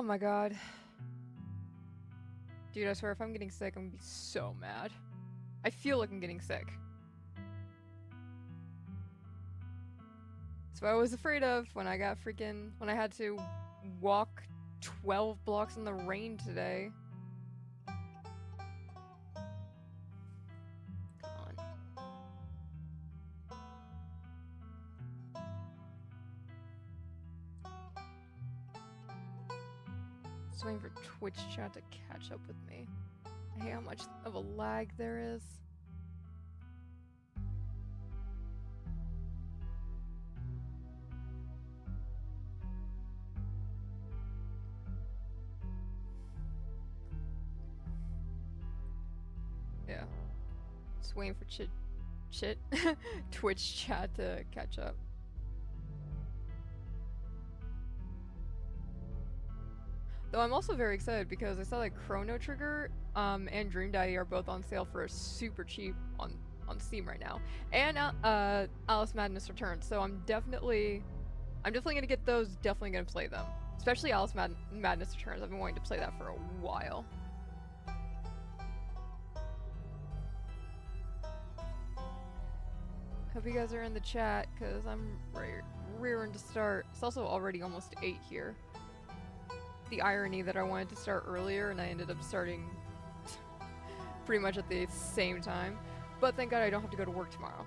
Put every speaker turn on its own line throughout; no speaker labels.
my god. Dude, I swear if I'm getting sick, I'm gonna be so mad. I feel like I'm getting sick. That's what I was afraid of when I had to walk 12 blocks in the rain today. Come on. Just waiting for Twitch chat to catch up with me. I hate how much of a lag there is. Yeah. Just waiting for Twitch chat to catch up. Though I'm also very excited because I saw that Chrono Trigger and Dream Daddy are both on sale for super cheap on Steam right now. And Alice Madness Returns, so I'm definitely gonna get those, definitely gonna play them. Especially Alice Madness Returns, I've been wanting to play that for a while. Hope you guys are in the chat, because I'm rearing to start. It's also already almost 8 here. The irony that I wanted to start earlier and I ended up starting pretty much at the same time. But thank God I don't have to go to work tomorrow.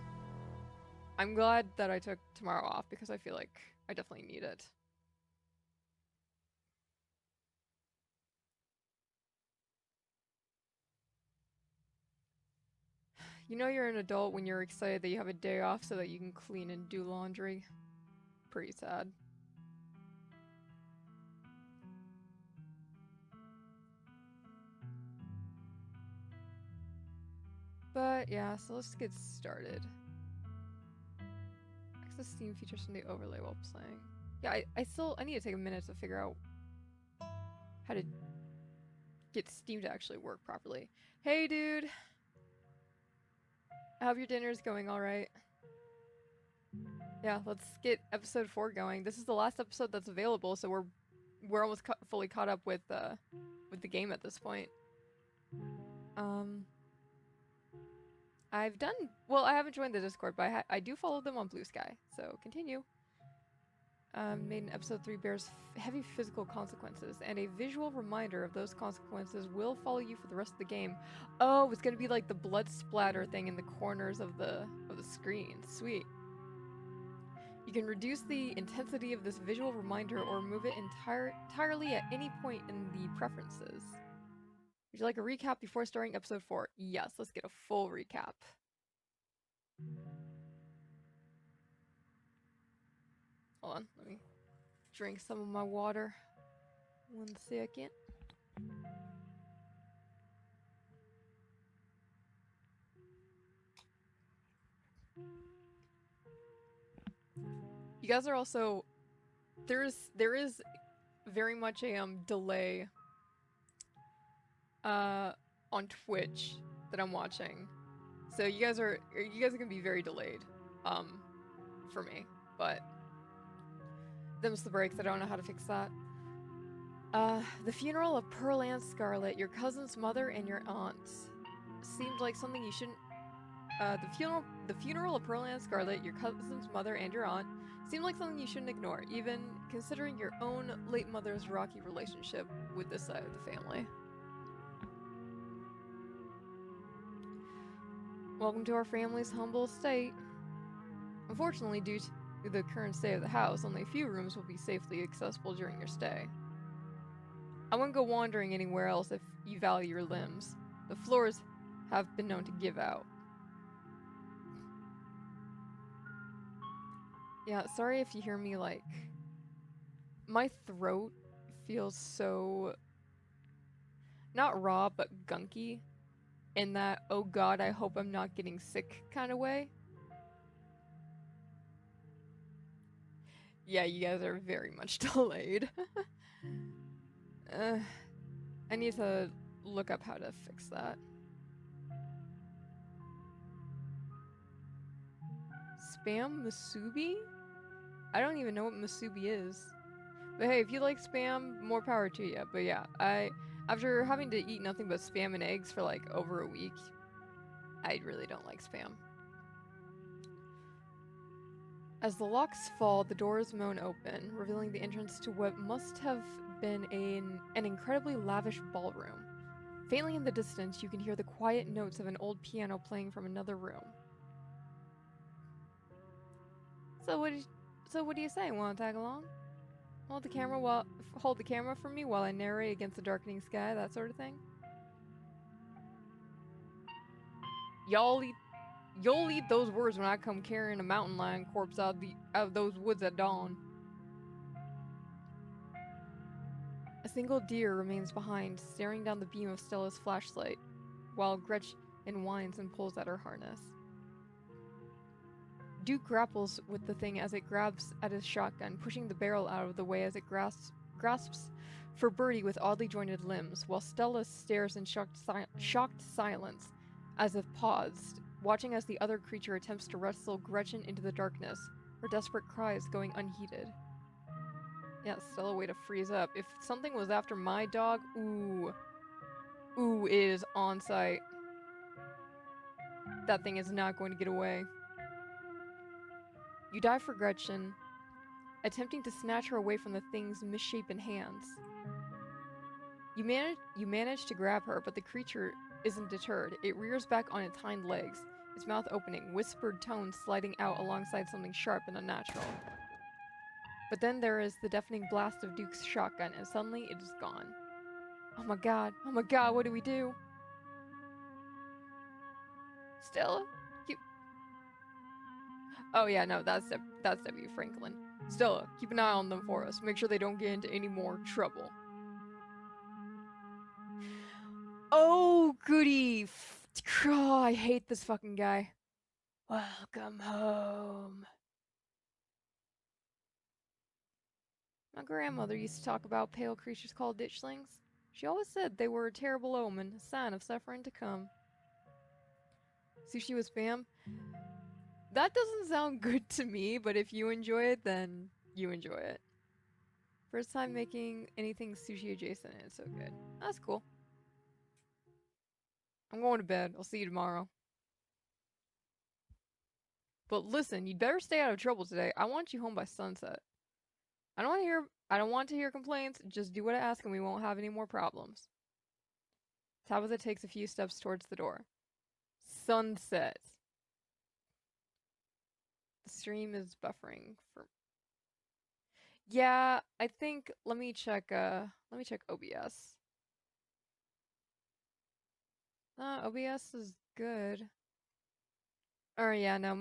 I'm glad that I took tomorrow off because I feel like I definitely need it. You know you're an adult when you're excited that you have a day off so that you can clean and do laundry. Pretty sad. But yeah, so let's get started. Access Steam features from the overlay while playing. Yeah, I need to take a minute to figure out how to get Steam to actually work properly. Hey dude! I hope your dinner's going alright. Yeah, let's get episode 4 going. This is the last episode that's available, so we're almost fully caught up with the game at this point. I haven't joined the Discord, but I do follow them on Blue Sky, so continue. Made in episode 3 bears heavy physical consequences, and a visual reminder of those consequences will follow you for the rest of the game. Oh, it's gonna be like the blood splatter thing in the corners of the screen. Sweet. You can reduce the intensity of this visual reminder or remove it entirely at any point in the preferences. Would you like a recap before starting episode 4? Yes, let's get a full recap. Hold on, let me drink some of my water. 1 second. You guys are also... There is very much a delay on Twitch that I'm watching. So you guys are gonna be very delayed for me, but them's the breaks. I don't know how to fix that. The funeral of Pearl and Scarlet, your cousin's mother and your aunt, seemed like something you shouldn't... the funeral of Pearl and Scarlet, your cousin's mother and your aunt, seemed like something you shouldn't ignore, even considering your own late mother's rocky relationship with this side of the family. Welcome to our family's humble estate. Unfortunately, due to the current state of the house, only a few rooms will be safely accessible during your stay. I wouldn't go wandering anywhere else if you value your limbs. The floors have been known to give out. Yeah, sorry if you hear me, like... My throat feels so... not raw, but gunky. In that, oh god, I hope I'm not getting sick kind of way. Yeah, you guys are very much delayed. I need to look up how to fix that. Spam Musubi? I don't even know what Musubi is. But hey, if you like spam, more power to you. But yeah, after having to eat nothing but spam and eggs for like over a week, I really don't like spam. As the locks fall, the doors moan open, revealing the entrance to what must have been an incredibly lavish ballroom. Faintly in the distance, you can hear the quiet notes of an old piano playing from another room. So what do you say? Want to tag along? Hold the camera for me while I narrate against the darkening sky, that sort of thing. Y'all eat those words when I come carrying a mountain lion corpse out of those woods at dawn. A single deer remains behind, staring down the beam of Stella's flashlight, while Gretchen whines and pulls at her harness. Duke grapples with the thing as it grabs at his shotgun, pushing the barrel out of the way as it grasps for Birdie with oddly jointed limbs, while Stella stares in shocked silence, as if paused, watching as the other creature attempts to wrestle Gretchen into the darkness, her desperate cries going unheeded. Yeah, Stella, way to freeze up. If something was after my dog, ooh, it is on site. That thing is not going to get away. You dive for Gretchen, attempting to snatch her away from the thing's misshapen hands. You manage to grab her, but the creature isn't deterred. It rears back on its hind legs, its mouth opening, whispered tones sliding out alongside something sharp and unnatural. But then there is the deafening blast of Duke's shotgun, and suddenly it is gone. Oh my god, what do we do? Stella? Oh yeah, no, that's W. Franklin. Stella, keep an eye on them for us. Make sure they don't get into any more trouble. Oh, goody! Oh, I hate this fucking guy. Welcome home. My grandmother used to talk about pale creatures called ditchlings. She always said they were a terrible omen, a sign of suffering to come. Sushi with spam? That doesn't sound good to me, but if you enjoy it, then you enjoy it. First time making anything sushi adjacent, and it's so good. That's cool. I'm going to bed. I'll see you tomorrow. But listen, you'd better stay out of trouble today. I want you home by sunset. I don't want to hear complaints. Just do what I ask and we won't have any more problems. Tabitha takes a few steps towards the door. Sunset. The stream is buffering for... Yeah, I think let me check OBS. OBS is good. Oh yeah, no,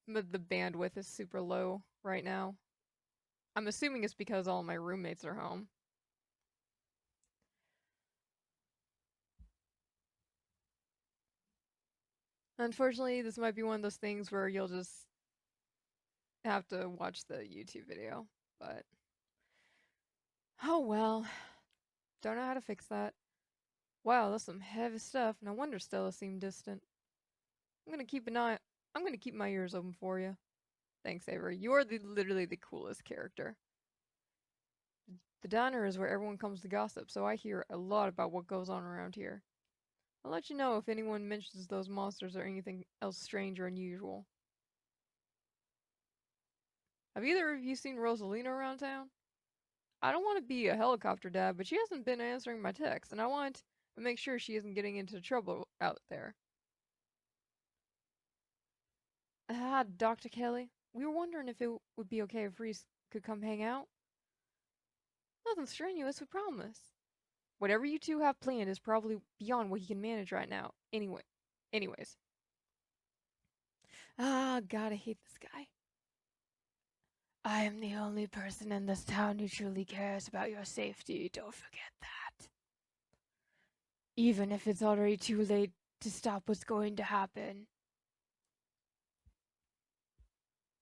the bandwidth is super low right now. I'm assuming it's because all my roommates are home. Unfortunately, this might be one of those things where you'll just have to watch the YouTube video, but oh well. Don't know how to fix that. Wow, that's some heavy stuff. No wonder Stella seemed distant. I'm gonna keep my ears open for you. Thanks, Avery. You are literally the coolest character. The diner is where everyone comes to gossip, so I hear a lot about what goes on around here. I'll let you know if anyone mentions those monsters or anything else strange or unusual. Have either of you seen Rosalina around town? I don't want to be a helicopter dad, but she hasn't been answering my texts, and I want to make sure she isn't getting into trouble out there. Dr. Kelly. We were wondering if it would be okay if Reese could come hang out. Nothing strenuous, we promise. Whatever you two have planned is probably beyond what he can manage right now. Anyways. God, I hate this guy. I am the only person in this town who truly cares about your safety. Don't forget that. Even if it's already too late to stop what's going to happen.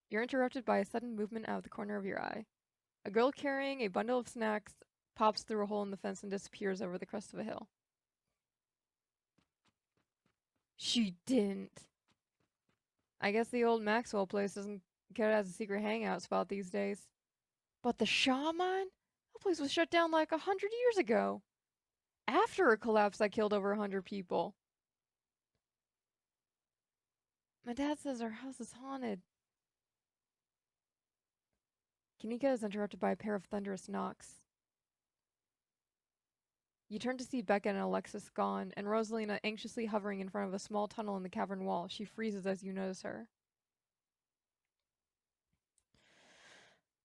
You're interrupted by a sudden movement out of the corner of your eye. A girl carrying a bundle of snacks pops through a hole in the fence and disappears over the crest of a hill. She didn't. I guess the old Maxwell place doesn't Kid has a secret hangout spot these days. But the Shaw mine? That place was shut down like 100 years ago. After a collapse that killed over 100 people. My dad says our house is haunted. Kanika is interrupted by a pair of thunderous knocks. You turn to see Becca and Alexis gone, and Rosalina anxiously hovering in front of a small tunnel in the cavern wall. She freezes as you notice her.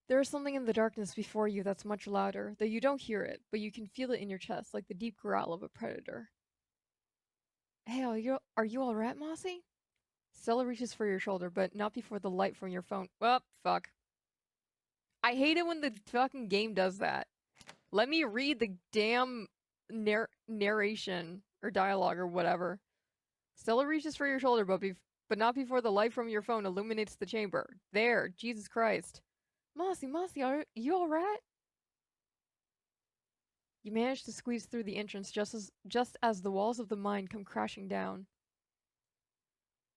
There is something in the darkness before you that's much louder, though you don't hear it, but you can feel it in your chest, like the deep growl of a predator. Hey, are you alright, Mossy? Stella reaches for your shoulder, but not before the light from your phone. Oh, fuck. I hate it when the fucking game does that. Let me read the damn narration or dialogue or whatever. Stella reaches for your shoulder, but not before the light from your phone illuminates the chamber. There, Jesus Christ. Mossy, are you alright? You manage to squeeze through the entrance just as the walls of the mine come crashing down.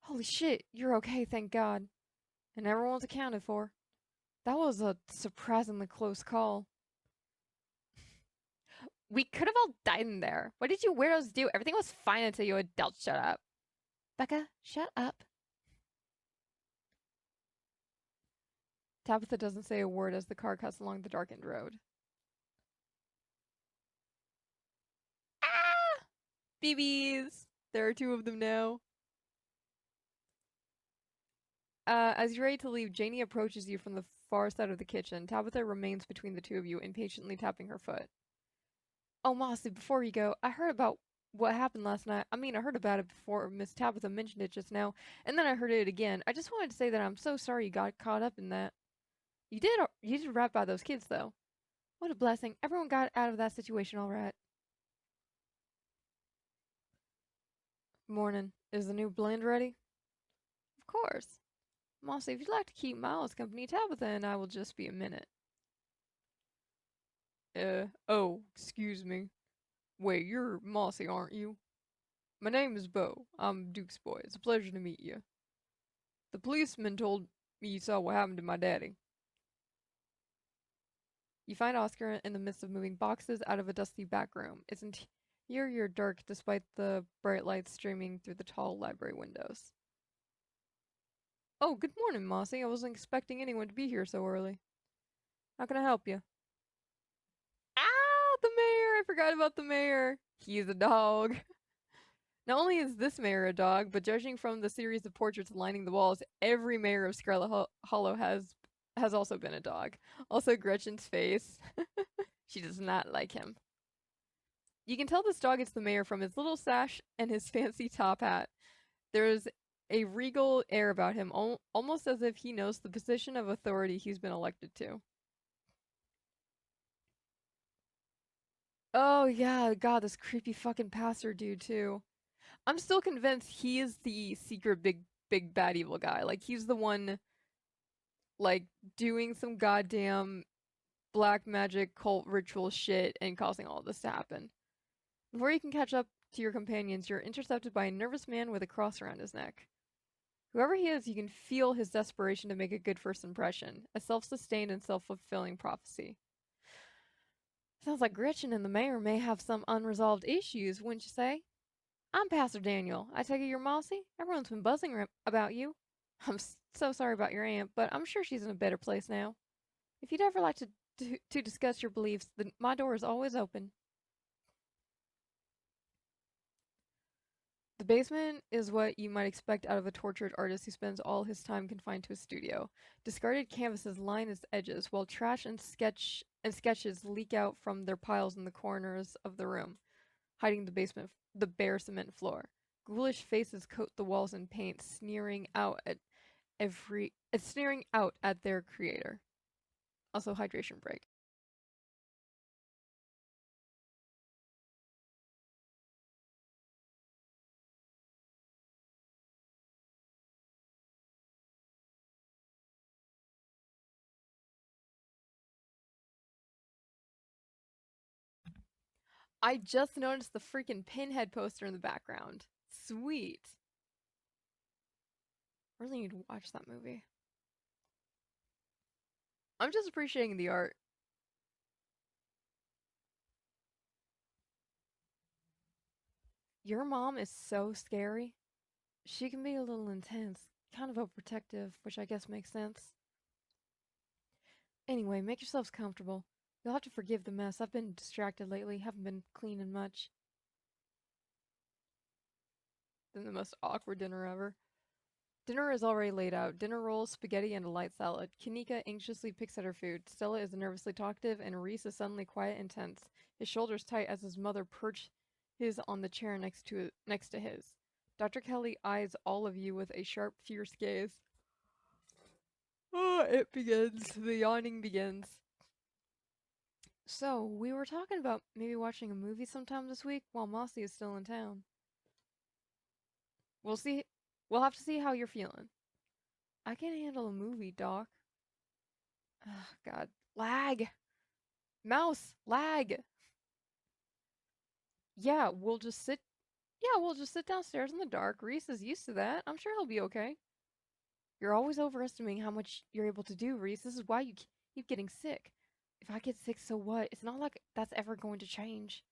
Holy shit, you're okay, thank God. And everyone's accounted for. That was a surprisingly close call. We could have all died in there. What did you weirdos do? Everything was fine until you adults shut up. Becca, shut up. Tabitha doesn't say a word as the car cuts along the darkened road. Ah! BBs! There are two of them now. As you're ready to leave, Janie approaches you from the far side of the kitchen. Tabitha remains between the two of you, impatiently tapping her foot. Oh, Mossy, before you go, I heard about what happened last night. I mean, I heard about it before Miss Tabitha mentioned it just now, and then I heard it again. I just wanted to say that I'm so sorry you got caught up in that. You did right by those kids, though. What a blessing. Everyone got out of that situation all right. Morning. Is the new blend ready? Of course. Mossy, if you'd like to keep Miles company, Tabitha and I will just be a minute. Oh, excuse me. Wait, you're Mossy, aren't you? My name is Bo. I'm Duke's boy. It's a pleasure to meet you. The policeman told me you saw what happened to my daddy. You find Oscar in the midst of moving boxes out of a dusty back room. Its interior dark despite the bright lights streaming through the tall library windows. Oh, good morning, Mossy. I wasn't expecting anyone to be here so early. How can I help you? Ah, the mayor! I forgot about the mayor. He's a dog. Not only is this mayor a dog, but judging from the series of portraits lining the walls, every mayor of Scarlet Hollow has also been a dog. Also, Gretchen's face. She does not like him. You can tell this dog is the mayor from his little sash and his fancy top hat. There's a regal air about him, almost as if he knows the position of authority he's been elected to. Oh yeah, God, this creepy fucking pastor dude too. I'm still convinced he is the secret big bad evil guy. Like he's the one like doing some goddamn black magic cult ritual shit and causing all this to happen. Before you can catch up to your companions, you're intercepted by a nervous man with a cross around his neck. Whoever he is, you can feel his desperation to make a good first impression, a self-sustained and self-fulfilling prophecy. Sounds like Gretchen and the mayor may have some unresolved issues, wouldn't you say? I'm Pastor Daniel. I take it you're Mossy? Everyone's been buzzing about you. I'm so sorry about your aunt, but I'm sure she's in a better place now. If you'd ever like to discuss your beliefs, my door is always open. The basement is what you might expect out of a tortured artist who spends all his time confined to a studio. Discarded canvases line its edges, while trash and sketches leak out from their piles in the corners of the room, hiding the bare cement floor. Ghoulish faces coat the walls in paint, sneering out at their creator. Also, hydration break. I just noticed the freaking Pinhead poster in the background. Sweet. I really need to watch that movie. I'm just appreciating the art. Your mom is so scary. She can be a little intense, kind of overprotective, which I guess makes sense. Anyway, make yourselves comfortable. You'll have to forgive the mess. I've been distracted lately, haven't been cleaning much. Been the most awkward dinner ever. Dinner is already laid out. Dinner rolls, spaghetti, and a light salad. Kanika anxiously picks at her food. Stella is nervously talkative, and Reese is suddenly quiet and tense. His shoulders tight as his mother perches his on the chair next to his. Dr. Kelly eyes all of you with a sharp, fierce gaze. Oh, it begins. The yawning begins. So, we were talking about maybe watching a movie sometime this week while Mossy is still in town. We'll see. We'll have to see how you're feeling. I can handle a movie, Doc. Oh, God. Lag. Mouse. Lag. Yeah, we'll just sit. Yeah, we'll just sit downstairs in the dark. Reese is used to that. I'm sure he'll be okay. You're always overestimating how much you're able to do, Reese. This is why you keep getting sick. If I get sick, so what? It's not like that's ever going to change.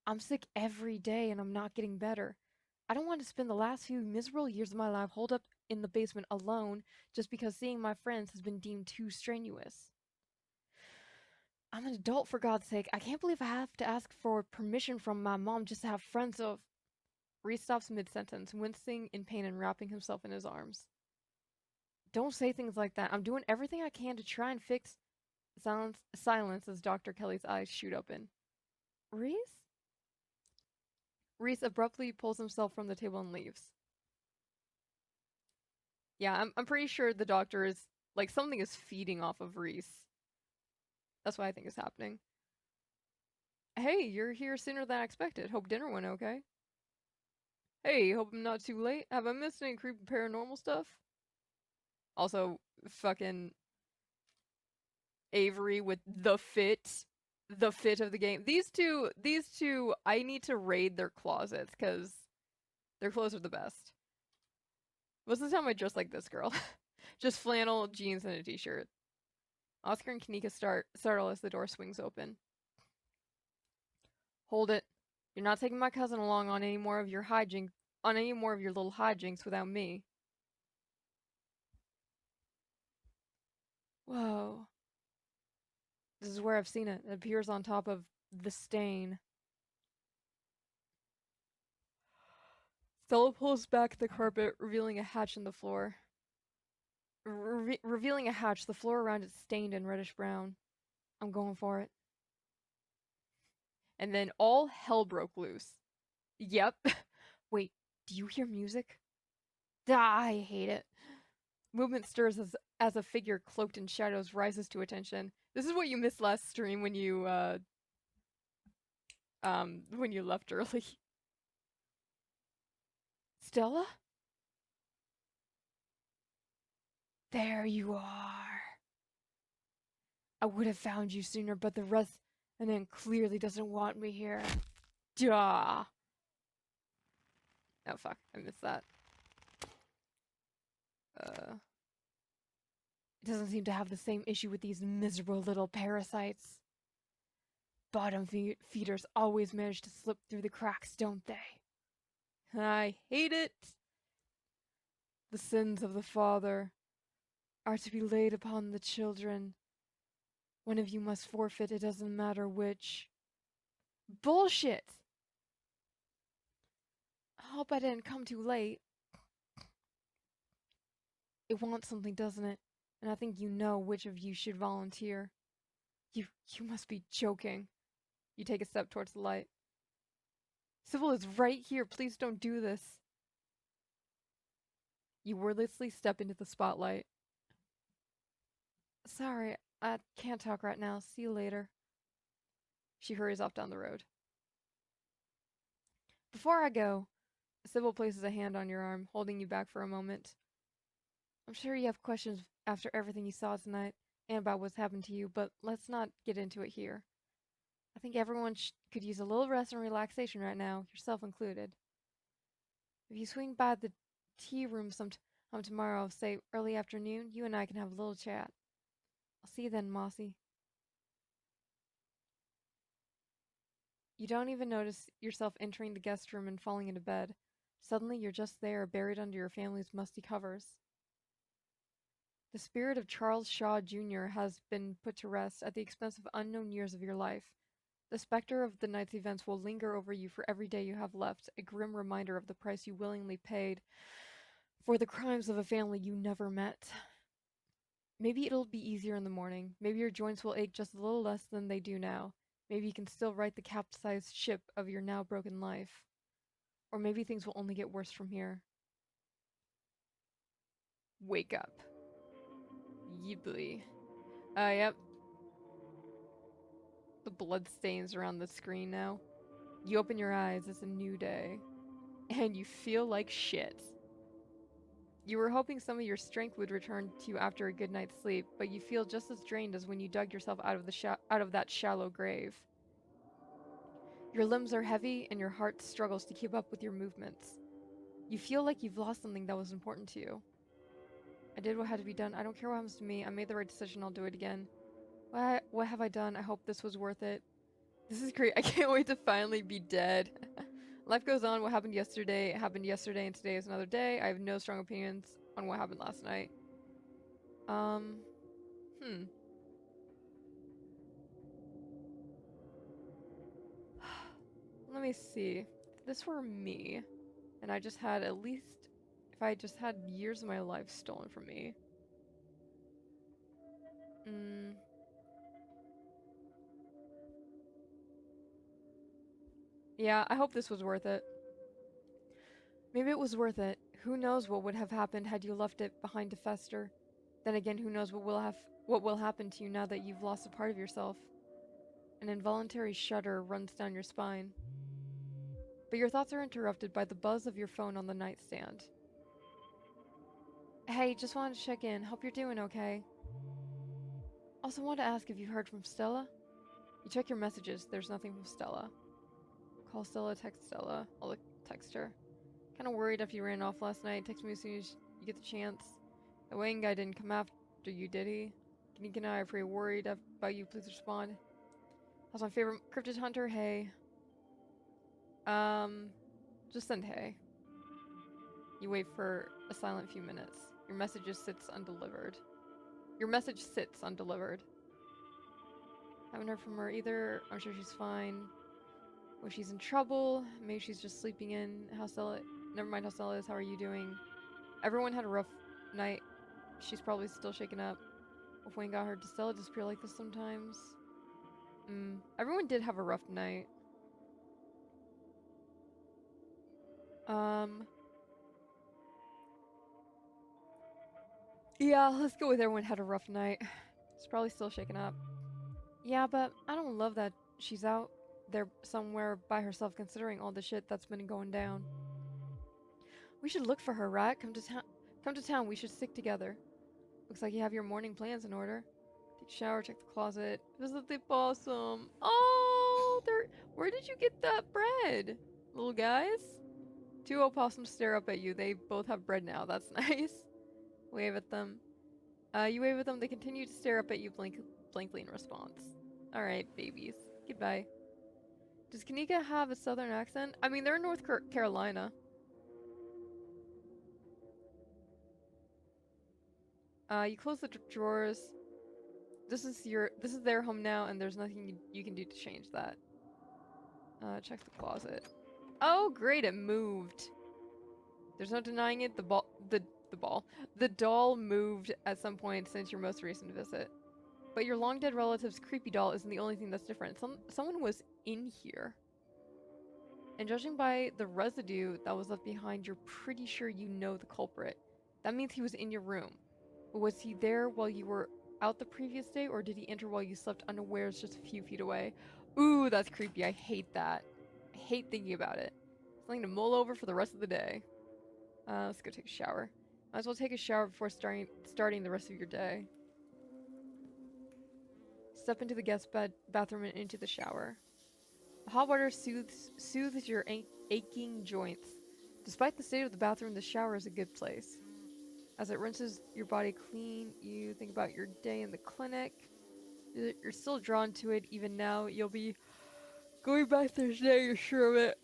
I'm sick every day and I'm not getting better. I don't want to spend the last few miserable years of my life holed up in the basement alone just because seeing my friends has been deemed too strenuous. I'm an adult, for God's sake. I can't believe I have to ask for permission from my mom just to have friends of. Reese stops mid-sentence, wincing in pain and wrapping himself in his arms. Don't say things like that. I'm doing everything I can to try and fix. Silence as Dr. Kelly's eyes shoot open. Reese? Reese abruptly pulls himself from the table and leaves. Yeah, I'm pretty sure the doctor is, like, something is feeding off of Reese. That's what I think is happening. Hey, you're here sooner than I expected. Hope dinner went okay. Hey, hope I'm not too late. Have I missed any creepy paranormal stuff? Also, fucking Avery with the fit. The fit of the game. These two, I need to raid their closets, because their clothes are the best. Most of the time I dress like this girl. Just flannel, jeans, and a t-shirt. Oscar and Kanika startle as the door swings open. Hold it. You're not taking my cousin along on any more of your little hijinks without me. Whoa. This is where I've seen it. It appears on top of the stain. Stella pulls back the carpet, revealing a hatch in the floor. Revealing a hatch, the floor around it stained and reddish brown. I'm going for it. And then all hell broke loose. Yep. Wait, do you hear music? Ah, I hate it. Movement stirs as a figure cloaked in shadows rises to attention. This is what you missed last stream when you left early. Stella? There you are. I would have found you sooner, but the rest and then clearly doesn't want me here. Duh. Oh fuck, I missed that. It doesn't seem to have the same issue with these miserable little parasites. Bottom feeders always manage to slip through the cracks, don't they? I hate it. The sins of the father are to be laid upon the children. One of you must forfeit, it doesn't matter which. Bullshit! I hope I didn't come too late. It wants something, doesn't it? And I think you know which of you should volunteer. You must be joking. You take a step towards the light. Sybil is right here. Please don't do this. You wordlessly step into the spotlight. Sorry, I can't talk right now. See you later. She hurries off down the road. Before I go, Sybil places a hand on your arm, holding you back for a moment. I'm sure you have questions after everything you saw tonight and about what's happened to you, but let's not get into it here. I think everyone could use a little rest and relaxation right now, yourself included. If you swing by the tea room sometime tomorrow, say early afternoon, you and I can have a little chat. I'll see you then, Mossy. You don't even notice yourself entering the guest room and falling into bed. Suddenly, you're just there, buried under your family's musty covers. The spirit of Charles Shaw Jr. has been put to rest at the expense of unknown years of your life. The specter of the night's events will linger over you for every day you have left, a grim reminder of the price you willingly paid for the crimes of a family you never met. Maybe it'll be easier in the morning. Maybe your joints will ache just a little less than they do now. Maybe you can still right the capsized ship of your now broken life. Or maybe things will only get worse from here. Wake up. Yeebly. Yep. The blood stains around the screen now. You open your eyes, it's a new day. And you feel like shit. You were hoping some of your strength would return to you after a good night's sleep, but you feel just as drained as when you dug yourself out of that shallow grave. Your limbs are heavy and your heart struggles to keep up with your movements. You feel like you've lost something that was important to you. I did what had to be done. I don't care what happens to me. I made the right decision. I'll do it again. What have I done? I hope this was worth it. This is great. I can't wait to finally be dead. Life goes on. What happened yesterday happened yesterday, and today is another day. I have no strong opinions on what happened last night. Let me see. If this were me, and I just had if I just had years of my life stolen from me. Yeah, I hope this was worth it. Maybe it was worth it. Who knows what would have happened had you left it behind to fester? Then again, who knows what will happen to you now that you've lost a part of yourself? An involuntary shudder runs down your spine. But your thoughts are interrupted by the buzz of your phone on the nightstand. Hey, just wanted to check in. Hope you're doing okay. Also wanted to ask if you heard from Stella? You check your messages. There's nothing from Stella. Call Stella, text Stella. I'll text her. Kinda worried if you ran off last night. Text me as soon as you get the chance. The Wayne guy didn't come after you, did he? Can you keep an eye if you're worried about you? Please respond. How's my favorite cryptid hunter? Hey. Just send hey. You wait for a silent few minutes. Your message sits undelivered. Your message sits undelivered. Haven't heard from her either. I'm sure she's fine. Well, she's in trouble. Maybe she's just sleeping in. How Stella? Never mind how Stella is. How are you doing? Everyone had a rough night. She's probably still shaken up. If Wayne got her, does Stella disappear like this sometimes? Everyone did have a rough night. Yeah, let's go with everyone had a rough night. She's probably still shaken up. Yeah, but I don't love that she's out there somewhere by herself considering all the shit that's been going down. We should look for her, right? Come to town, we should stick together. Looks like you have your morning plans in order. Take a shower, check the closet, visit the possum. Oh, where did you get that bread? Little guys? Two opossums stare up at you. They both have bread now. That's nice. Wave at them. You wave at them. They continue to stare up at you blankly in response. Alright, babies. Goodbye. Does Kanika have a southern accent? I mean, they're in North Carolina. You close the drawers. This is their home now, and there's nothing you can do to change that. Check the closet. Oh, great, it moved. There's no denying it. The doll moved at some point since your most recent visit. But your long dead relative's creepy doll isn't the only thing that's different. Someone was in here. And judging by the residue that was left behind, you're pretty sure you know the culprit. That means he was in your room. But was he there while you were out the previous day, or did he enter while you slept unawares just a few feet away? Ooh, that's creepy. I hate that. I hate thinking about it. Something to mull over for the rest of the day. Let's go take a shower. Might as well take a shower before starting the rest of your day. Step into the guest bathroom and into the shower. The hot water soothes your aching joints. Despite the state of the bathroom, the shower is a good place. As it rinses your body clean, you think about your day in the clinic. You're still drawn to it even now. You'll be going back there today, you're sure of it.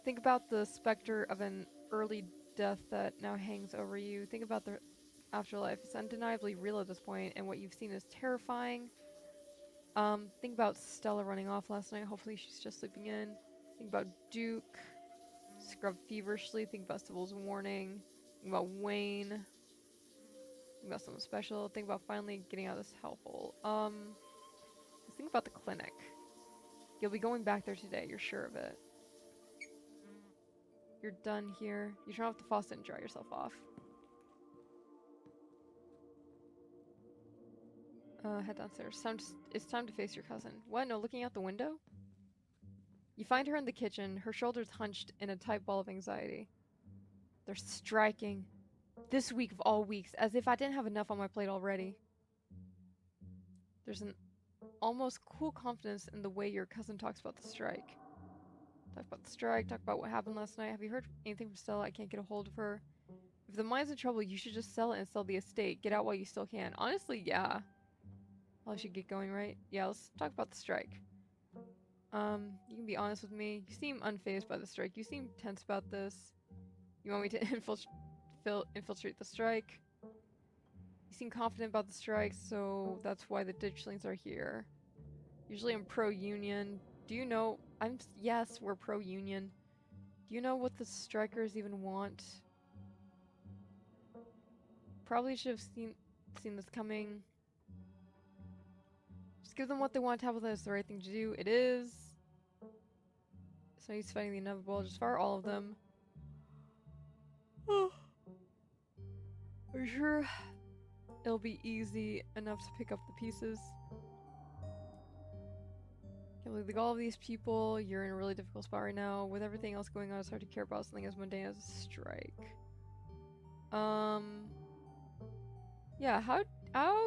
Think about the specter of an early death that now hangs over you. Think about the afterlife. It's undeniably real at this point, and what you've seen is terrifying. Think about Stella running off last night. Hopefully she's just sleeping in. Think about Duke. Scrub feverishly. Think about Sybil's warning. Think about Wayne. Think about someone special. Think about finally getting out of this hellhole. Think about the clinic. You'll be going back there today, you're sure of it. You're done here. You turn off the faucet and dry yourself off. Head downstairs. It's time to face your cousin. What? No, looking out the window? You find her in the kitchen, her shoulders hunched in a tight ball of anxiety. They're striking. This week of all weeks, as if I didn't have enough on my plate already. There's an almost cool confidence in the way your cousin talks about the strike. Talk about the strike, talk about what happened last night. Have you heard anything from Stella? I can't get a hold of her. If the mine's in trouble, you should just sell it and sell the estate. Get out while you still can. Honestly, yeah. Probably should get going, right? Yeah, let's talk about the strike. You can be honest with me. You seem unfazed by the strike. You seem tense about this. You want me to infiltrate the strike? You seem confident about the strike, so that's why the ditchlings are here. Usually I'm pro-union. Do you know? Yes, we're pro-union. Do you know what the strikers even want? Probably should have seen this coming. Just give them what they want to have with us. The right thing to do. It is. So he's fighting the inevitable. Just fire all of them. Are you sure it'll be easy enough to pick up the pieces? Can't believe all of these people. You're in a really difficult spot right now. With everything else going on, it's hard to care about something as mundane as a strike. Yeah, how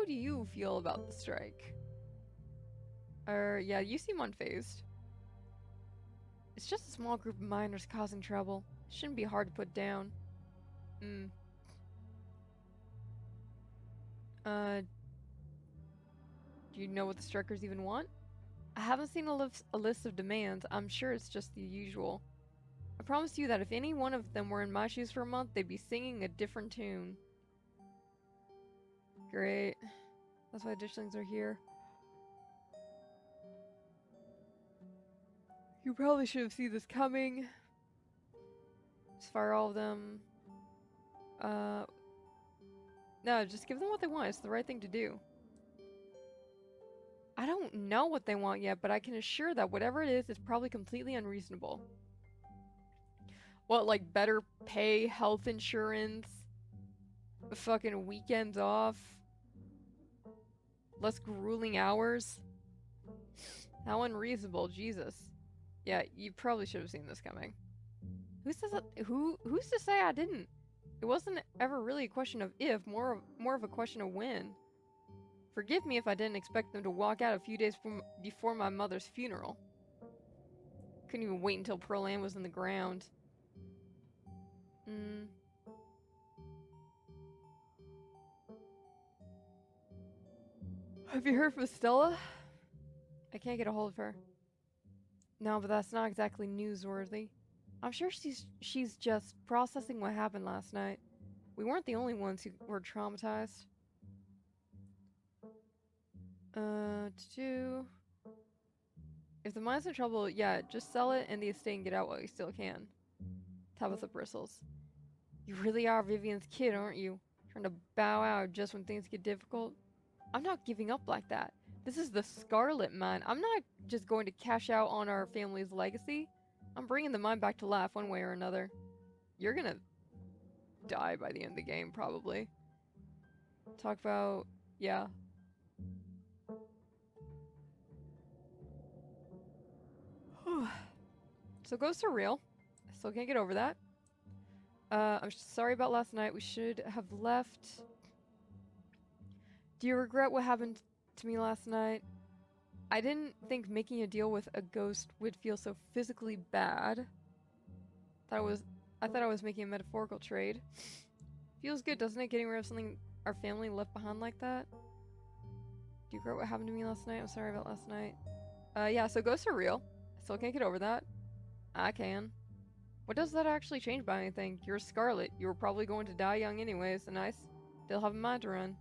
do you feel about the strike? Yeah, you seem unfazed. It's just a small group of miners causing trouble. It shouldn't be hard to put down. Do you know what the strikers even want? I haven't seen a list of demands. I'm sure it's just the usual. I promise you that if any one of them were in my shoes for a month, they'd be singing a different tune. Great. That's why ditchlings are here. You probably should have seen this coming. Just fire all of them. No, just give them what they want. It's the right thing to do. I don't know what they want yet, but I can assure that whatever it is probably completely unreasonable. What, like better pay, health insurance, fucking weekends off, less grueling hours? How unreasonable, Jesus. Yeah, you probably should have seen this coming. Who's to say I didn't? It wasn't ever really a question of if, more of a question of when. Forgive me if I didn't expect them to walk out a few days before my mother's funeral. Couldn't even wait until Pearl Ann was in the ground. Have you heard from Stella? I can't get a hold of her. No, but that's not exactly newsworthy. I'm sure she's just processing what happened last night. We weren't the only ones who were traumatized. If the mine's in trouble, yeah, just sell it and the estate and get out while you still can. Tabitha bristles. You really are Vivian's kid, aren't you? Trying to bow out just when things get difficult? I'm not giving up like that. This is the Scarlet Mine. I'm not just going to cash out on our family's legacy. I'm bringing the mine back to life one way or another. You're gonna die by the end of the game, probably. Talk about... yeah. So go surreal. I still can't get over that. I'm sorry about last night. We should have left. Do you regret what happened to me last night? I didn't think making a deal with a ghost would feel so physically bad. I thought I was making a metaphorical trade. Feels good, doesn't it, getting rid of something our family left behind like that? Do you regret what happened to me last night? I'm sorry about last night. Yeah, so ghosts are real. I still can't get over that. I can. What does that actually change about anything? You're Scarlet. You were probably going to die young anyways, and I still have a mind to run.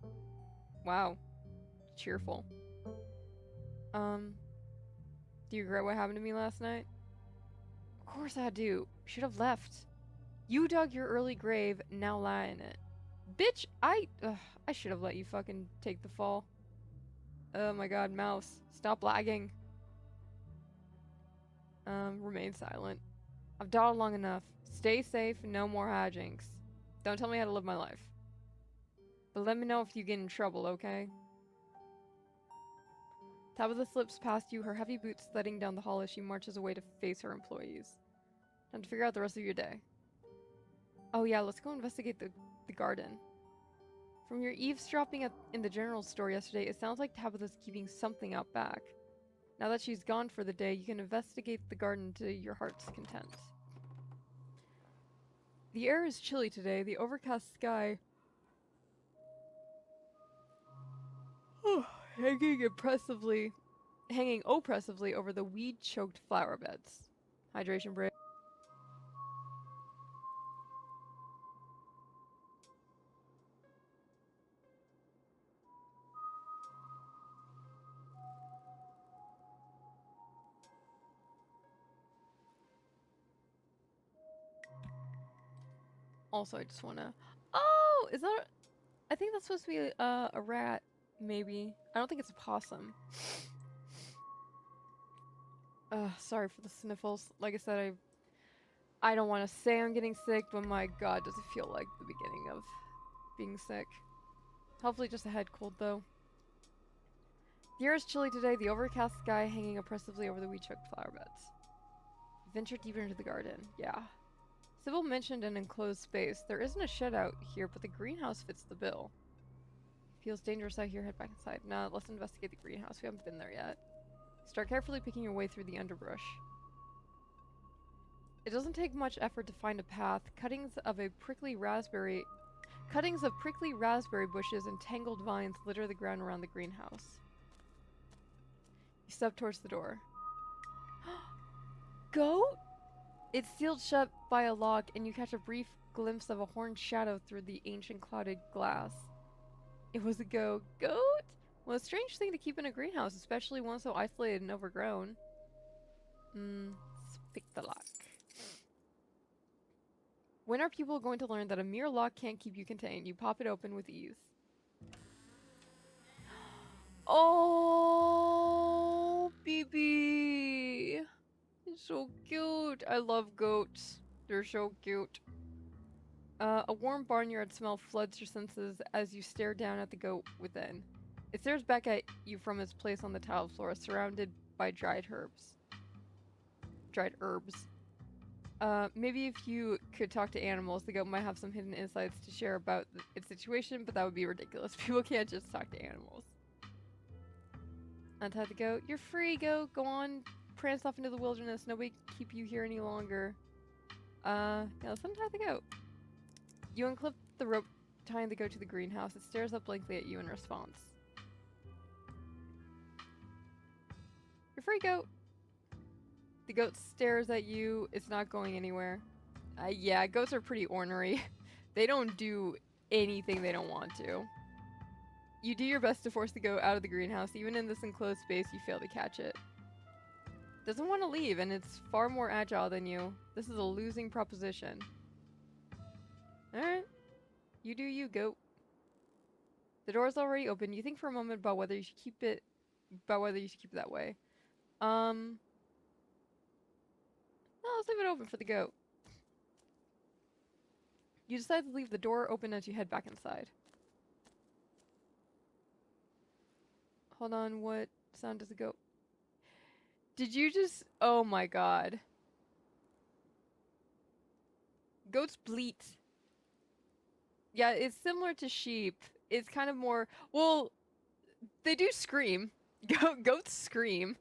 Wow. Cheerful. Do you regret what happened to me last night? Of course I do. Should have left. You dug your early grave, now lie in it. Bitch, I should have let you fucking take the fall. Oh my god, mouse. Stop lagging. Remain silent. I've dawdled long enough. Stay safe, no more hijinks. Don't tell me how to live my life. But let me know if you get in trouble, okay? Tabitha slips past you, her heavy boots thudding down the hall as she marches away to face her employees. Time to figure out the rest of your day. Oh yeah, let's go investigate the garden. From your eavesdropping in the general store yesterday, it sounds like Tabitha's keeping something out back. Now that she's gone for the day, you can investigate the garden to your heart's content. The air is chilly today, the overcast sky hanging oppressively over the weed-choked flower beds. Hydration break. Also, I just wanna... Oh! Is that... I think that's supposed to be a rat, maybe. I don't think it's a possum. Sorry for the sniffles. Like I said, I don't want to say I'm getting sick, but my god, does it feel like the beginning of being sick. Hopefully just a head cold, though. The air is chilly today, the overcast sky hanging oppressively over the weed-choked flower beds. Venture deeper into the garden. Yeah. Sybil mentioned an enclosed space. There isn't a shed out here, but the greenhouse fits the bill. Feels dangerous out here, head back inside. Now, let's investigate the greenhouse. We haven't been there yet. Start carefully picking your way through the underbrush. It doesn't take much effort to find a path. Cuttings of prickly raspberry bushes and tangled vines litter the ground around the greenhouse. You step towards the door. Goat? It's sealed shut by a lock, and you catch a brief glimpse of a horned shadow through the ancient clouded glass. It was a goat. Goat? Well, a strange thing to keep in a greenhouse, especially one so isolated and overgrown. Pick the lock. When are people going to learn that a mere lock can't keep you contained? You pop it open with ease. Oh, BB. It's so cute. I love goats. They're so cute. A warm barnyard smell floods your senses as you stare down at the goat within. It stares back at you from its place on the tile floor, surrounded by dried herbs. Maybe if you could talk to animals, the goat might have some hidden insights to share about its situation, but that would be ridiculous. People can't just talk to animals. Untie the goat. You're free, goat. Go on, prance off into the wilderness. Nobody can keep you here any longer. Yeah, let's untie the goat. You unclip the rope tying the goat to the greenhouse. It stares up blankly at you in response. You're free, goat. The goat stares at you. It's not going anywhere. Yeah, goats are pretty ornery. They don't do anything they don't want to. You do your best to force the goat out of the greenhouse. Even in this enclosed space, you fail to catch it. Doesn't want to leave, and it's far more agile than you. This is a losing proposition. Alright. You do you, goat. The door's already open. You think for a moment about whether you should keep it that way. No, let's leave it open for the goat. You decide to leave the door open as you head back inside. Hold on, what sound does the goat? Did you just... Oh my god. Goats bleat. Yeah, it's similar to sheep. It's kind of more... Well, they do scream. Goats scream.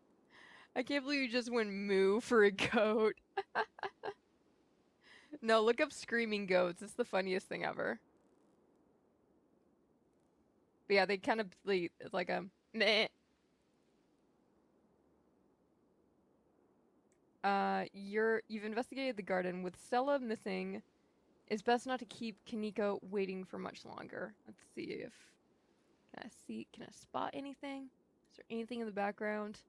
I can't believe you just went moo for a goat. No, look up screaming goats. It's the funniest thing ever. But yeah, they kind of it's like a meh. You've investigated the garden. With Stella missing, it's best not to keep Kaneko waiting for much longer. Let's see if can I spot anything? Is there anything in the background?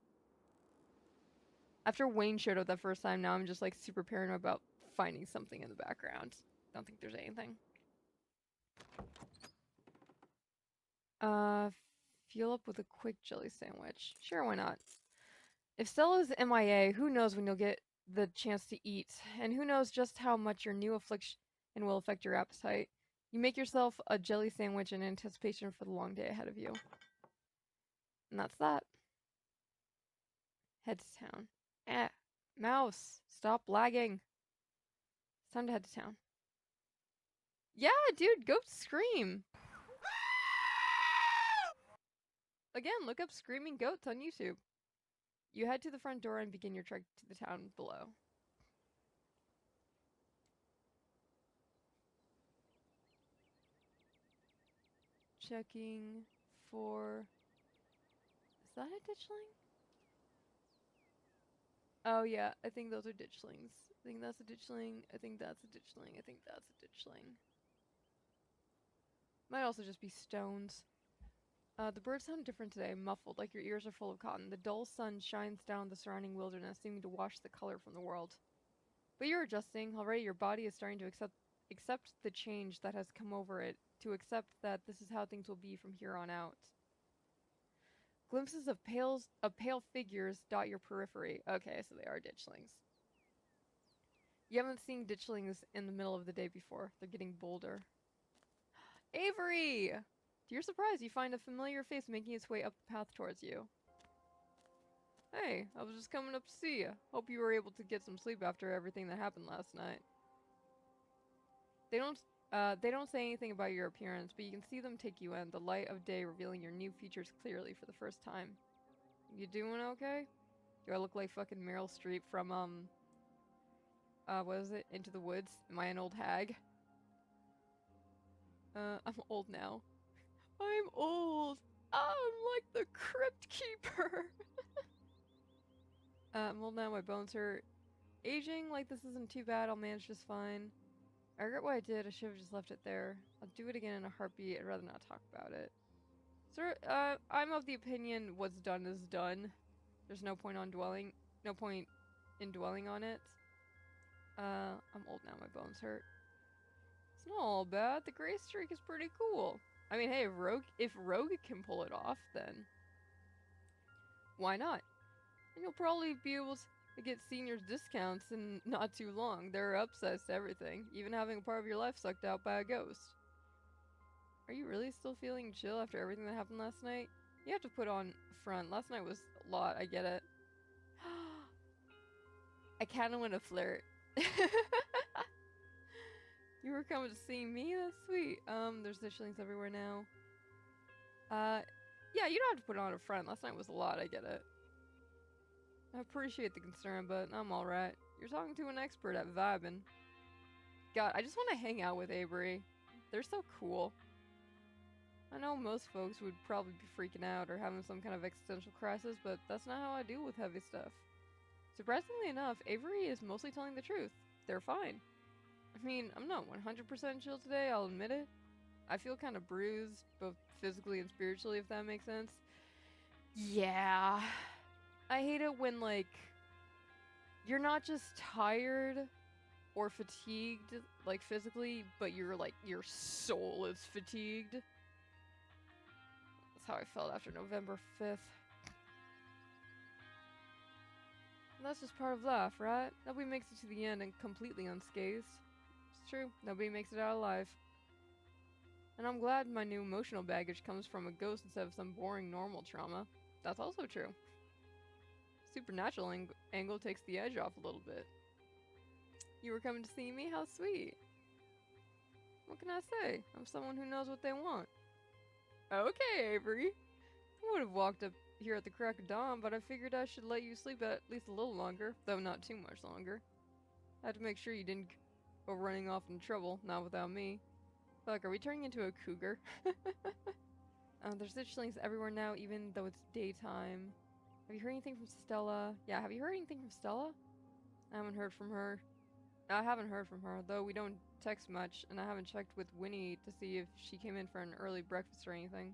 After Wayne showed up that first time, now I'm just like super paranoid about finding something in the background. Don't think there's anything. Fuel up with a quick jelly sandwich. Sure, why not? If Stella's MIA, who knows when you'll get the chance to eat, and who knows just how much your new affliction will affect your appetite. You make yourself a jelly sandwich in anticipation for the long day ahead of you. And that's that. Head to town. Mouse, stop lagging. It's time to head to town. Yeah, dude, go scream. Again, look up screaming goats on YouTube. You head to the front door and begin your trek to the town below. Checking for... Is that a ditchling? Oh yeah, I think those are ditchlings. I think that's a ditchling. I think that's a ditchling. I think that's a ditchling. Might also just be stones. The birds sound different today, muffled, like your ears are full of cotton. The dull sun shines down the surrounding wilderness, seeming to wash the color from the world. But you're adjusting. Already your body is starting to accept the change that has come over it, to accept that this is how things will be from here on out. Glimpses of pale figures dot your periphery. Okay, so they are ditchlings. You haven't seen ditchlings in the middle of the day before. They're getting bolder. Avery! To your surprise, you find a familiar face making its way up the path towards you. Hey, I was just coming up to see you. Hope you were able to get some sleep after everything that happened last night. They don't say anything about your appearance, but you can see them take you in, the light of day revealing your new features clearly for the first time. You doing okay? Do I look like fucking Meryl Streep from, what is it? Into the Woods? Am I an old hag? I'm old now. I'm old! I'm like the Crypt Keeper! I'm old now, my bones hurt. Aging like this isn't too bad, I'll manage just fine. I regret what I did, I should have just left it there. I'll do it again in a heartbeat, I'd rather not talk about it. Sir, I'm of the opinion what's done is done. There's no point in dwelling on it. I'm old now, my bones hurt. It's not all bad, the gray streak is pretty cool. I mean, hey, if Rogue can pull it off, then why not? And you'll probably be able to get seniors discounts in not too long. There are upsides to everything, even having a part of your life sucked out by a ghost. Are you really still feeling chill after everything that happened last night? You have to put on a front. Last night was a lot, I get it. I kinda wanna flirt. You were coming to see me? That's sweet. There's ditchlings everywhere now. Yeah, you don't have to put on a front. Last night was a lot, I get it. I appreciate the concern, but I'm alright. You're talking to an expert at vibing. God, I just want to hang out with Avery. They're so cool. I know most folks would probably be freaking out or having some kind of existential crisis, but that's not how I deal with heavy stuff. Surprisingly enough, Avery is mostly telling the truth. They're fine. I mean, I'm not 100% chill today, I'll admit it. I feel kind of bruised, both physically and spiritually, if that makes sense. Yeah. I hate it when, like, you're not just tired or fatigued, like, physically, but you're, like, your soul is fatigued. That's how I felt after November 5th. And that's just part of life, right? Nobody makes it to the end and completely unscathed. It's true, nobody makes it out alive. And I'm glad my new emotional baggage comes from a ghost instead of some boring normal trauma. That's also true. Supernatural angle takes the edge off a little bit. You were coming to see me? How sweet. What can I say? I'm someone who knows what they want. Okay, Avery. I would have walked up here at the crack of dawn, but I figured I should let you sleep at least a little longer, though not too much longer. I had to make sure you didn't or running off in trouble, not without me. Fuck, are we turning into a cougar? There's itchlings everywhere now, even though it's daytime. Have you heard anything from Stella? Yeah, have you heard anything from Stella? I haven't heard from her. I haven't heard from her, though we don't text much, and I haven't checked with Winnie to see if she came in for an early breakfast or anything.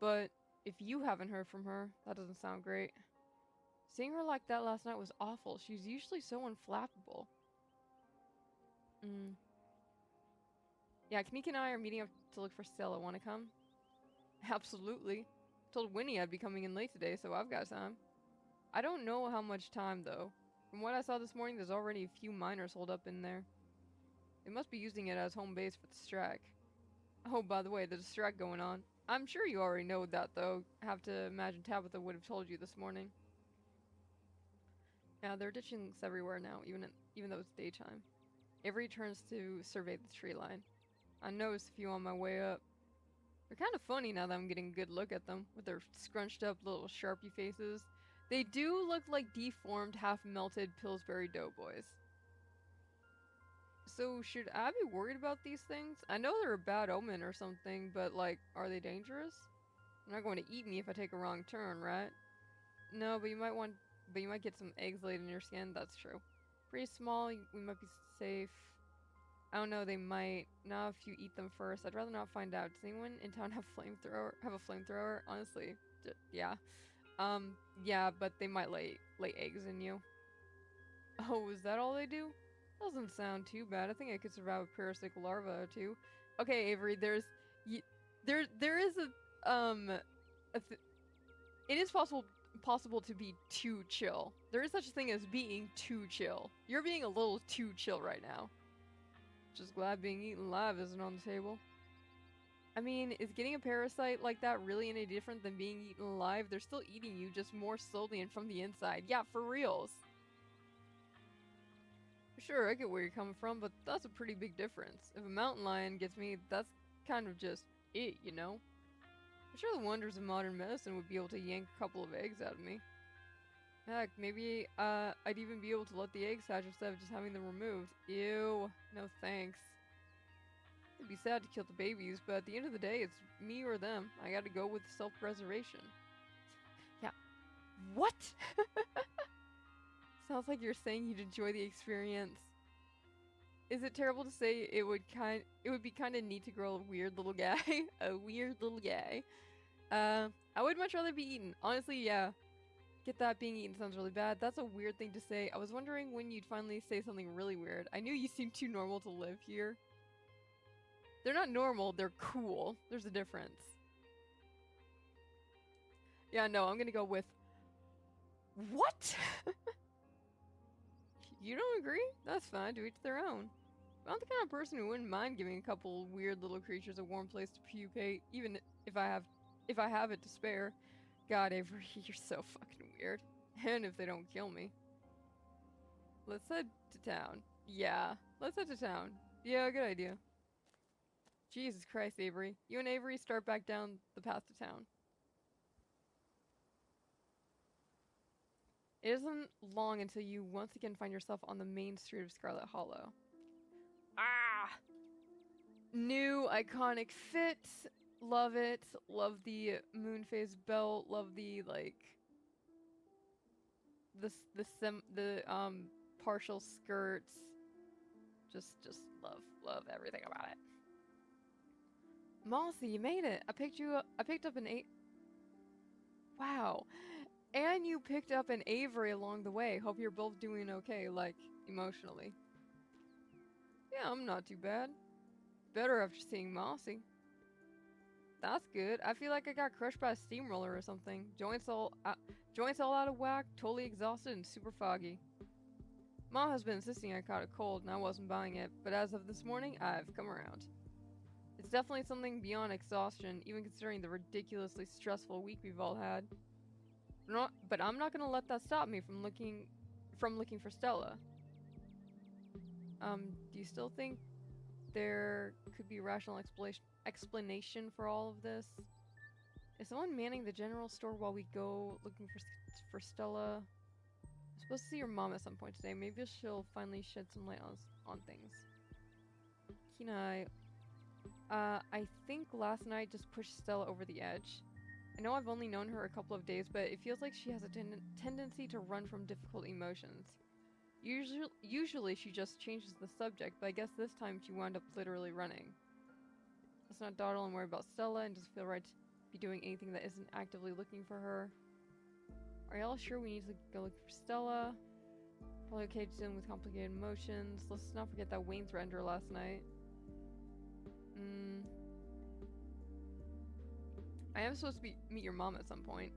But if you haven't heard from her, that doesn't sound great. Seeing her like that last night was awful. She's usually so unflappable. Yeah, Kanika and I are meeting up to look for Stella. Wanna come? Absolutely. Told Winnie I'd be coming in late today, so I've got time. I don't know how much time, though. From what I saw this morning, there's already a few miners holed up in there. They must be using it as home base for the strike. Oh, by the way, there's a strike going on. I'm sure you already know that, though. I have to imagine Tabitha would have told you this morning. Yeah, there are ditchings everywhere now, even though it's daytime. Avery turns to survey the tree line. I noticed a few on my way up. They're kind of funny now that I'm getting a good look at them, with their scrunched up little Sharpie faces. They do look like deformed, half-melted Pillsbury Doughboys. So, should I be worried about these things? I know they're a bad omen or something, but, like, are they dangerous? They're not going to eat me if I take a wrong turn, right? No, but you might get some eggs laid in your skin, that's true. Pretty small, we might be safe. I don't know, they might. Not if you eat them first. I'd rather not find out. Does anyone in town have a flamethrower? Honestly, yeah. Yeah, but they might lay eggs in you. Oh, is that all they do? Doesn't sound too bad. I think I could survive a parasitic larva or two. Okay, Avery, there is it is possible to be too chill. There is such a thing as being too chill. You're being a little too chill right now. Just glad being eaten live isn't on the table. I mean, is getting a parasite like that really any different than being eaten alive? They're still eating you, just more slowly and from the inside. Yeah, for reals. Sure, I get where you're coming from, but that's a pretty big difference. If a mountain lion gets me, that's kind of just it, you know? I'm sure the wonders of modern medicine would be able to yank a couple of eggs out of me. Heck, maybe I'd even be able to let the eggs hatch instead of just having them removed. Ew, no thanks. It'd be sad to kill the babies, but at the end of the day, it's me or them. I gotta go with self-preservation. Yeah. What? Sounds like you're saying you'd enjoy the experience. Is it terrible to say it would be kind of neat to grow a weird little guy? A weird little guy. I would much rather be eaten. Honestly, yeah. Get that, being eaten sounds really bad. That's a weird thing to say. I was wondering when you'd finally say something really weird. I knew you seemed too normal to live here. They're not normal, they're cool. There's a difference. Yeah, no, I'm gonna go with... What? You don't agree? That's fine, to each their own. I'm the kind of person who wouldn't mind giving a couple weird little creatures a warm place to pupate, even if I have it to spare. God, Avery, you're so fucking weird. And if they don't kill me. Let's head to town. Yeah, let's head to town. Yeah, good idea. Jesus Christ, Avery. You and Avery start back down the path to town. It isn't long until you once again find yourself on the main street of Scarlet Hollow. Ah! New iconic fit. Love it. Love the moon phase belt. Love the, like... the partial skirts. Just love everything about it. Mossy, you made it. I picked up an Wow. And you picked up an Avery along the way. Hope you're both doing okay, like, emotionally. Yeah, I'm not too bad. Better after seeing Mossy. That's good. I feel like I got crushed by a steamroller or something. Joints all out of whack, totally exhausted and super foggy. Mom has been insisting I caught a cold and I wasn't buying it, but as of this morning, I've come around. It's definitely something beyond exhaustion, even considering the ridiculously stressful week we've all had. But I'm not gonna let that stop me from looking for Stella. Do you still think there could be a rational explanation for all of this? Is someone manning the general store while we go looking for Stella? I'm supposed to see your mom at some point today. Maybe she'll finally shed some light on this on things. Kenai, I think last night just pushed Stella over the edge. I know I've only known her a couple of days, but it feels like she has a tendency to run from difficult emotions. Usually she just changes the subject, but I guess this time she wound up literally running. Let's not dawdle and worry about Stella and just feel right to be doing anything that isn't actively looking for her. Are y'all sure we need to go look for Stella? Probably okay dealing with complicated emotions. Let's not forget that Wayne threatened her last night. I am supposed to meet your mom at some point.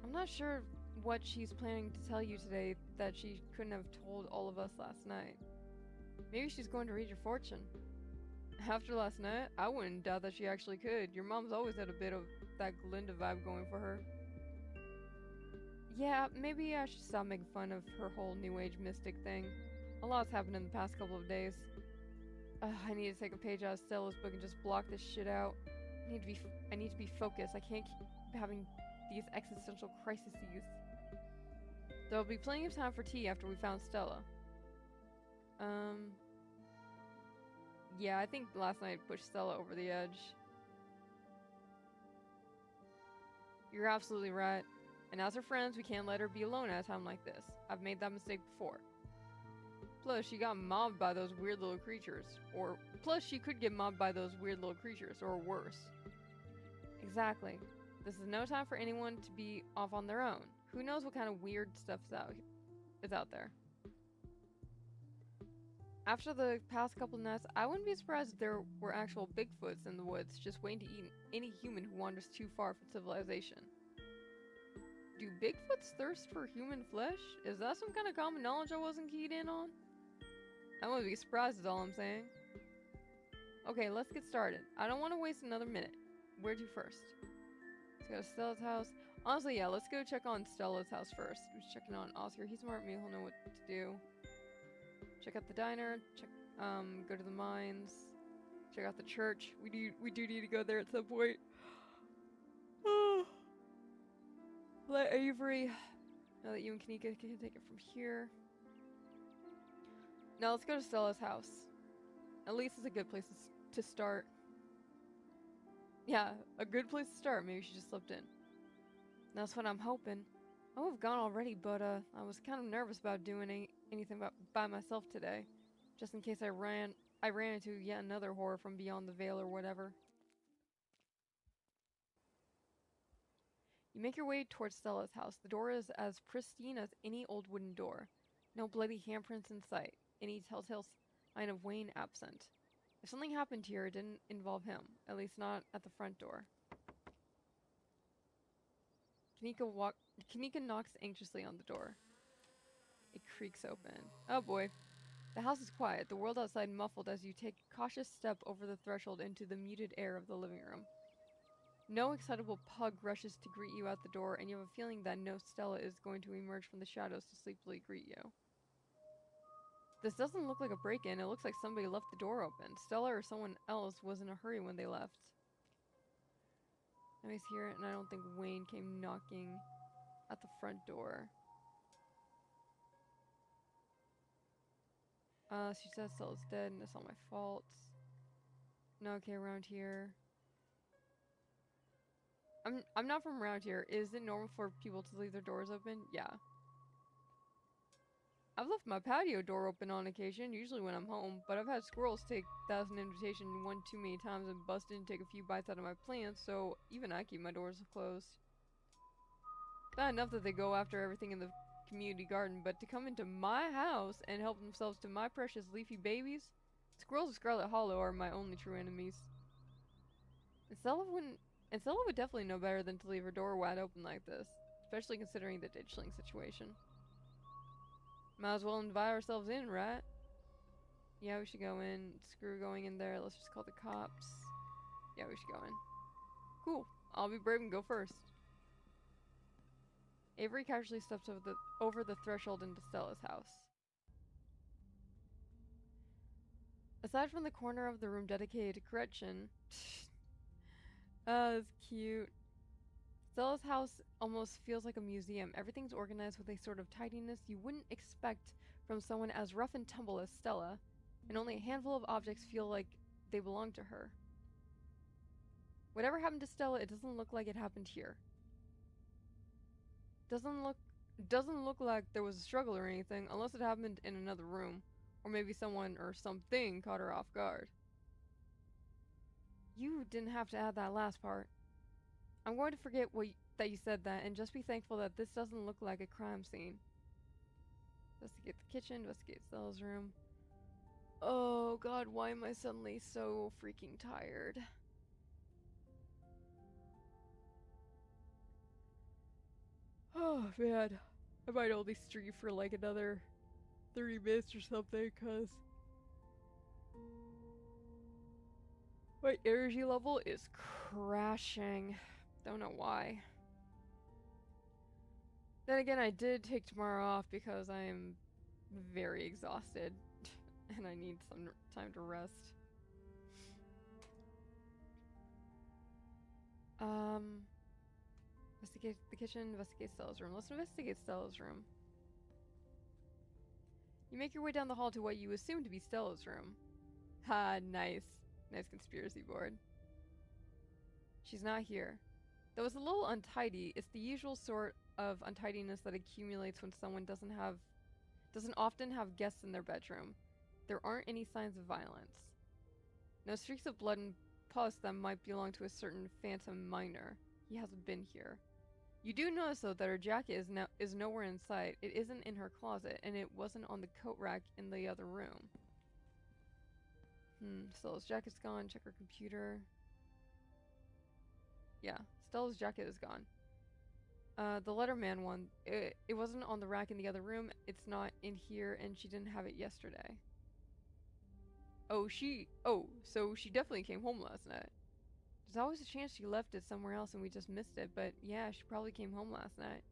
I'm not sure what she's planning to tell you today that she couldn't have told all of us last night. Maybe she's going to read your fortune. After last night, I wouldn't doubt that she actually could. Your mom's always had a bit of that Glinda vibe going for her. Yeah, maybe I should stop making fun of her whole New Age mystic thing. A lot's happened in the past couple of days. I need to take a page out of Stella's book and just block this shit out. I need to be focused. I can't keep having these existential crises. There'll be plenty of time for tea after we found Stella. Yeah, I think last night pushed Stella over the edge. You're absolutely right. And as her friends, we can't let her be alone at a time like this. I've made that mistake before. Plus, she got mobbed by those weird little creatures. Plus, she could get mobbed by those weird little creatures, or worse. Exactly. This is no time for anyone to be off on their own. Who knows what kind of weird stuff is out there. After the past couple nights, I wouldn't be surprised if there were actual Bigfoots in the woods just waiting to eat any human who wanders too far from civilization. Do Bigfoots thirst for human flesh? Is that some kind of common knowledge I wasn't keyed in on? I wouldn't be surprised is all I'm saying. Okay, let's get started. I don't want to waste another minute. Where to first? Let's go to Stella's house. Honestly, yeah, let's go check on Stella's house first. Who's checking on Oscar? He's smart, me, he'll know what to do. Check out the diner, go to the mines, check out the church. We do need to go there at some point. Let Avery know that you and Kanika can take it from here. Now let's go to Stella's house. At least it's a good place to start. Yeah, a good place to start. Maybe she just slipped in. That's what I'm hoping. I would have gone already, but I was kind of nervous about doing anything by myself today, just in case I ran into yet another horror from beyond the veil or whatever. You make your way towards Stella's house. The door is as pristine as any old wooden door. No bloody handprints in sight. Any telltale sign of Wayne absent. If something happened here, it didn't involve him. At least not at the front door. Kanika knocks anxiously on the door. It creaks open. Oh boy. The house is quiet, the world outside muffled as you take a cautious step over the threshold into the muted air of the living room. No excitable pug rushes to greet you at the door, and you have a feeling that no Stella is going to emerge from the shadows to sleepily greet you. This doesn't look like a break-in, it looks like somebody left the door open. Stella or someone else was in a hurry when they left. Nobody's here, and I don't think Wayne came knocking at the front door. She says Stella's dead and it's all my fault. No, okay, around here. I'm not from around here. Is it normal for people to leave their doors open? Yeah. I've left my patio door open on occasion, usually when I'm home, but I've had squirrels take 1,000 invitation one too many times and bust in and take a few bites out of my plants, so even I keep my doors closed. Bad enough that they go after everything in the community garden, but to come into my house and help themselves to my precious leafy babies? Squirrels of Scarlet Hollow are my only true enemies. And Stella would definitely know better than to leave her door wide open like this, especially considering the ditchling situation. Might as well invite ourselves in, right? Yeah, we should go in. Screw going in there. Let's just call the cops. Yeah, we should go in. Cool. I'll be brave and go first. Avery casually steps over the threshold into Stella's house. Aside from the corner of the room dedicated to Gretchen, oh, that's cute. Stella's house almost feels like a museum. Everything's organized with a sort of tidiness you wouldn't expect from someone as rough and tumble as Stella, and only a handful of objects feel like they belong to her. Whatever happened to Stella, it doesn't look like it happened here. Doesn't look like there was a struggle or anything, unless it happened in another room, or maybe someone or something caught her off guard. You didn't have to add that last part. I'm going to forget that you said that and just be thankful that this doesn't look like a crime scene. Investigate the kitchen, investigate Stella's room. Oh god, why am I suddenly so freaking tired? Oh man, I might only stream for like another 30 minutes or something, cause my energy level is crashing. Don't know why. Then again, I did take tomorrow off because I'm very exhausted and I need some time to rest. Investigate the kitchen, investigate Stella's room. Let's investigate Stella's room. You make your way down the hall to what you assume to be Stella's room. Ha, nice. Nice conspiracy board. She's not here. Though it's a little untidy, it's the usual sort of untidiness that accumulates when someone doesn't often have guests in their bedroom. There aren't any signs of violence. No streaks of blood and pus that might belong to a certain phantom miner. He hasn't been here. You do notice though that her jacket is nowhere in sight. It isn't in her closet, and it wasn't on the coat rack in the other room. Stella's jacket's gone. Check her computer. Yeah, Stella's jacket is gone. The Letterman one, it wasn't on the rack in the other room. It's not in here, and she didn't have it yesterday. Oh, so she definitely came home last night. There's always a chance she left it somewhere else and we just missed it, but yeah, she probably came home last night.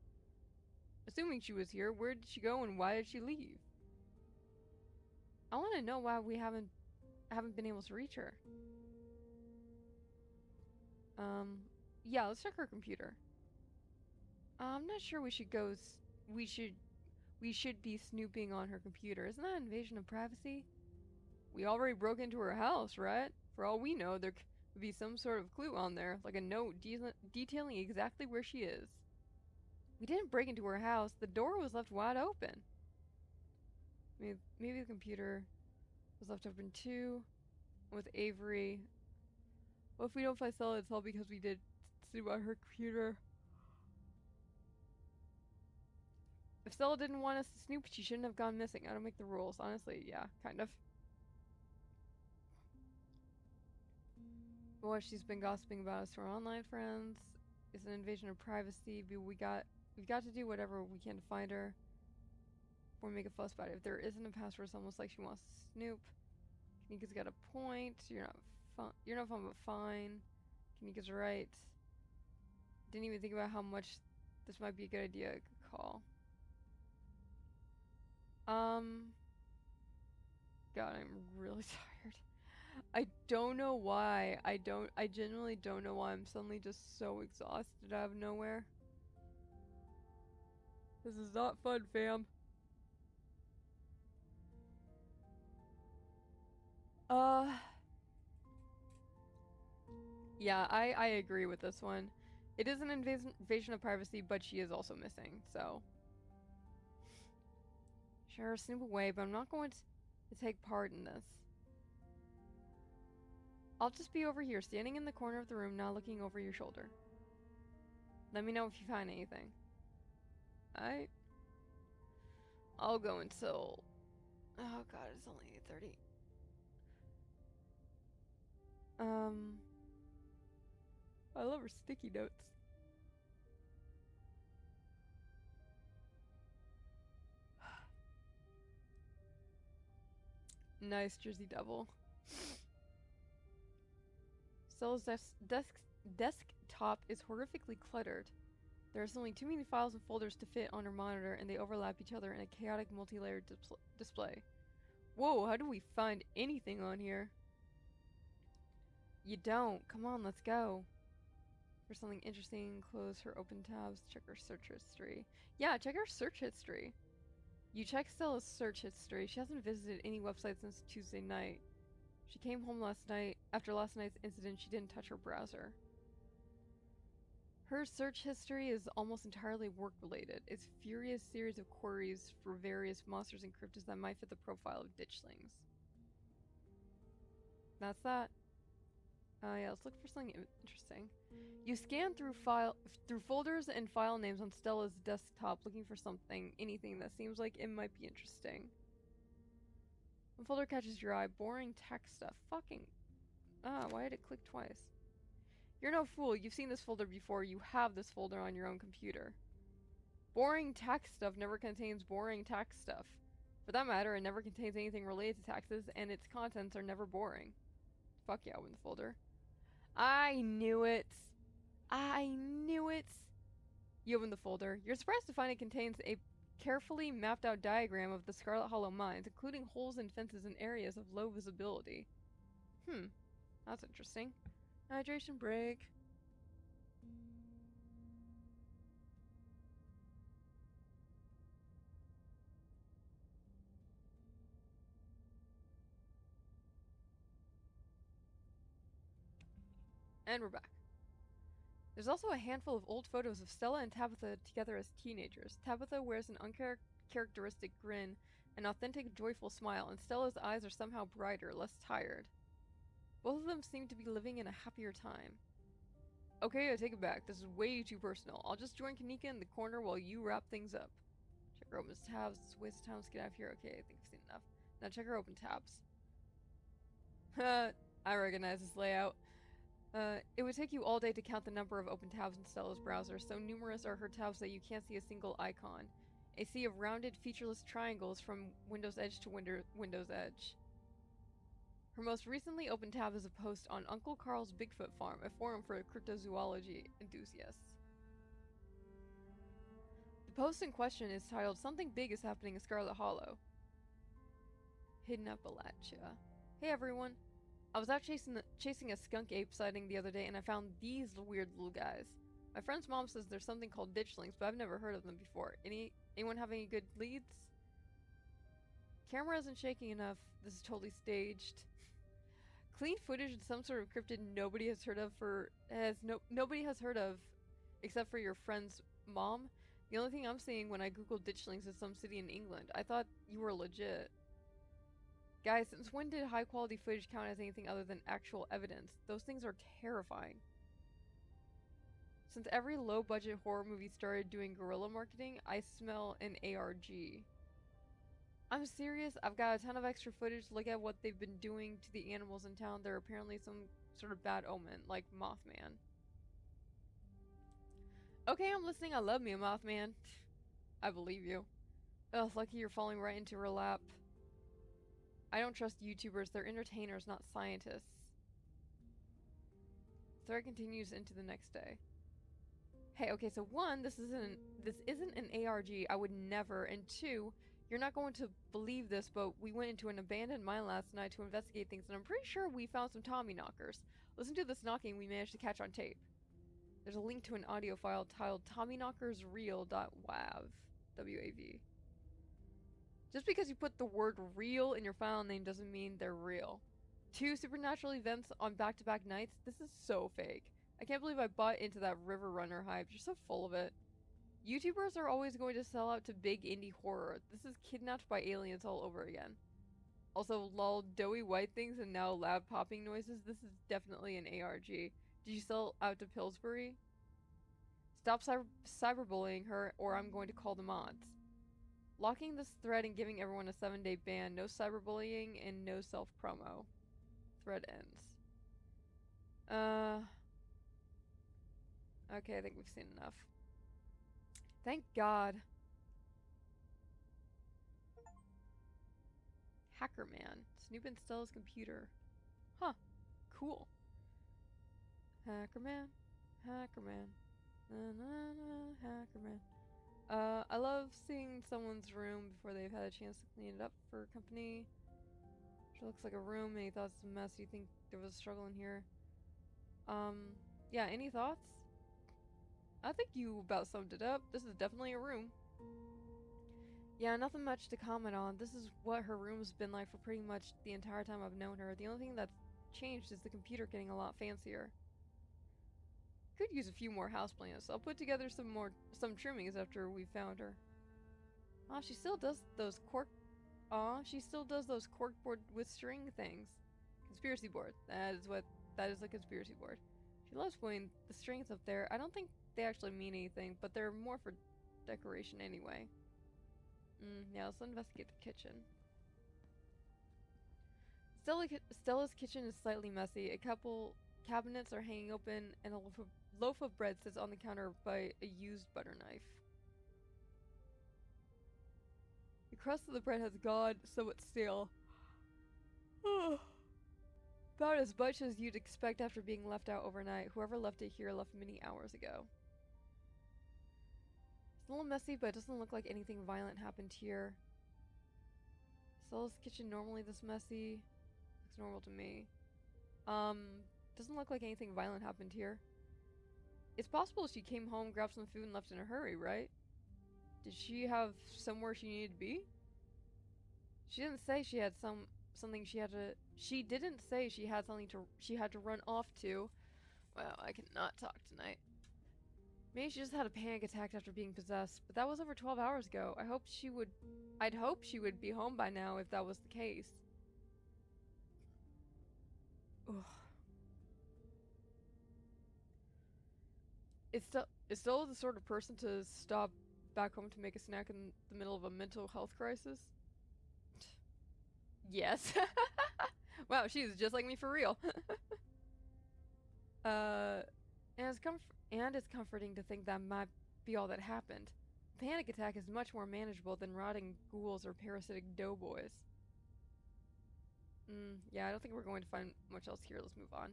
Assuming she was here, where did she go and why did she leave? I want to know why we haven't been able to reach her. Yeah, let's check her computer. I'm not sure we should be snooping on her computer. Isn't that an invasion of privacy? We already broke into her house, right? For all we know, there could be some sort of clue on there, like a note detailing exactly where she is. We didn't break into her house. The door was left wide open. Maybe the computer was left open too. With Avery. Well, if we don't find Stella, it's all because we did snoop on her computer. If Stella didn't want us to snoop, she shouldn't have gone missing. I don't make the rules. Honestly, yeah, kind of. What she's been gossiping about us to our online friends. It's an invasion of privacy, but we've got to do whatever we can to find her. Or make a fuss about it. If there isn't a password, it's almost like she wants to snoop. Kanika's got a point. You're not fun, but fine. Kanika's right. Didn't even think about how much this might be a good idea. Good call. God, I'm really tired. I don't know why. I genuinely don't know why I'm suddenly just so exhausted out of nowhere. This is not fun, fam. Yeah, I agree with this one. It is an invasion of privacy, but she is also missing, so. Sure, snoop away, but I'm not going to take part in this. I'll just be over here, standing in the corner of the room, not looking over your shoulder. Let me know if you find anything. I'll go until... Oh god, it's only 8:30. I love her sticky notes. Nice, Jersey Devil. Stella's desktop is horrifically cluttered. There's only too many files and folders to fit on her monitor, and they overlap each other in a chaotic multi-layered display. Whoa, how do we find anything on here? You don't. Come on, let's go. For something interesting, close her open tabs, check her search history. Yeah, check her search history. You check Stella's search history. She hasn't visited any website since Tuesday night. She came home last night. After last night's incident, she didn't touch her browser. Her search history is almost entirely work-related. It's a furious series of queries for various monsters and cryptids that might fit the profile of ditchlings. That's that. Yeah, let's look for something interesting. You scan through folders and file names on Stella's desktop looking for anything that seems like it might be interesting. One folder catches your eye. Boring text stuff. Why did it click twice? You're no fool. You've seen this folder before. You have this folder on your own computer. Boring tax stuff never contains boring tax stuff. For that matter, it never contains anything related to taxes, and its contents are never boring. Fuck yeah, open the folder. I knew it! I knew it! You open the folder. You're surprised to find it contains a carefully mapped out diagram of the Scarlet Hollow mines, including holes in fences and areas of low visibility. That's interesting. Hydration break. And we're back. There's also a handful of old photos of Stella and Tabitha together as teenagers. Tabitha wears an uncharacteristic grin, an authentic, joyful smile, and Stella's eyes are somehow brighter, less tired. Both of them seem to be living in a happier time. Okay, I take it back. This is way too personal. I'll just join Kanika in the corner while you wrap things up. Check her open tabs. It's a waste of time. Let's get out of here. Okay, I think I've seen enough. Now check her open tabs. I recognize this layout. It would take you all day to count the number of open tabs in Stella's browser. So numerous are her tabs that you can't see a single icon. A sea of rounded, featureless triangles from Windows Edge to Windows Edge. Her most recently opened tab is a post on Uncle Carl's Bigfoot Farm, a forum for cryptozoology enthusiasts. The post in question is titled "Something Big is Happening in Scarlet Hollow." Hidden Appalachia. Hey everyone. I was out chasing a skunk ape sighting the other day and I found these weird little guys. My friend's mom says there's something called ditchlings, but I've never heard of them before. Anyone have any good leads? Camera isn't shaking enough. This is totally staged. Clean footage of some sort of cryptid nobody has heard of nobody has heard of except for your friend's mom. The only thing I'm seeing when I Google ditchlings is some city in England. I thought you were legit. Guys, since when did high quality footage count as anything other than actual evidence? Those things are terrifying. Since every low budget horror movie started doing guerrilla marketing, I smell an ARG. I'm serious, I've got a ton of extra footage to look at what they've been doing to the animals in town. They're apparently some sort of bad omen, like Mothman. Okay, I'm listening. I love me a Mothman. I believe you. Ugh, lucky you're falling right into her lap. I don't trust YouTubers. They're entertainers, not scientists. Thread continues into the next day. Hey, okay, so one, this isn't an ARG. I would never. And two, you're not going to believe this, but we went into an abandoned mine last night to investigate things, and I'm pretty sure we found some Tommy knockers. Listen to this knocking we managed to catch on tape. There's a link to an audio file titled TommyKnockersReal.wav. W-A-V. Just because you put the word real in your file name doesn't mean they're real. 2 supernatural events on back-to-back nights? This is so fake. I can't believe I bought into that River Runner hype. You're so full of it. YouTubers are always going to sell out to big indie horror. This is Kidnapped by Aliens all over again. Also, lol, doughy white things and now loud popping noises. This is definitely an ARG. Did you sell out to Pillsbury? Stop cyberbullying her or I'm going to call the mods. Locking this thread and giving everyone a 7-day ban. No cyberbullying and no self-promo. Thread ends. Okay, I think we've seen enough. Thank God. Hacker Man. Snooping Stella's computer. Huh. Cool. Hacker Man. Hacker Man. Hacker Man. I love seeing someone's room before they've had a chance to clean it up for company. It looks like a room and he thought it's a mess. You think there was a struggle in here? Yeah, any thoughts? I think you about summed it up. This is definitely a room. Yeah, nothing much to comment on. This is what her room's been like for pretty much the entire time I've known her. The only thing that's changed is the computer getting a lot fancier. Could use a few more houseplants. I'll put together some trimmings after we found her. Aw, she still does those corkboard with string things. Conspiracy board. That is a conspiracy board. She loves putting the strings up there. I don't think they actually mean anything, but they're more for decoration anyway. Yeah, let's investigate the kitchen. Stella's kitchen is slightly messy. A couple cabinets are hanging open, and a loaf of bread sits on the counter by a used butter knife. The crust of the bread has gone somewhat stale. About as much as you'd expect after being left out overnight. Whoever left it here left many hours ago. It's a little messy, but it doesn't look like anything violent happened here. Stella's kitchen normally this messy. Looks normal to me. Doesn't look like anything violent happened here. It's possible she came home, grabbed some food, and left in a hurry, right? Did she have somewhere she needed to be? She didn't say she had something she had to. She didn't say she had something she had to run off to. Wow, I cannot talk tonight. Maybe she just had a panic attack after being possessed, but that was over 12 hours ago. I'd hope she would be home by now if that was the case. Ugh. Is Stella the sort of person to stop back home to make a snack in the middle of a mental health crisis? Yes. Wow, she's just like me for real. And it's comforting to think that might be all that happened. A panic attack is much more manageable than rotting ghouls or parasitic doughboys. Yeah, I don't think we're going to find much else here. Let's move on.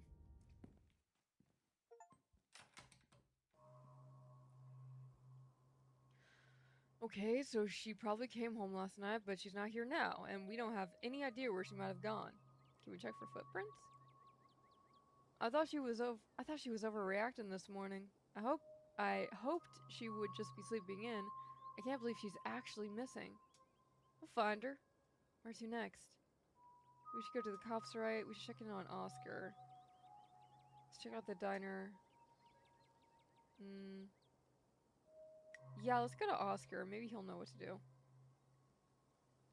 Okay, so she probably came home last night, but she's not here now, and we don't have any idea where she might have gone. Can we check for footprints? I thought she was overreacting this morning. I hoped she would just be sleeping in. I can't believe she's actually missing. We'll find her. Where to next? We should go to the cops, right? We should check in on Oscar. Let's check out the diner. Yeah, let's go to Oscar. Maybe he'll know what to do.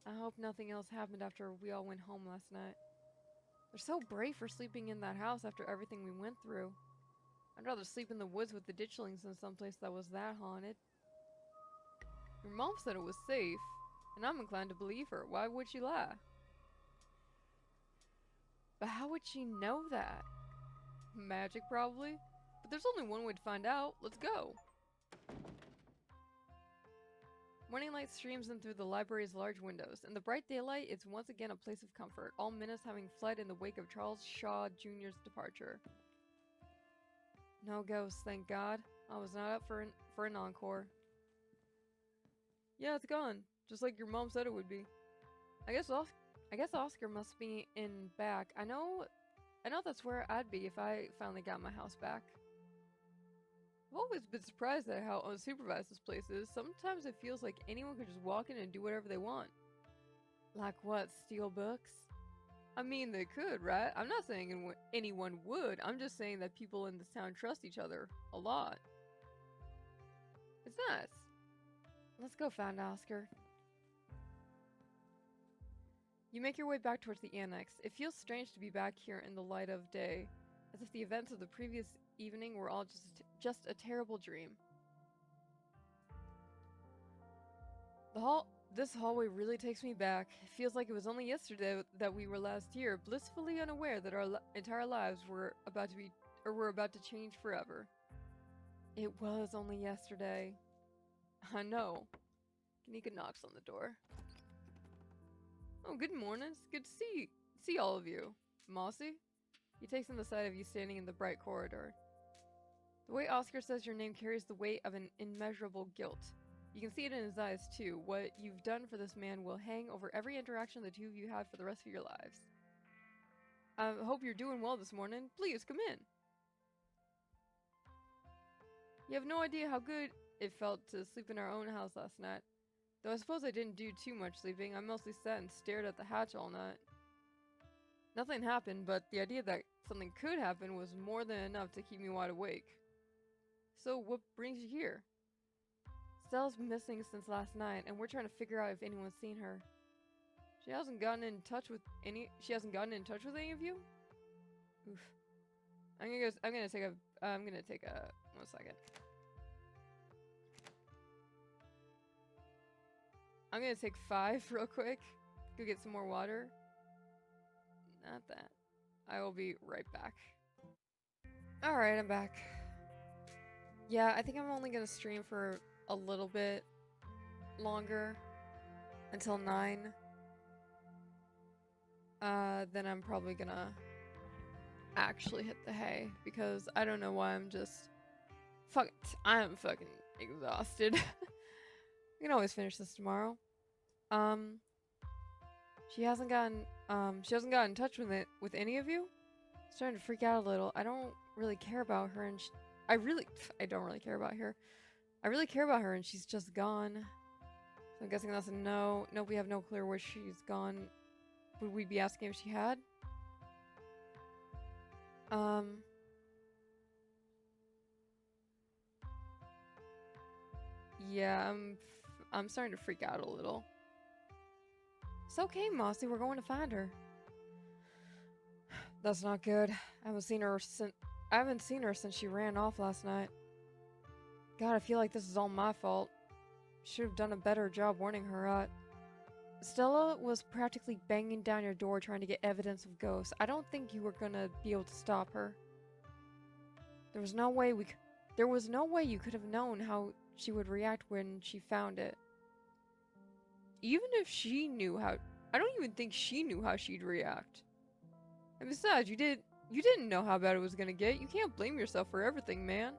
I hope nothing else happened after we all went home last night. They're so brave for sleeping in that house after everything we went through. I'd rather sleep in the woods with the ditchlings than someplace that was that haunted. Your mom said it was safe, and I'm inclined to believe her. Why would she lie? But how would she know that? Magic, probably? But there's only one way to find out. Let's go! Morning light streams in through the library's large windows. In the bright daylight, it's once again a place of comfort, all menace having fled in the wake of Charles Shaw Jr.'s departure. No ghosts, thank God. I was not up for an encore. Yeah, it's gone. Just like your mom said it would be. I guess Oscar must be in back. I know that's where I'd be if I finally got my house back. I've always been surprised at how unsupervised this place is. Sometimes it feels like anyone could just walk in and do whatever they want. Like what, steal books? I mean, they could, right? I'm not saying anyone would. I'm just saying that people in this town trust each other a lot. It's nice. Let's go find Oscar. You make your way back towards the annex. It feels strange to be back here in the light of day, as if the events of the previous evening were all just a terrible dream. This hallway really takes me back. It feels like it was only yesterday that we were last here, blissfully unaware that our entire lives were about to change forever. It was only yesterday. I know. Kanika knocks on the door. Oh, good morning. It's good to see all of you. Mossy? He takes in the sight of you standing in the bright corridor. The way Oscar says your name carries the weight of an immeasurable guilt. You can see it in his eyes, too. What you've done for this man will hang over every interaction the two of you have for the rest of your lives. I hope you're doing well this morning. Please, come in. You have no idea how good it felt to sleep in our own house last night. Though I suppose I didn't do too much sleeping. I mostly sat and stared at the hatch all night. Nothing happened, but the idea that something could happen was more than enough to keep me wide awake. So what brings you here? Stella's missing since last night, and we're trying to figure out if anyone's seen her. She hasn't gotten in touch with any of you? Oof. I'm gonna take a 1 second. I'm gonna take 5 real quick. Go get some more water. Not that. I will be right back. Alright, I'm back. Yeah, I think I'm only gonna stream for a little bit longer. Until 9. Then I'm probably gonna actually hit the hay. Because I don't know why I'm just... I'm fucking exhausted. We can always finish this tomorrow. She hasn't gotten in touch with any of you? Starting to freak out a little. I don't really care about her, and I don't really care about her. I really care about her, and she's just gone. So I'm guessing that's a no. No, we have no clue where she's gone. Would we be asking if she had? Yeah, I'm starting to freak out a little. It's okay, Mossy. We're going to find her. That's not good. I haven't seen her since she ran off last night. God, I feel like this is all my fault. Should have done a better job warning her out. Stella was practically banging down your door trying to get evidence of ghosts. I don't think you were gonna be able to stop her. There was no way you could have known how she would react when she found it. Even if she knew how... I don't even think she knew how she'd react. And besides, you didn't know how bad it was gonna get. You can't blame yourself for everything, man.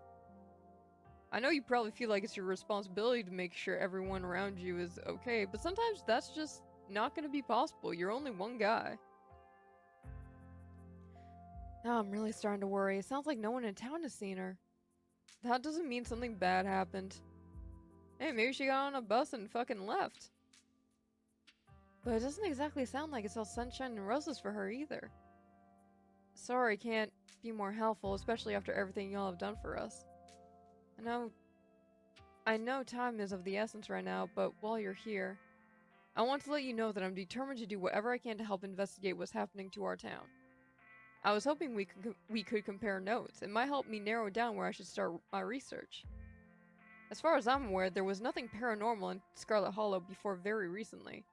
I know you probably feel like it's your responsibility to make sure everyone around you is okay, but sometimes that's just not gonna be possible. You're only one guy. Now I'm really starting to worry. It sounds like no one in town has seen her. That doesn't mean something bad happened. Hey, maybe she got on a bus and fucking left. But it doesn't exactly sound like it's all sunshine and roses for her either. Sorry, can't be more helpful, especially after everything y'all have done for us. I know time is of the essence right now, but while you're here, I want to let you know that I'm determined to do whatever I can to help investigate what's happening to our town. I was hoping we could compare notes. It might help me narrow down where I should start my research. As far as I'm aware, there was nothing paranormal in Scarlet Hollow before very recently.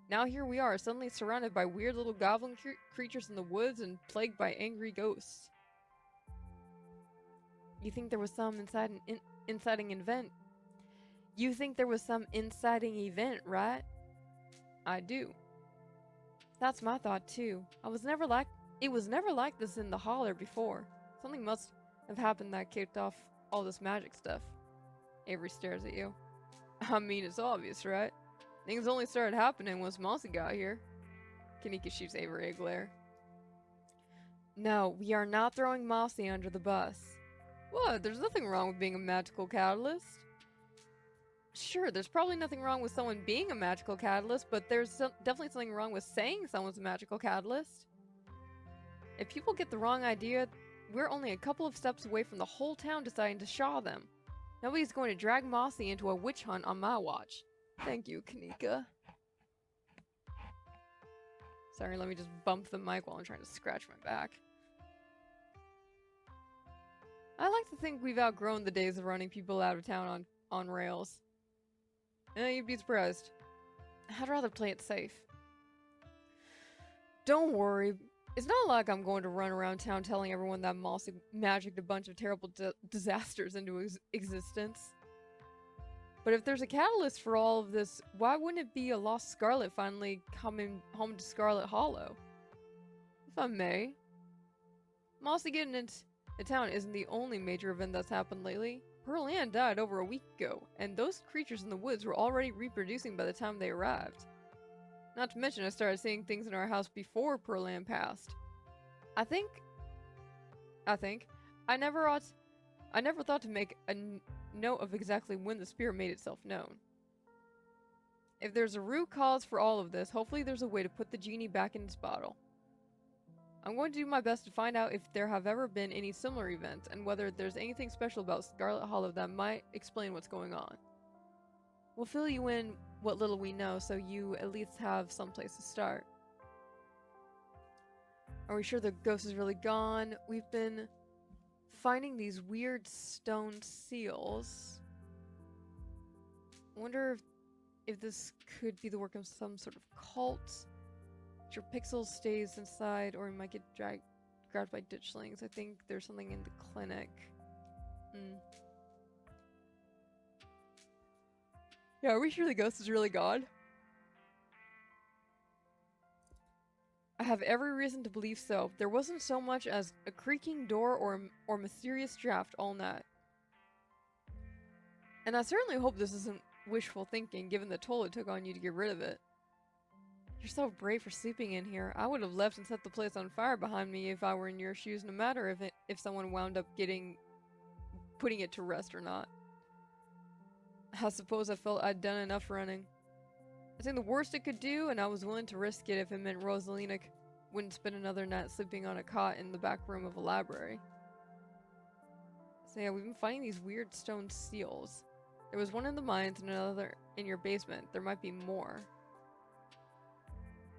Now here we are, suddenly surrounded by weird little goblin creatures in the woods and plagued by angry ghosts. You think there was some inciting event? You think there was some inciting event, right? I do. That's my thought too. It was never like this in the holler before. Something must have happened that kicked off all this magic stuff. Avery stares at you. I mean, it's obvious, right? Things only started happening once Mossy got here. Kanika shoots Avery a glare. No, we are not throwing Mossy under the bus. What? There's nothing wrong with being a magical catalyst. Sure, there's probably nothing wrong with someone being a magical catalyst, but there's definitely something wrong with saying someone's a magical catalyst. If people get the wrong idea, we're only a couple of steps away from the whole town deciding to shaw them. Nobody's going to drag Mossy into a witch hunt on my watch. Thank you, Kanika. Sorry, let me just bump the mic while I'm trying to scratch my back. I like to think we've outgrown the days of running people out of town on rails. You'd be surprised. I'd rather play it safe. Don't worry. It's not like I'm going to run around town telling everyone that Mossy magicked a bunch of terrible disasters into existence. But if there's a catalyst for all of this, why wouldn't it be a lost Scarlet finally coming home to Scarlet Hollow? If I may. Mossy getting into town isn't the only major event that's happened lately. Pearl Ann died over a week ago, and those creatures in the woods were already reproducing by the time they arrived. Not to mention I started seeing things in our house before Pearl Ann passed. I think I never ought I never thought to make a note of exactly when the spirit made itself known. If there's a root cause for all of this, hopefully there's a way to put the genie back in its bottle. I'm going to do my best to find out if there have ever been any similar events, and whether there's anything special about Scarlet Hollow that might explain what's going on. We'll fill you in what little we know, so you at least have someplace to start. Are we sure the ghost is really gone? We've been finding these weird stone seals. I wonder if this could be the work of some sort of cult. Your pixel stays inside, or you might get grabbed by ditchlings. I think there's something in the clinic. Yeah, are we sure the ghost is really gone? I have every reason to believe so. There wasn't so much as a creaking door or mysterious draft all night. And I certainly hope this isn't wishful thinking, given the toll it took on you to get rid of it. You're so brave for sleeping in here. I would have left and set the place on fire behind me if I were in your shoes, no matter if someone wound up putting it to rest or not. I suppose I felt I'd done enough running. I think the worst it could do, and I was willing to risk it if it meant Rosalina wouldn't spend another night sleeping on a cot in the back room of a library. So yeah, we've been finding these weird stone seals. There was one in the mines and another in your basement. There might be more.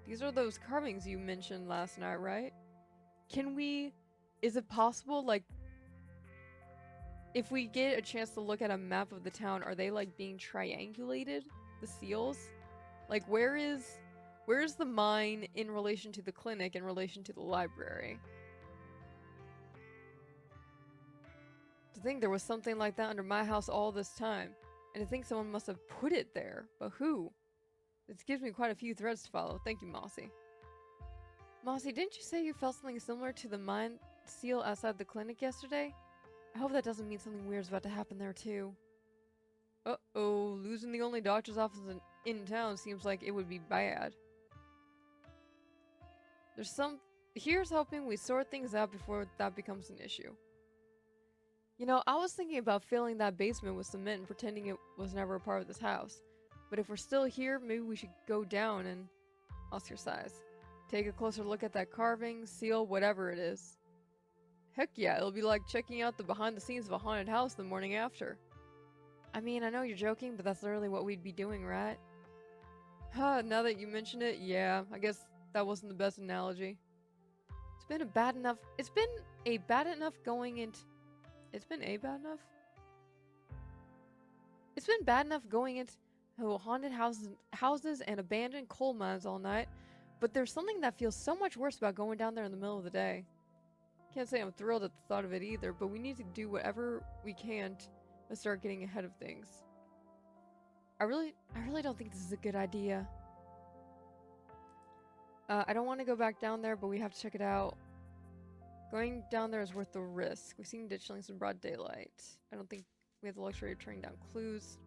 These are those carvings you mentioned last night, right? Is it possible, like, if we get a chance to look at a map of the town, are they like being triangulated? The seals? Like, where is the mine in relation to the clinic, in relation to the library? To think there was something like that under my house all this time. And to think someone must have put it there. But who? This gives me quite a few threads to follow. Thank you, Mossy. Mossy, didn't you say you felt something similar to the mine seal outside the clinic yesterday? I hope that doesn't mean something weird's about to happen there, too. Uh-oh, losing the only doctor's office in town seems like it would be bad. Here's hoping we sort things out before that becomes an issue. You know, I was thinking about filling that basement with cement and pretending it was never a part of this house. But if we're still here, maybe we should go down and ostracize. Take a closer look at that carving, seal, whatever it is. Heck yeah, it'll be like checking out the behind the scenes of a haunted house the morning after. I mean, I know you're joking, but that's literally what we'd be doing, right? Huh, now that you mention it, yeah, I guess that wasn't the best analogy. It's been bad enough going into haunted houses and abandoned coal mines all night, but there's something that feels so much worse about going down there in the middle of the day. Can't say I'm thrilled at the thought of it either, but we need to do whatever we can to start getting ahead of things. I really don't think this is a good idea. I don't want to go back down there, but we have to check it out. Going down there is worth the risk. We've seen ditchlings in broad daylight. I don't think we have the luxury of turning down clues.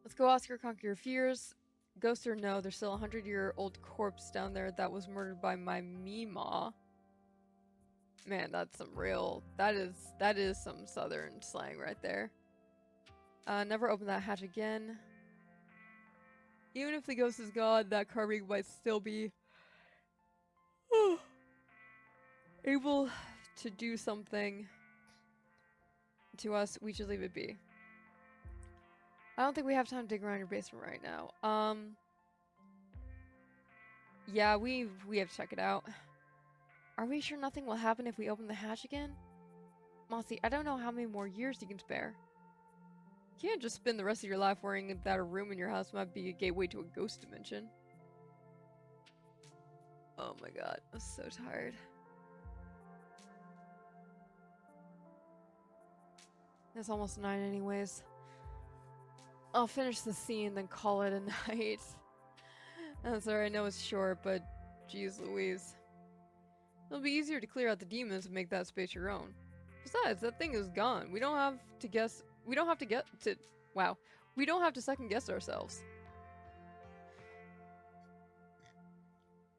Let's go, Oscar, conquer your fears. Ghost or no, there's still a 100-year-old corpse down there that was murdered by my Meemaw. Man, that's some real... That is some southern slang right there. Never open that hatch again. Even if the ghost is gone, that carving might still be... able to do something to us. We should leave it be. I don't think we have time to dig around your basement right now. Yeah, we have to check it out. Are we sure nothing will happen if we open the hatch again? Mossy, I don't know how many more years you can spare. You can't just spend the rest of your life worrying that a room in your house might be a gateway to a ghost dimension. Oh my god, I'm so tired. It's almost 9 anyways. I'll finish the scene, then call it a night. I'm sorry, I know it's short, but geez Louise. It'll be easier to clear out the demons and make that space your own. Besides, that thing is gone. We don't have to second guess ourselves.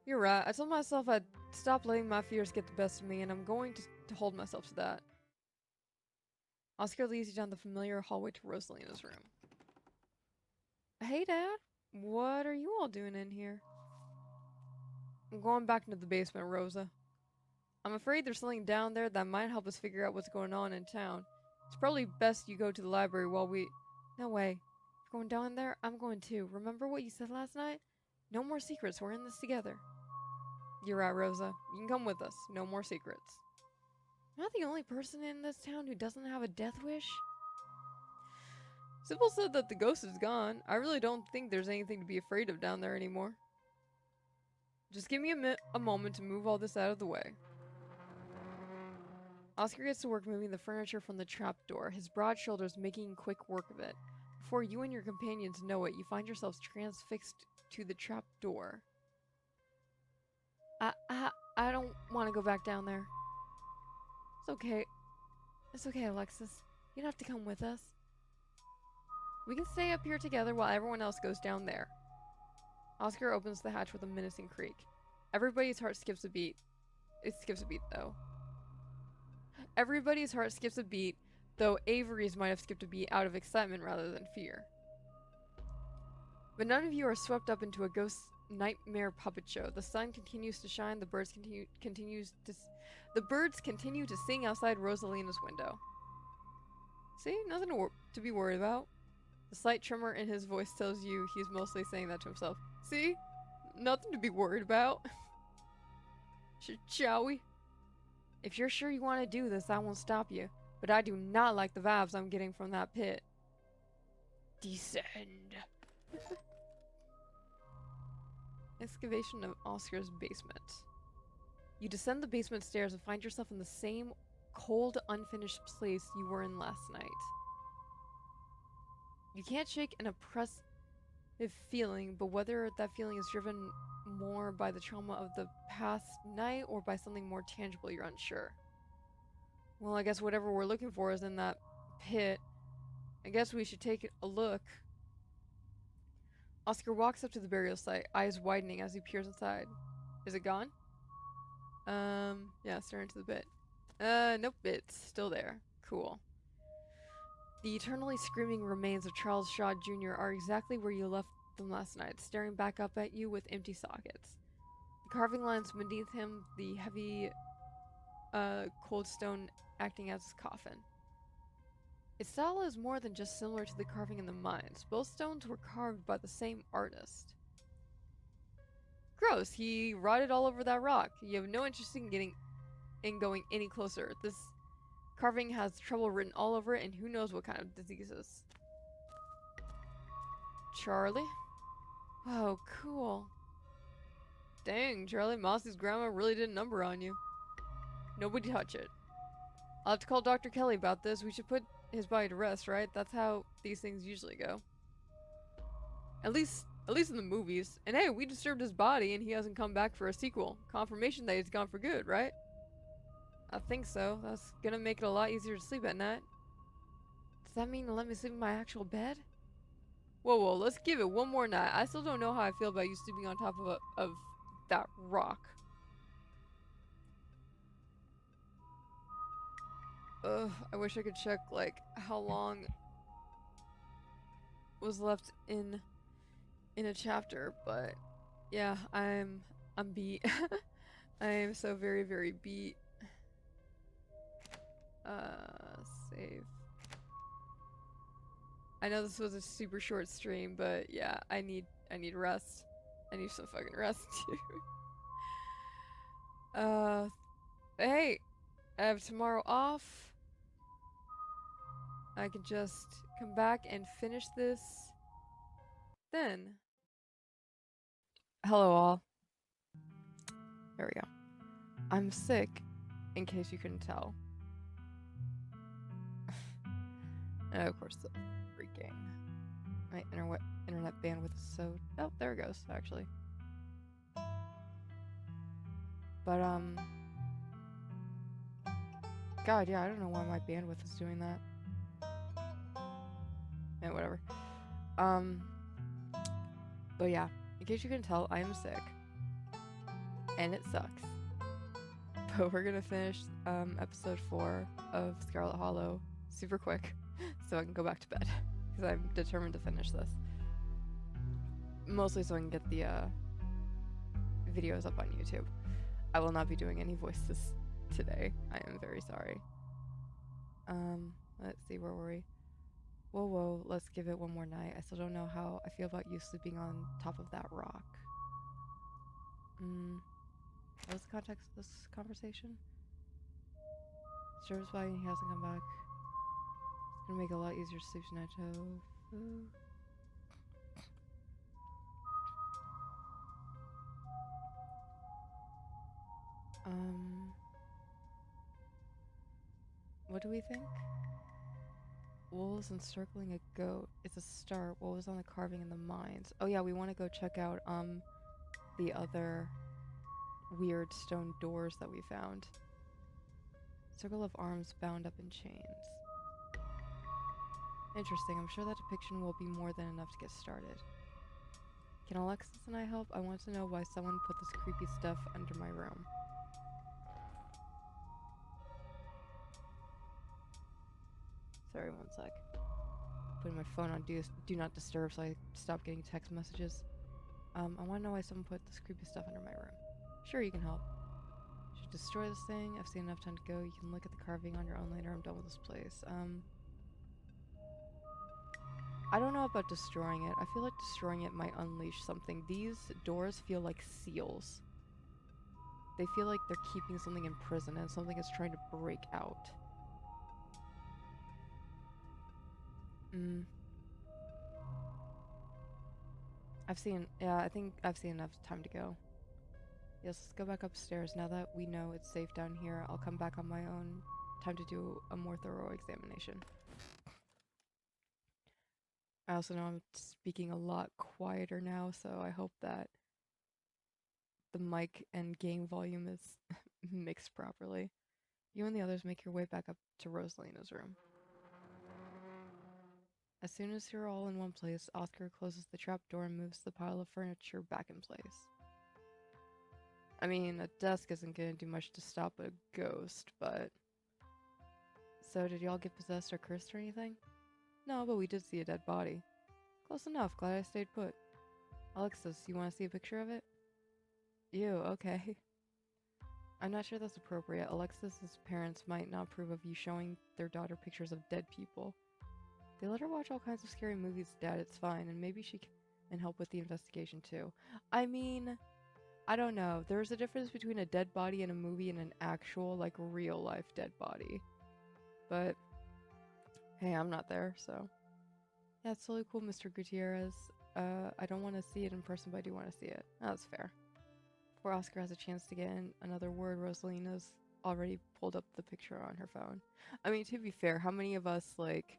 You're right. I told myself I'd stop letting my fears get the best of me, and I'm going to hold myself to that. Oscar leads you down the familiar hallway to Rosalina's room. Hey, Dad. What are you all doing in here? I'm going back into the basement, Rosa. I'm afraid there's something down there that might help us figure out what's going on in town. It's probably best you go to the library while we... No way. If you're going down there, I'm going too. Remember what you said last night? No more secrets. We're in this together. You're right, Rosa. You can come with us. No more secrets. Am I the only person in this town who doesn't have a death wish? Sybil said that the ghost is gone. I really don't think there's anything to be afraid of down there anymore. Just give me a moment to move all this out of the way. Oscar gets to work moving the furniture from the trapdoor, his broad shoulders making quick work of it. Before you and your companions know it, you find yourselves transfixed to the trapdoor. I don't want to go back down there. It's okay. It's okay, Alexis. You don't have to come with us. We can stay up here together while everyone else goes down there. Oscar opens the hatch with a menacing creak. Everybody's heart skips a beat. It skips a beat, though. Everybody's heart skips a beat, though Avery's might have skipped a beat out of excitement rather than fear. But none of you are swept up into a ghost nightmare puppet show. The sun continues to shine, the birds continue to sing outside Rosalina's window. See? Nothing to be worried about. The slight tremor in his voice tells you he's mostly saying that to himself. See? Nothing to be worried about. Shall we? If you're sure you want to do this, I won't stop you. But I do not like the vibes I'm getting from that pit. Descend. Excavation of Oscar's basement. You descend the basement stairs and find yourself in the same cold, unfinished place you were in last night. You can't shake an oppressive feeling, but whether that feeling is driven more by the trauma of the past night or by something more tangible, you're unsure. Well, I guess whatever we're looking for is in that pit. I guess we should take a look. Oscar walks up to the burial site, eyes widening as he peers inside. Is it gone? Yeah, staring into the pit. Nope, it's still there. Cool. The eternally screaming remains of Charles Shaw Jr. are exactly where you left them last night, staring back up at you with empty sockets. The carving lines beneath him, the heavy, cold stone acting as his coffin. Its style is more than just similar to the carving in the mines. Both stones were carved by the same artist. Gross, he rotted all over that rock. You have no interest in going any closer. This carving has trouble written all over it, and who knows what kind of diseases. Charlie? Oh, cool. Dang, Charlie, Mossy's grandma really did a number on you. Nobody touch it. I'll have to call Dr. Kelly about this. We should put his body to rest, right? That's how these things usually go. At least in the movies. And hey, we disturbed his body and he hasn't come back for a sequel. Confirmation that he's gone for good, right? I think so. That's gonna make it a lot easier to sleep at night. Does that mean to let me sleep in my actual bed? Whoa, let's give it one more night. I still don't know how I feel about you sleeping on top of that rock. Ugh, I wish I could check, like, how long was left in a chapter, but yeah, I'm beat. I am so very, very beat. Save. I know this was a super short stream, but yeah, I need rest. I need some fucking rest too. Hey, I have tomorrow off. I can just come back and finish this then. Hello all. There we go. I'm sick, in case you couldn't tell. And of course the freaking my internet bandwidth is so... Oh, there it goes, actually. But, God, yeah, I don't know why my bandwidth is doing that. Yeah, whatever. But yeah, in case you can tell, I am sick. And it sucks. But we're gonna finish, episode 4 of Scarlet Hollow super quick so I can go back to bed because I'm determined to finish this. Mostly so I can get the videos up on YouTube. I will not be doing any voices today. I am very sorry. Let's see, where were we? Whoa, let's give it one more night. I still don't know how I feel about you sleeping on top of that rock. What was the context of this conversation? Disturbs why he hasn't come back. It's gonna make it a lot easier to sleep tonight, Tofu. What do we think? Wolves encircling a goat. It's a start. What was on the carving in the mines? Oh yeah, we want to go check out the other weird stone doors that we found. Circle of arms bound up in chains. Interesting. I'm sure that depiction will be more than enough to get started. Can Alexis and I help? I want to know why someone put this creepy stuff under my room. Sorry, one sec. Putting my phone on do not disturb so I stop getting text messages. I want to know why someone put this creepy stuff under my room. Sure, you can help. Should destroy this thing. I've seen enough time to go. You can look at the carving on your own later. I'm done with this place. I don't know about destroying it. I feel like destroying it might unleash something. These doors feel like seals. They feel like they're keeping something in prison and something is trying to break out. I think I've seen enough time to go. Yes, let's go back upstairs. Now that we know it's safe down here, I'll come back on my own time to do a more thorough examination. I also know I'm speaking a lot quieter now, so I hope that the mic and game volume is mixed properly. You and the others make your way back up to Rosalina's room. As soon as you're all in one place, Oscar closes the trapdoor and moves the pile of furniture back in place. I mean, a desk isn't gonna do much to stop a ghost, but... So, did y'all get possessed or cursed or anything? No, but we did see a dead body. Close enough, glad I stayed put. Alexis, you want to see a picture of it? Ew, okay. I'm not sure that's appropriate. Alexis's parents might not approve of you showing their daughter pictures of dead people. They let her watch all kinds of scary movies, Dad, it's fine, and maybe she can help with the investigation too. I mean, I don't know. There's a difference between a dead body in a movie and an actual, like, real life dead body. But, hey, I'm not there, so. Yeah, it's totally cool, Mr. Gutierrez. I don't want to see it in person, but I do want to see it. That's fair. Before Oscar has a chance to get in another word, Rosalina's already pulled up the picture on her phone. I mean, to be fair, how many of us, like,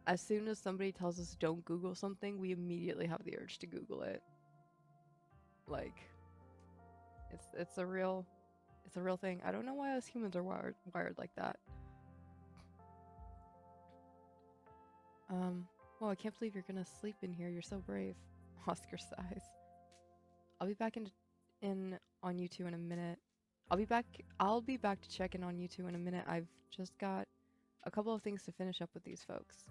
as soon as somebody tells us don't Google something, we immediately have the urge to Google it. Like, it's a real thing. I don't know why us humans are wired like that. Well, I can't believe you're gonna sleep in here. You're so brave. Oscar sighs. I'll be back on you two in a minute. I'll be back to check in on you two in a minute. I've just got a couple of things to finish up with these folks.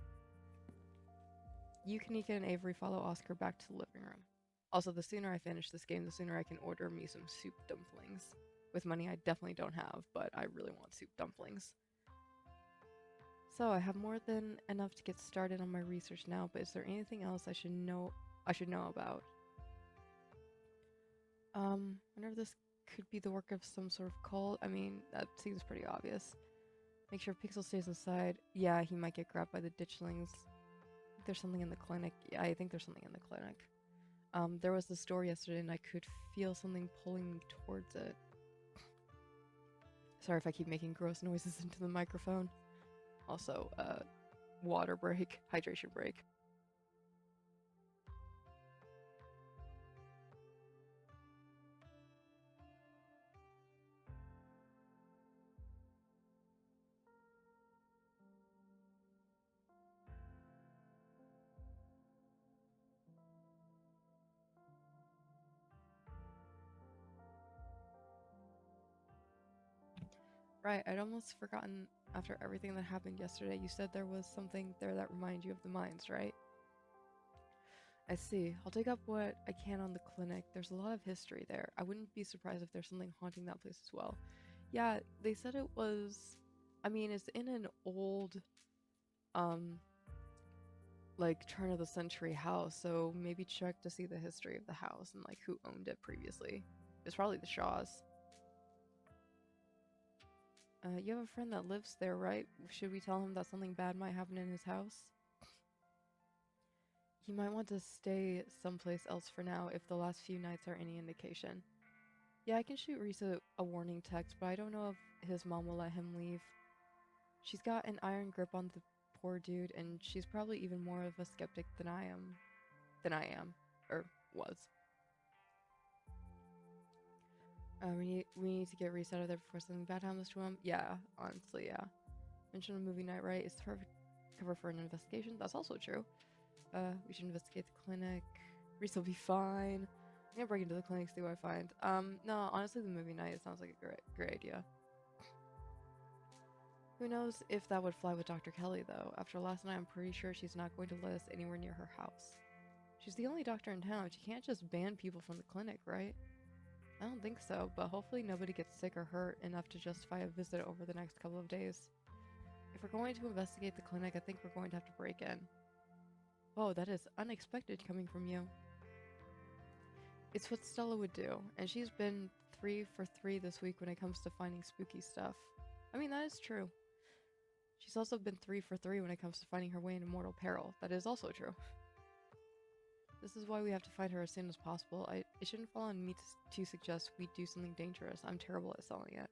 You, Kanika, and Avery follow Oscar back to the living room. Also, the sooner I finish this game, the sooner I can order me some soup dumplings. With money I definitely don't have, but I really want soup dumplings. So, I have more than enough to get started on my research now, but is there anything else I should know about? I wonder if this could be the work of some sort of cult. I mean, that seems pretty obvious. Make sure Pixel stays inside. Yeah, he might get grabbed by the ditchlings. There's something in the clinic. Yeah, I think there's something in the clinic. There was this door yesterday and I could feel something pulling me towards it. Sorry if I keep making gross noises into the microphone. Also, water break, hydration break. Right, I'd almost forgotten After everything that happened yesterday, you said there was something there that reminded you of the mines, right? I see. I'll dig up what I can on the clinic. There's a lot of history there. I wouldn't be surprised if there's something haunting that place as well. Yeah, they said it was... I mean, it's in an old, like, turn-of-the-century house, so maybe check to see the history of the house and, like, who owned it previously. It's probably the Shaws. You have a friend that lives there, right? Should we tell him that something bad might happen in his house? He might want to stay someplace else for now if the last few nights are any indication. Yeah, I can shoot Reese a warning text, but I don't know if his mom will let him leave. She's got an iron grip on the poor dude, and she's probably even more of a skeptic than I am, or was. We need to get Reese out of there before something bad happens to him. Yeah, honestly, yeah. Mention a movie night, right? It's the perfect cover for an investigation. That's also true. We should investigate the clinic. Reese will be fine. I'm gonna break into the clinic, see what I find. No, honestly, the movie night sounds like a great idea. Who knows if that would fly with Dr. Kelly, though. After last night, I'm pretty sure she's not going to let us anywhere near her house. She's the only doctor in town. She can't just ban people from the clinic, right? I don't think so, but hopefully nobody gets sick or hurt enough to justify a visit over the next couple of days. If we're going to investigate the clinic, I think we're going to have to break in. Whoa, that is unexpected coming from you. It's what Stella would do, and she's been 3 for 3 this week when it comes to finding spooky stuff. I mean, that is true. She's also been 3 for 3 when it comes to finding her way into mortal peril. That is also true. This is why we have to find her as soon as possible. It shouldn't fall on me to suggest we do something dangerous. I'm terrible at selling it.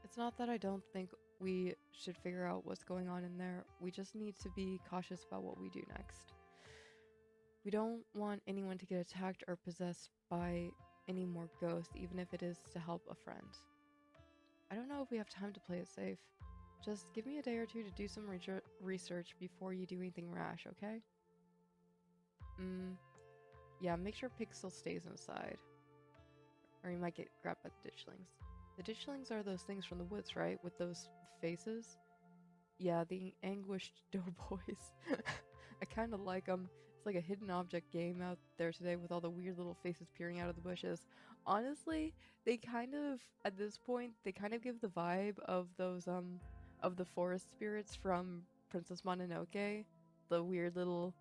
It's not that I don't think we should figure out what's going on in there. We just need to be cautious about what we do next. We don't want anyone to get attacked or possessed by any more ghosts, even if it is to help a friend. I don't know if we have time to play it safe. Just give me a day or two to do some research before you do anything rash, okay? Yeah, make sure Pixel stays inside. Or you might get grabbed by the ditchlings. The ditchlings are those things from the woods, right? With those faces? Yeah, the anguished doughboys. I kind of like them. It's like a hidden object game out there today with all the weird little faces peering out of the bushes. Honestly, they kind of, at this point, they kind of give the vibe of those, of the forest spirits from Princess Mononoke. The weird little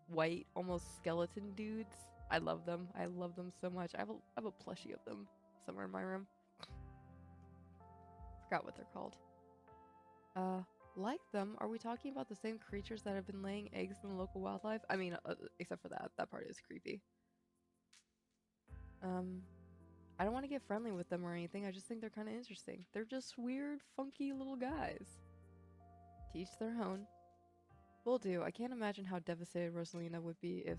white, almost skeleton dudes. I love them. I love them so much. I have a plushie of them somewhere in my room. Forgot what they're called. Like them? Are we talking about the same creatures that have been laying eggs in the local wildlife? I mean, except for that. That part is creepy. I don't want to get friendly with them or anything. I just think they're kind of interesting. They're just weird, funky little guys. To each their own. Will do. I can't imagine how devastated Rosalina would be if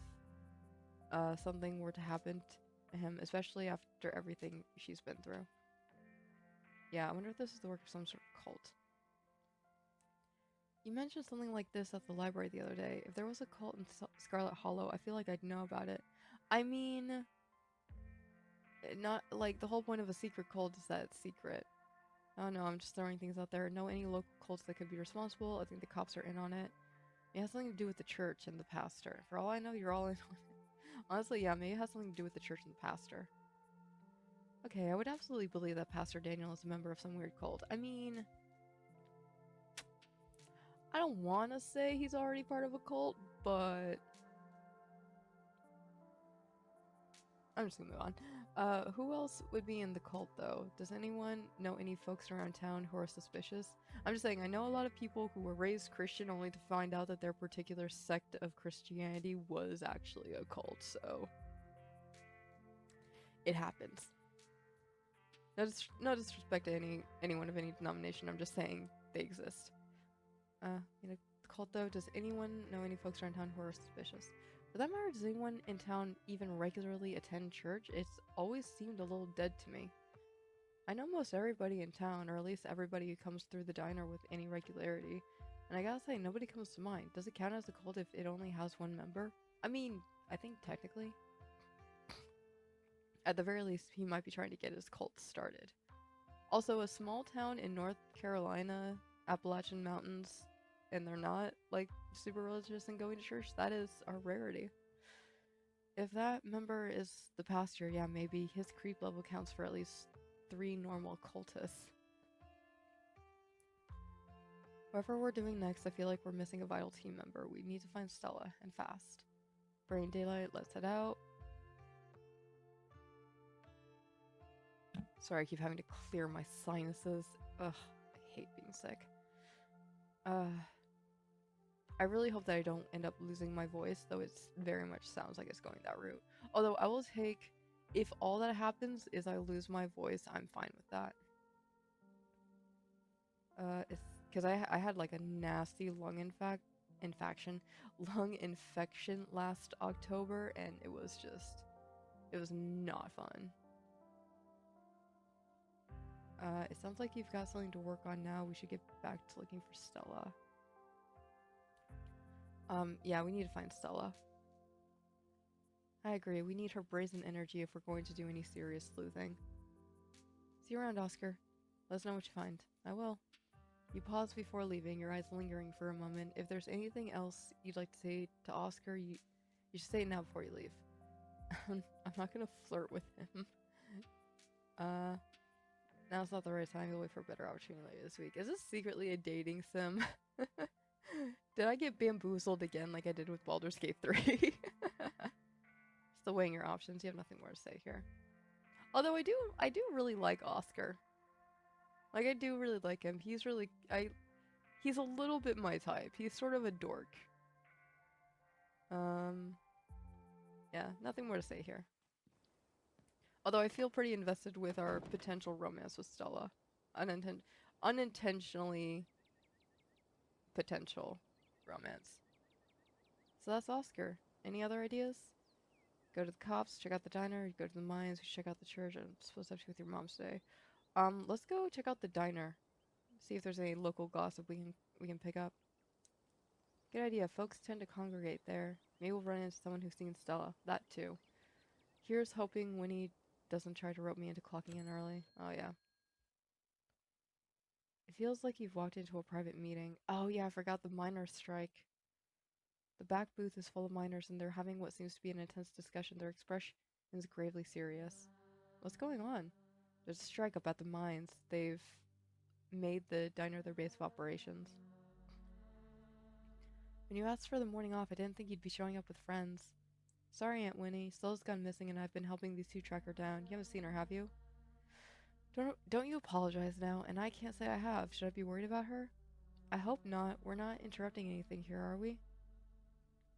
something were to happen to him, especially after everything she's been through. Yeah, I wonder if this is the work of some sort of cult. You mentioned something like this at the library the other day. If there was a cult in Scarlet Hollow, I feel like I'd know about it. I mean, not like the whole point of a secret cult is that it's secret. I don't know, I'm just throwing things out there. Know any local cults that could be responsible? I think the cops are in on it. It has something to do with the church and the pastor. For all I know, you're all in on it. Honestly, yeah, maybe it has something to do with the church and the pastor. Okay, I would absolutely believe that Pastor Daniel is a member of some weird cult. I mean, I don't want to say he's already part of a cult, but I'm just gonna move on. Who else would be in the cult, though? Does anyone know any folks around town who are suspicious? I'm just saying, I know a lot of people who were raised Christian only to find out that their particular sect of Christianity was actually a cult, so it happens. No disrespect to anyone of any denomination, I'm just saying they exist. In a cult, though, does anyone know any folks around town who are suspicious? For that matter, does anyone in town even regularly attend church? It's always seemed a little dead to me. I know most everybody in town, or at least everybody who comes through the diner with any regularity, and I gotta say, nobody comes to mind. Does it count as a cult if it only has one member? I mean, I think technically. At the very least, he might be trying to get his cult started. Also, a small town in North Carolina, Appalachian Mountains, and they're not like super religious and going to church, that is a rarity. If that member is the pastor, yeah, maybe his creep level counts for at least 3 normal cultists. Whatever we're doing next, I feel like we're missing a vital team member. We need to find Stella, and fast. Brain daylight, let's head out. Sorry, I keep having to clear my sinuses. Ugh, I hate being sick. I really hope that I don't end up losing my voice, though it very much sounds like it's going that route. Although I will take, if all that happens is I lose my voice, I'm fine with that. It's because I had like a nasty lung infection last October, and it was not fun. It sounds like you've got something to work on now. We should get back to looking for Stella. Yeah, we need to find Stella. I agree. We need her brazen energy if we're going to do any serious sleuthing. See you around, Oscar. Let us know what you find. I will. You pause before leaving, your eyes lingering for a moment. If there's anything else you'd like to say to Oscar, you should say it now before you leave. I'm not gonna flirt with him. Now's not the right time. You'll wait for a better opportunity later this week. Is this secretly a dating sim? Did I get bamboozled again like I did with Baldur's Gate 3? Still weighing your options. You have nothing more to say here. Although I do really like Oscar. Like, I do really like him. He's a little bit my type. He's sort of a dork. Yeah, nothing more to say here. Although I feel pretty invested with our potential romance with Stella. Unintentionally potential romance. So that's Oscar. Any other ideas? Go to the cops, check out the diner, go to the mines, check out the church. I'm supposed to have to with your mom today. Let's go check out the diner. See if there's any local gossip we can pick up. Good idea. Folks tend to congregate there. Maybe we'll run into someone who's seen Stella. That too. Here's hoping Winnie doesn't try to rope me into clocking in early. Oh yeah. It feels like you've walked into a private meeting. Oh yeah, I forgot the miners' strike. The back booth is full of miners and they're having what seems to be an intense discussion. Their expression is gravely serious. What's going on? There's a strike up at the mines. They've made the diner their base of operations. When you asked for the morning off, I didn't think you'd be showing up with friends. Sorry, Aunt Winnie. Stella's gone missing and I've been helping these two track her down. You haven't seen her, have you? Don't you apologize now, and I can't say I have. Should I be worried about her? I hope not. We're not interrupting anything here, are we?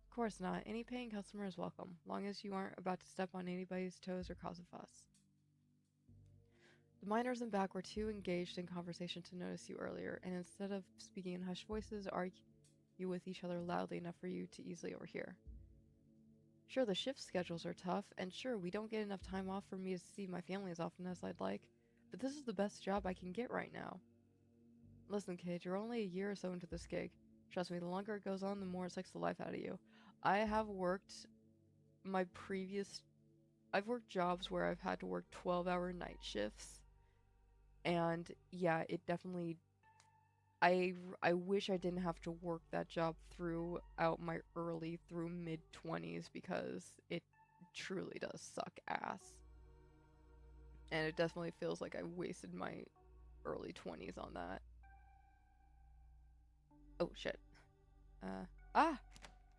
Of course not. Any paying customer is welcome, long as you aren't about to step on anybody's toes or cause a fuss. The miners in back were too engaged in conversation to notice you earlier, and instead of speaking in hushed voices, argue with each other loudly enough for you to easily overhear. Sure, the shift schedules are tough, and sure, we don't get enough time off for me to see my family as often as I'd like, but this is the best job I can get right now. Listen, kid, you're only a year or so into this gig. Trust me, the longer it goes on, the more it sucks the life out of you. I've worked jobs where I've had to work 12-hour night shifts, and yeah, it definitely... I wish I didn't have to work that job throughout my early through mid-20s because it truly does suck ass. And it definitely feels like I wasted my early 20s on that. Oh, shit. I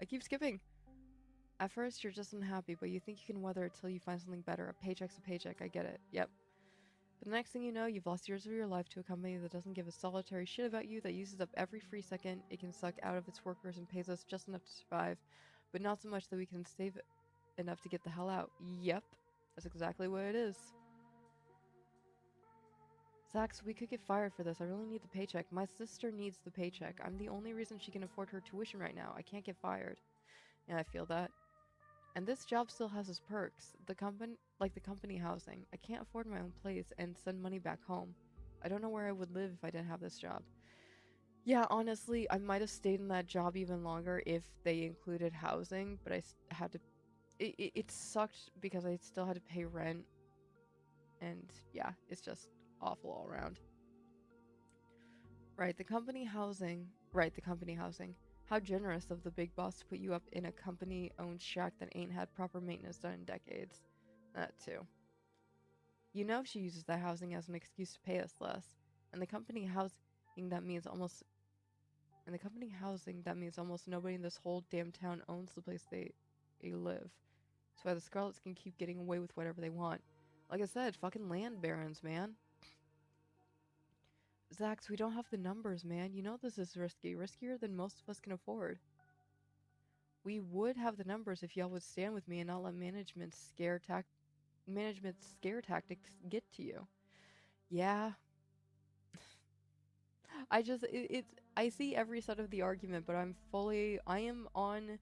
keep skipping. At first, you're just unhappy, but you think you can weather it till you find something better. A paycheck's a paycheck, I get it. Yep. But the next thing you know, you've lost years of your life to a company that doesn't give a solitary shit about you, that uses up every free second it can suck out of its workers and pays us just enough to survive, but not so much that we can save enough to get the hell out. Yep. That's exactly what it is. Zax, we could get fired for this. I really need the paycheck. My sister needs the paycheck. I'm the only reason she can afford her tuition right now. I can't get fired. Yeah, I feel that. And this job still has its perks. The company housing. I can't afford my own place and send money back home. I don't know where I would live if I didn't have this job. Yeah, honestly, I might have stayed in that job even longer if they included housing, but I had to... It sucked because I still had to pay rent. And yeah, it's just... awful all around. Right, the company housing. Right, the company housing. How generous of the big boss to put you up in a company-owned shack that ain't had proper maintenance done in decades. That too. You know she uses that housing as an excuse to pay us less. And the company housing that means almost nobody in this whole damn town owns the place they live. That's why the Scarlets can keep getting away with whatever they want. Like I said, fucking land barons, man. Zax, we don't have the numbers, man. You know this is risky. Riskier than most of us can afford. We would have the numbers if y'all would stand with me and not let management's scare tactics get to you. Yeah. I see every side of the argument, but I am on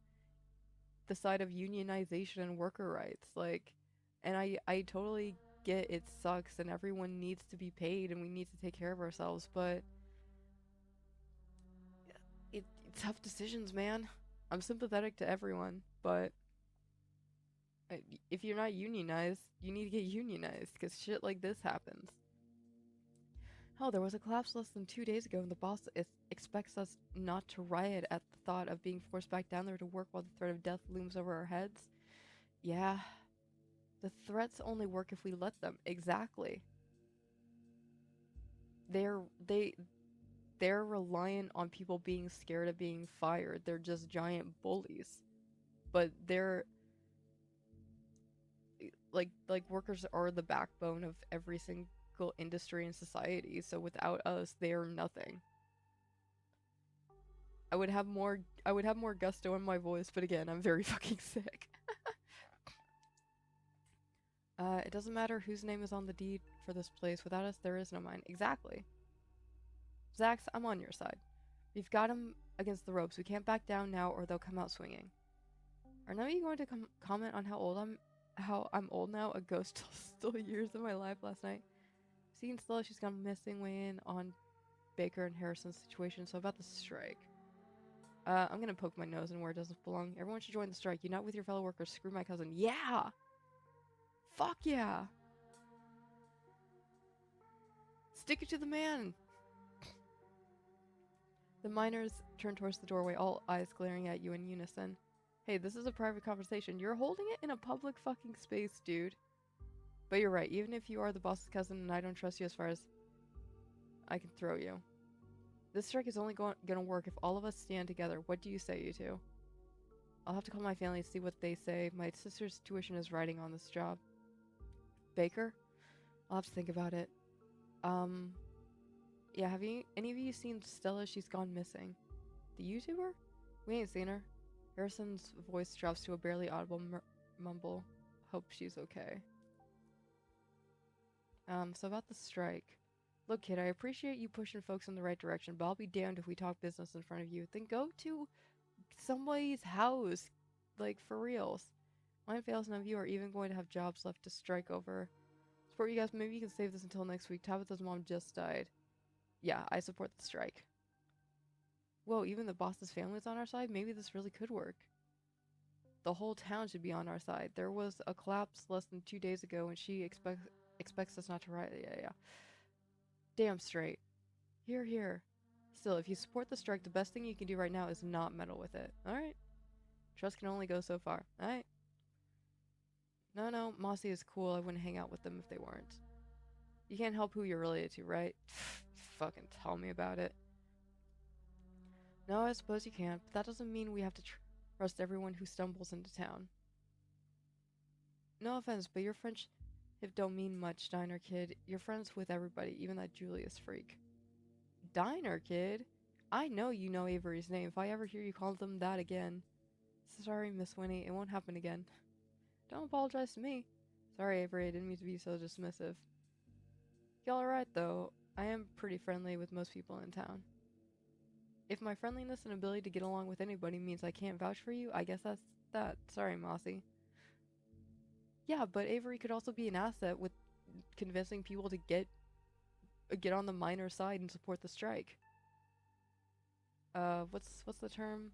the side of unionization and worker rights. Like, and I totally get it sucks and everyone needs to be paid and we need to take care of ourselves, but it's tough decisions, man. I'm sympathetic to everyone, but if you're not unionized, you need to get unionized because shit like this happens. Hell, there was a collapse less than 2 days ago, and the boss expects us not to riot at the thought of being forced back down there to work while the threat of death looms over our heads. Yeah, the threats only work if we let them. Exactly. They're reliant on people being scared of being fired. They're just giant bullies. But they're like workers are the backbone of every single industry in society. So without us, they're nothing. I would have more gusto in my voice, but again, I'm very fucking sick. It doesn't matter whose name is on the deed for this place. Without us, there is no mine. Exactly. Zax, I'm on your side. We've got him against the ropes. We can't back down now or they'll come out swinging. Are none of you going to comment on how I'm old now? A ghost stole years of my life last night. Seeing Stella, she's gone missing, way in on Baker and Harrison's situation, so about the strike. I'm gonna poke my nose in where it doesn't belong. Everyone should join the strike. Unite with your fellow workers. Screw my cousin. Yeah! Fuck yeah! Stick it to the man! The miners turn towards the doorway, all eyes glaring at you in unison. Hey, this is a private conversation. You're holding it in a public fucking space, dude. But you're right. Even if you are the boss's cousin and I don't trust you as far as I can throw you. This strike is only gonna work if all of us stand together. What do you say, you two? I'll have to call my family and see what they say. My sister's tuition is riding on this job. Baker? I'll have to think about it. Yeah, have any of you seen Stella? She's gone missing. The YouTuber? We ain't seen her. Harrison's voice drops to a barely audible mumble. Hope she's okay. So about the strike. Look, kid, I appreciate you pushing folks in the right direction, but I'll be damned if we talk business in front of you. Then go to somebody's house. Like, for reals. Mine fails, none of you are even going to have jobs left to strike over. Support you guys, maybe you can save this until next week. Tabitha's mom just died. Yeah, I support the strike. Whoa, even the boss's family's on our side? Maybe this really could work. The whole town should be on our side. There was a collapse less than 2 days ago and she expects us not to riot. Yeah. Damn straight. Here. Still, if you support the strike, the best thing you can do right now is not meddle with it. Alright? Trust can only go so far. Alright? No, Mossy is cool. I wouldn't hang out with them if they weren't. You can't help who you're related to, right? Fucking tell me about it. No, I suppose you can't, but that doesn't mean we have to trust everyone who stumbles into town. No offense, but your friendship don't mean much, Diner Kid. You're friends with everybody, even that Julius freak. Diner Kid? I know you know Avery's name. If I ever hear you call them that again. Sorry, Miss Winnie, it won't happen again. Don't apologize to me. Sorry, Avery, I didn't mean to be so dismissive. Y'all alright, though. I am pretty friendly with most people in town. If my friendliness and ability to get along with anybody means I can't vouch for you, I guess that's that. Sorry, Mossy. Yeah, but Avery could also be an asset with convincing people to get on the minor side and support the strike. What's the term?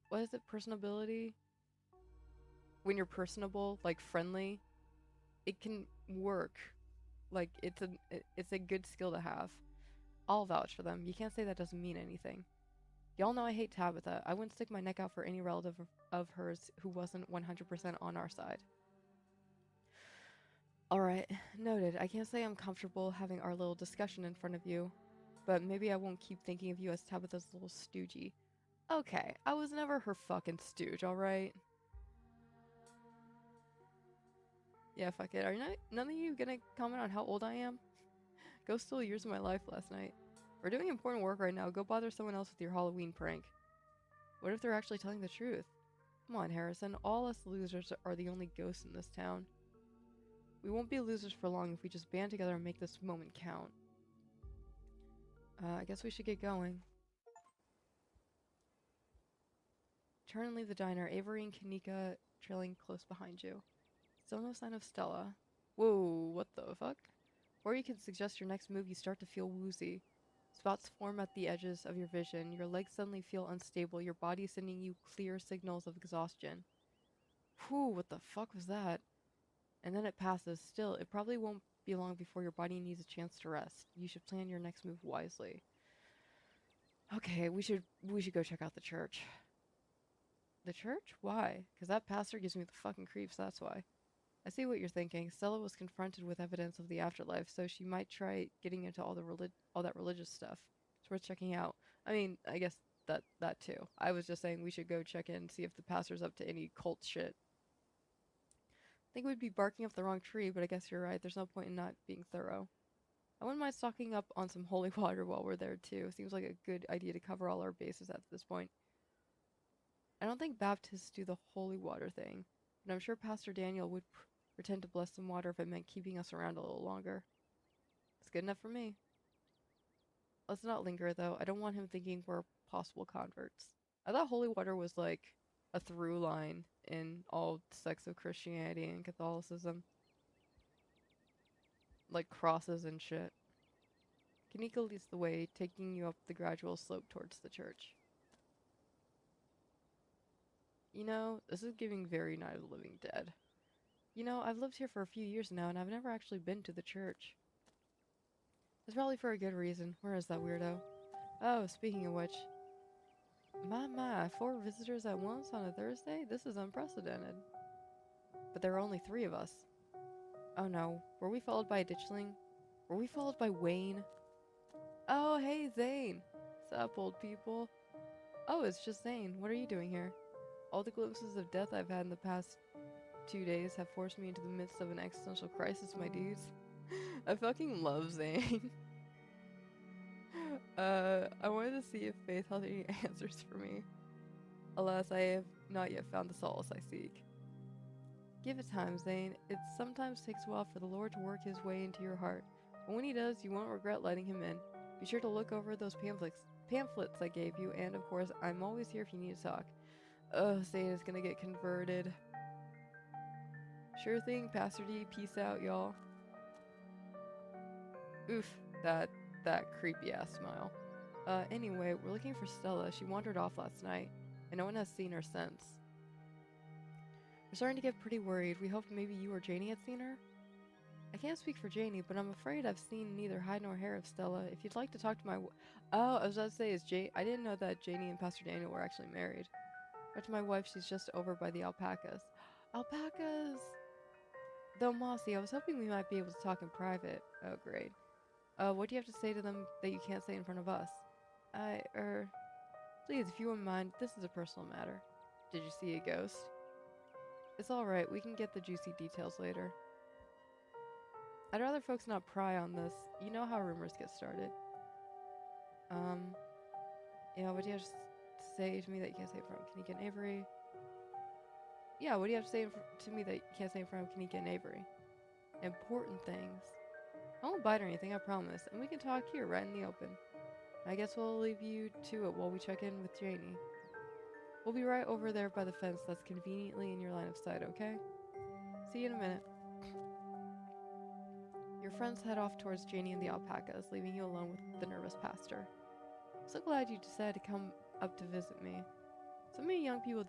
What is it? Personability? When you're personable, like friendly. it can work. Like, it's a good skill to have. I'll vouch for them. You can't say that doesn't mean anything. Y'all know I hate Tabitha. I wouldn't stick my neck out for any relative of hers who wasn't 100% on our side. Alright, noted. I can't say I'm comfortable having our little discussion in front of you, but maybe I won't keep thinking of you as Tabitha's little stoogie. Okay, I was never her fucking stooge, alright? Yeah, fuck it. Are none of you gonna comment on how old I am? Go steal years of my life last night. We're doing important work right now. Go bother someone else with your Halloween prank. What if they're actually telling the truth? Come on, Harrison. All us losers are the only ghosts in this town. We won't be losers for long if we just band together and make this moment count. I guess we should get going. Turn and leave the diner. Avery and Kanika trailing close behind you. Still no sign of Stella. Whoa, what the fuck? Or you can suggest your next move you start to feel woozy. Spots form at the edges of your vision. Your legs suddenly feel unstable. Your body sending you clear signals of exhaustion. Whew, what the fuck was that? And then it passes. Still, it probably won't be long before your body needs a chance to rest. You should plan your next move wisely. Okay, we should go check out the church. The church? Why? Because that pastor gives me the fucking creeps, that's why. I see what you're thinking. Stella was confronted with evidence of the afterlife, so she might try getting into all that religious stuff. It's worth checking out. I mean, I guess that too. I was just saying we should go check in, see if the pastor's up to any cult shit. I think we'd be barking up the wrong tree, but I guess you're right. There's no point in not being thorough. I wouldn't mind stocking up on some holy water while we're there too. Seems like a good idea to cover all our bases at this point. I don't think Baptists do the holy water thing, but I'm sure Pastor Daniel would pretend to bless some water if it meant keeping us around a little longer. It's good enough for me. Let's not linger, though. I don't want him thinking we're possible converts. I thought holy water was like a through line in all sects of Christianity and Catholicism. Like crosses and shit. Kanika leads the way, taking you up the gradual slope towards the church. You know, this is giving very Night of the Living Dead. You know, I've lived here for a few years now, and I've never actually been to the church. It's probably for a good reason. Where is that weirdo? Oh, speaking of which. My, 4 visitors at once on a Thursday? This is unprecedented. But there are only 3 of us. Oh no, were we followed by a ditchling? Were we followed by Wayne? Oh, hey, Zane! Sup, old people? Oh, it's just Zane. What are you doing here? All the glimpses of death I've had in the past 2 days have forced me into the midst of an existential crisis, my dudes. I fucking love Zane. I wanted to see if Faith held any answers for me. Alas, I have not yet found the solace I seek. Give it time, Zane. It sometimes takes a while for the Lord to work his way into your heart, but when he does, you won't regret letting him in. Be sure to look over those pamphlets I gave you, and of course, I'm always here if you need to talk. Ugh, Zane is gonna get converted. Sure thing, Pastor D. Peace out, y'all. Oof, that creepy ass smile. Anyway, we're looking for Stella. She wandered off last night, and no one has seen her since. We're starting to get pretty worried. We hoped maybe you or Janie had seen her. I can't speak for Janie, but I'm afraid I've seen neither hide nor hair of Stella. If you'd like to talk to my oh, I was about to say, I didn't know that Janie and Pastor Daniel were actually married. Talk to my wife, she's just over by the alpacas. Alpacas! Though, Mossy, I was hoping we might be able to talk in private. Oh, great. What do you have to say to them that you can't say in front of us? Please, if you wouldn't mind, this is a personal matter. Did you see a ghost? It's alright, we can get the juicy details later. I'd rather folks not pry on this. You know how rumors get started. Yeah, what do you have to say to me that you can't say in front of Kanika and Avery? Yeah, what do you have to say to me that you can't say in front of Kanika and Avery? Important things. I won't bite or anything, I promise. And we can talk here, right in the open. I guess we'll leave you to it while we check in with Janie. We'll be right over there by the fence that's conveniently in your line of sight, okay? See you in a minute. Your friends head off towards Janie and the alpacas, leaving you alone with the nervous pastor. I'm so glad you decided to come up to visit me. So many young people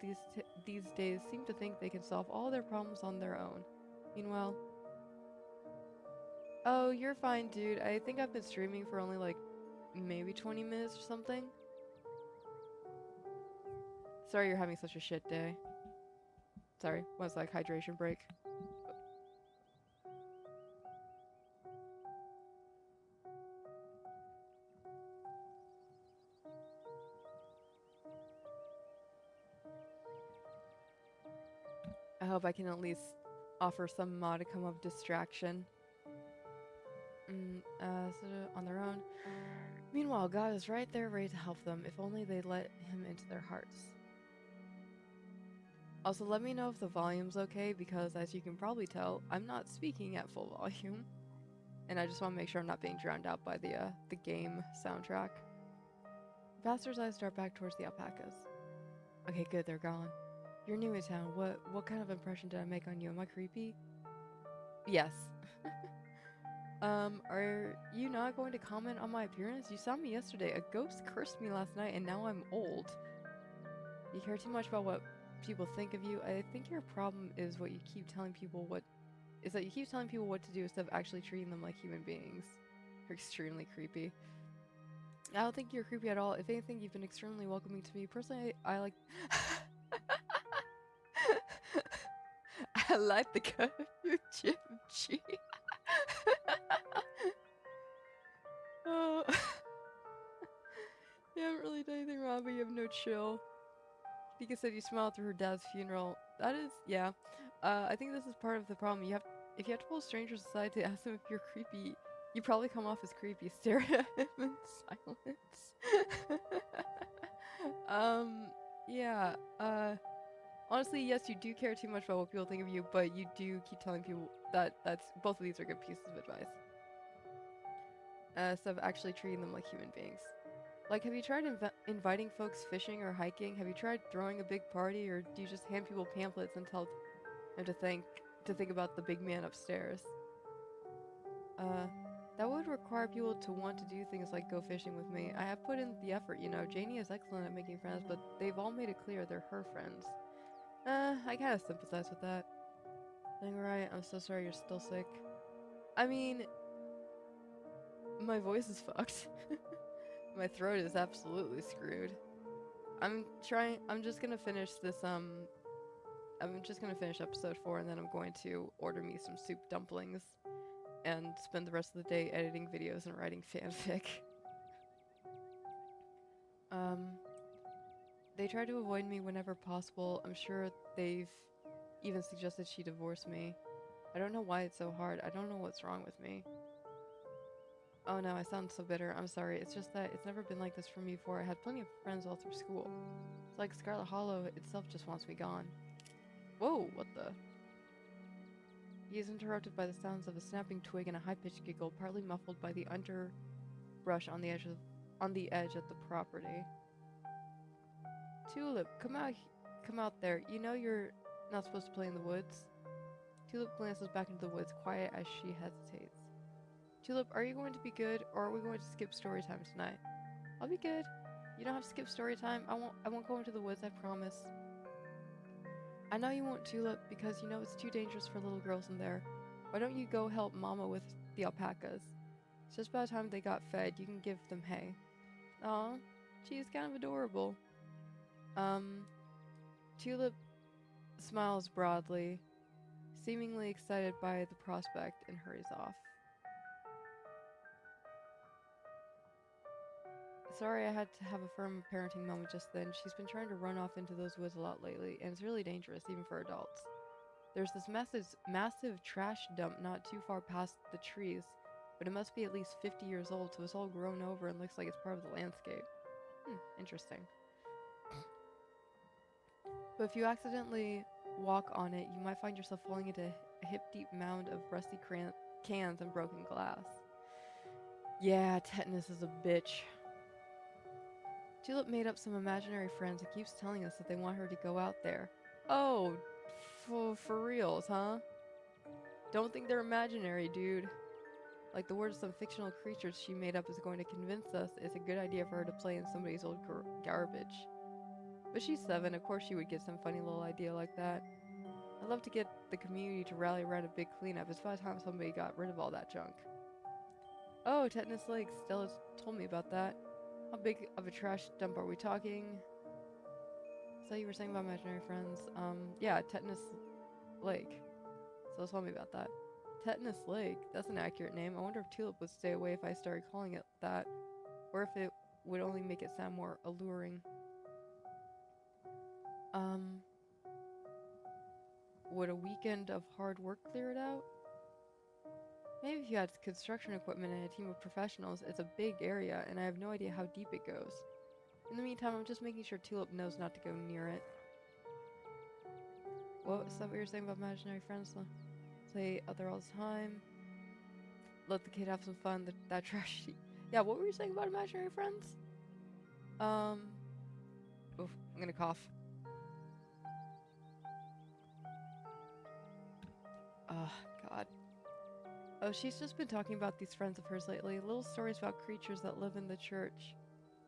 these days seem to think they can solve all their problems on their own. Meanwhile, Oh, you're fine, dude. I think I've been streaming for only like maybe 20 minutes or something. Sorry you're having such a shit day. Sorry, was like hydration break. I hope I can at least offer some modicum of distraction. So on their own. Meanwhile, God is right there ready to help them if only they let him into their hearts. Also, let me know if the volume's okay because as you can probably tell, I'm not speaking at full volume. And I just want to make sure I'm not being drowned out by the game soundtrack. The pastor's eyes dart back towards the alpacas. Okay, good, they're gone. You're new in town. What kind of impression did I make on you? Am I creepy? Yes. Are you not going to comment on my appearance? You saw me yesterday. A ghost cursed me last night and now I'm old. You care too much about what people think of you. I think your problem is what you keep telling people what you keep telling people what to do instead of actually treating them like human beings. You're extremely creepy. I don't think you're creepy at all. If anything, you've been extremely welcoming to me. Personally, I like I like the cut of your kimchi. Oh. You haven't really done anything wrong, but you have no chill. Tika said you smiled through her dad's funeral. That is, yeah. I think this is part of the problem. If you have to pull strangers aside to ask them if you're creepy, you probably come off as creepy. Stare at him in silence. Yeah. Honestly, yes, you do care too much about what people think of you, but you do keep telling people that's both of these are good pieces of advice. Instead of actually treating them like human beings. Like, have you tried inviting folks fishing or hiking? Have you tried throwing a big party, or do you just hand people pamphlets and tell them to think about the big man upstairs? That would require people to want to do things like go fishing with me. I have put in the effort, you know. Janie is excellent at making friends, but they've all made it clear they're her friends. I kind of sympathize with that. Dang right, I'm so sorry you're still sick. I mean, my voice is fucked. My throat is absolutely screwed. I'm just gonna finish this, I'm just gonna finish episode 4 and then I'm going to order me some soup dumplings and spend the rest of the day editing videos and writing fanfic. They try to avoid me whenever possible. I'm sure they've even suggested she divorce me. I don't know why it's so hard. I don't know what's wrong with me. Oh no, I sound so bitter. I'm sorry. It's just that it's never been like this for me before. I had plenty of friends all through school. It's like Scarlet Hollow itself just wants me gone. Whoa, what the? He is interrupted by the sounds of a snapping twig and a high-pitched giggle, partly muffled by the underbrush on the edge of the property. Tulip, come out there. You know you're not supposed to play in the woods. Tulip glances back into the woods, quiet as she hesitates. Tulip, are you going to be good, or are we going to skip story time tonight? I'll be good. You don't have to skip story time. I won't go into the woods, I promise. I know you won't, Tulip, because you know it's too dangerous for little girls in there. Why don't you go help Mama with the alpacas? It's just about time they got fed. You can give them hay. Aw, she's kind of adorable. Tulip smiles broadly, seemingly excited by the prospect, and hurries off. Sorry I had to have a firm parenting moment just then. She's been trying to run off into those woods a lot lately, and it's really dangerous, even for adults. There's this massive trash dump not too far past the trees, but it must be at least 50 years old, so it's all grown over and looks like it's part of the landscape. Interesting. But if you accidentally walk on it, you might find yourself falling into a hip-deep mound of rusty cans and broken glass. Yeah, tetanus is a bitch. Tulip made up some imaginary friends and keeps telling us that they want her to go out there. Oh, for reals, huh? Don't think they're imaginary, dude. Like the word of some fictional creatures she made up is going to convince us it's a good idea for her to play in somebody's old garbage. But she's 7, of course she would get some funny little idea like that. I'd love to get the community to rally around a big cleanup. It's about time somebody got rid of all that junk. Oh, Tetanus Lake. Stella told me about that. How big of a trash dump are we talking? So you were saying about imaginary friends. Yeah, Tetanus Lake. So tell me about that. Tetanus Lake. That's an accurate name. I wonder if Tulip would stay away if I started calling it that, or if it would only make it sound more alluring. Would a weekend of hard work clear it out? Maybe if you had construction equipment and a team of professionals. It's a big area, and I have no idea how deep it goes. In the meantime, I'm just making sure Tulip knows not to go near it. What was that what you were saying about imaginary friends? Play out there all the time. Let the kid have some fun. That trash. Yeah, what were you saying about imaginary friends? Oof, I'm gonna cough. Oh, God. Oh, she's just been talking about these friends of hers lately. Little stories about creatures that live in the church.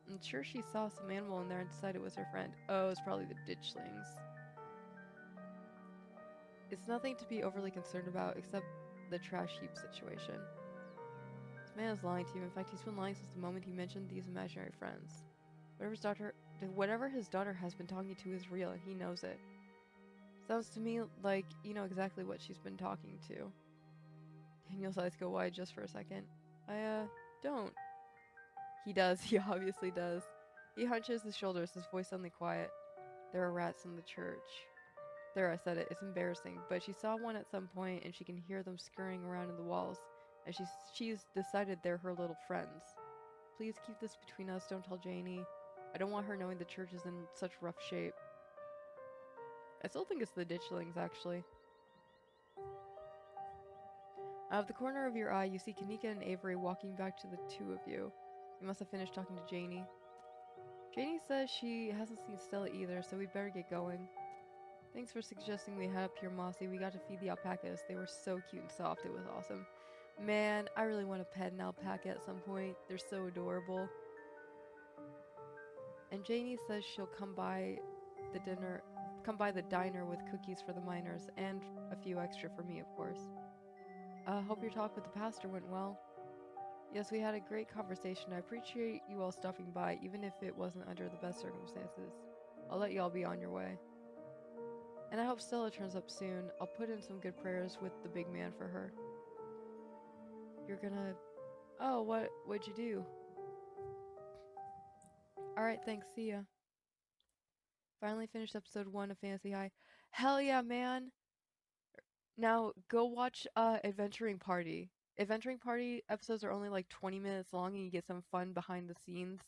I'm sure she saw some animal in there and decided it was her friend. Oh, it's probably the ditchlings. It's nothing to be overly concerned about except the trash heap situation. This man is lying to you. In fact, he's been lying since the moment he mentioned these imaginary friends. Whatever his daughter has been talking to is real, and he knows it. Sounds to me like you know exactly what she's been talking to. Daniel's eyes go wide just for a second. I don't. He does. He obviously does. He hunches his shoulders, his voice suddenly quiet. There are rats in the church. There, I said it. It's embarrassing, but she saw one at some point, and she can hear them scurrying around in the walls, and she's decided they're her little friends. Please keep this between us. Don't tell Janie. I don't want her knowing the church is in such rough shape. I still think it's the ditchlings, actually. Out of the corner of your eye, you see Kanika and Avery walking back to the two of you. You must have finished talking to Janie. Janie says she hasn't seen Stella either, so we better get going. Thanks for suggesting we head up here, Mossy. We got to feed the alpacas. They were so cute and soft. It was awesome. Man, I really want to pet an alpaca at some point. They're so adorable. And Janie says she'll come by the diner with cookies for the miners, and a few extra for me, of course. Hope your talk with the pastor went well. Yes, we had a great conversation. I appreciate you all stopping by, even if it wasn't under the best circumstances. I'll let y'all be on your way. And I hope Stella turns up soon. I'll put in some good prayers with the big man for her. You're gonna... Oh, what'd you do? Alright, thanks, see ya. Finally finished episode 1 of Fantasy High. Hell yeah, man! Now, go watch Adventuring Party. Adventuring Party episodes are only like 20 minutes long, and you get some fun behind the scenes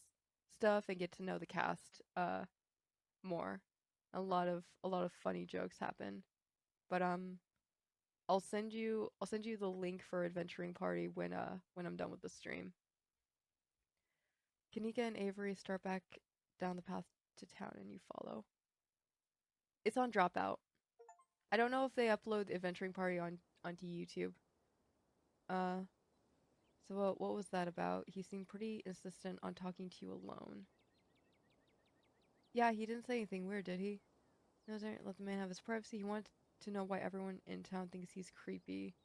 stuff and get to know the cast more. A lot of funny jokes happen. But I'll send you the link for Adventuring Party when I'm done with the stream. Kanika and Avery start back down the path to town and you follow. It's on Dropout. I don't know if they upload the Adventuring Party onto YouTube. So what was that about? He seemed pretty insistent on talking to you alone. Yeah, he didn't say anything weird, did he? No, let the man have his privacy. He wanted to know why everyone in town thinks he's creepy.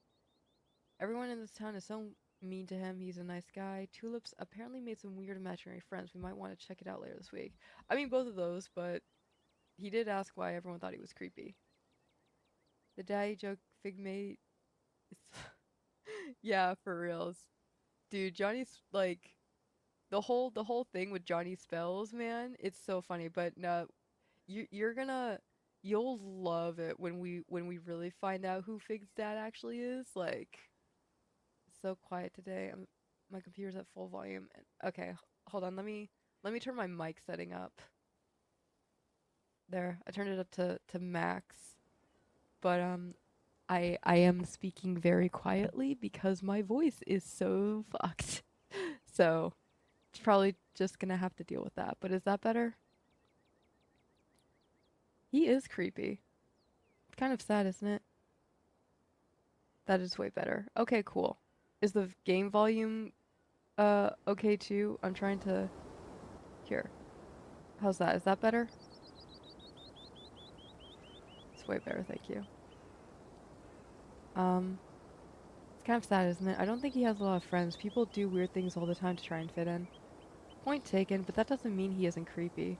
Everyone in this town is so mean to him. He's a nice guy. Tulips apparently made some weird imaginary friends. We might want to check it out later this week. I mean, both of those, but he did ask why everyone thought he was creepy. The daddy joke Figmate. Yeah, for reals. Dude, Johnny's like the whole thing with Johnny spells, man. It's so funny, but no, you'll love it when we really find out who Fig's dad actually is. Like, it's so quiet today. My computer's at full volume. Okay, hold on. Let me turn my mic setting up. There, I turned it up to max. But I am speaking very quietly because my voice is so fucked. So, it's probably just gonna have to deal with that. But is that better? He is creepy. It's kind of sad, isn't it? That is way better. Okay, cool. Is the game volume okay too? I'm trying to... Here. How's that? Is that better? It's way better, thank you. It's kind of sad, isn't it? I don't think he has a lot of friends. People do weird things all the time to try and fit in. Point taken, but that doesn't mean he isn't creepy.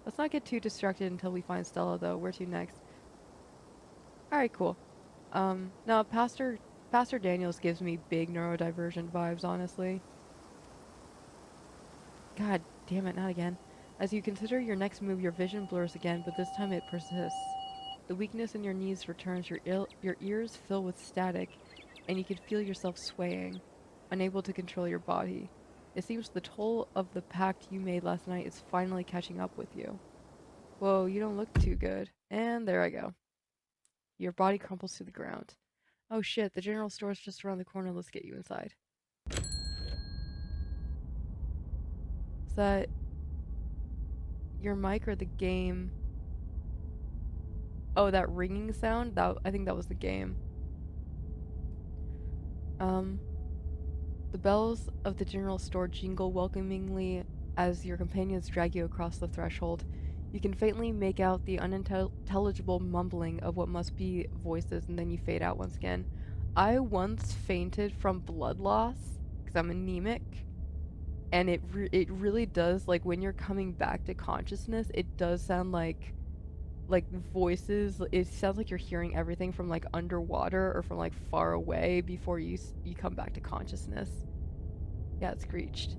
Let's not get too distracted until we find Stella, though. Where to next? Alright, cool. No, Pastor Daniels gives me big neurodivergent vibes, honestly. God damn it, not again. As you consider your next move, your vision blurs again, but this time it persists. The weakness in your knees returns, your ears fill with static, and you can feel yourself swaying, unable to control your body. It seems the toll of the pact you made last night is finally catching up with you. Whoa, you don't look too good. And there I go. Your body crumples to the ground. Oh shit, the general store's just around the corner, let's get you inside. Is that your mic or the game? Oh, that ringing sound? I think that was the game. The bells of the general store jingle welcomingly as your companions drag you across the threshold. You can faintly make out the unintelligible mumbling of what must be voices, and then you fade out once again. I once fainted from blood loss because I'm anemic, and it really does, like, when you're coming back to consciousness, it does sound like voices. It sounds like you're hearing everything from like underwater or from like far away before you come back to consciousness. Yeah, it screeched.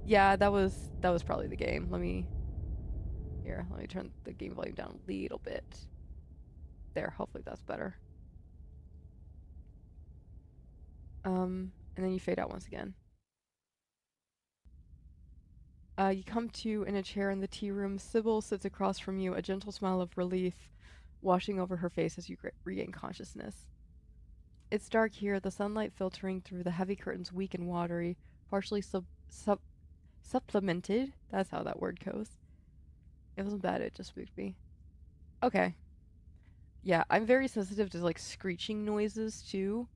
Yeah, that was probably the game. Let me turn the game volume down a little bit. There, hopefully that's better. And then you fade out once again. You come to in a chair in the tea room. Sybil sits across from you, a gentle smile of relief washing over her face as you regain consciousness. It's dark here, the sunlight filtering through the heavy curtains weak and watery, partially supplemented. That's how that word goes. It wasn't bad, it just spooked me. Okay. Yeah, I'm very sensitive to like screeching noises too.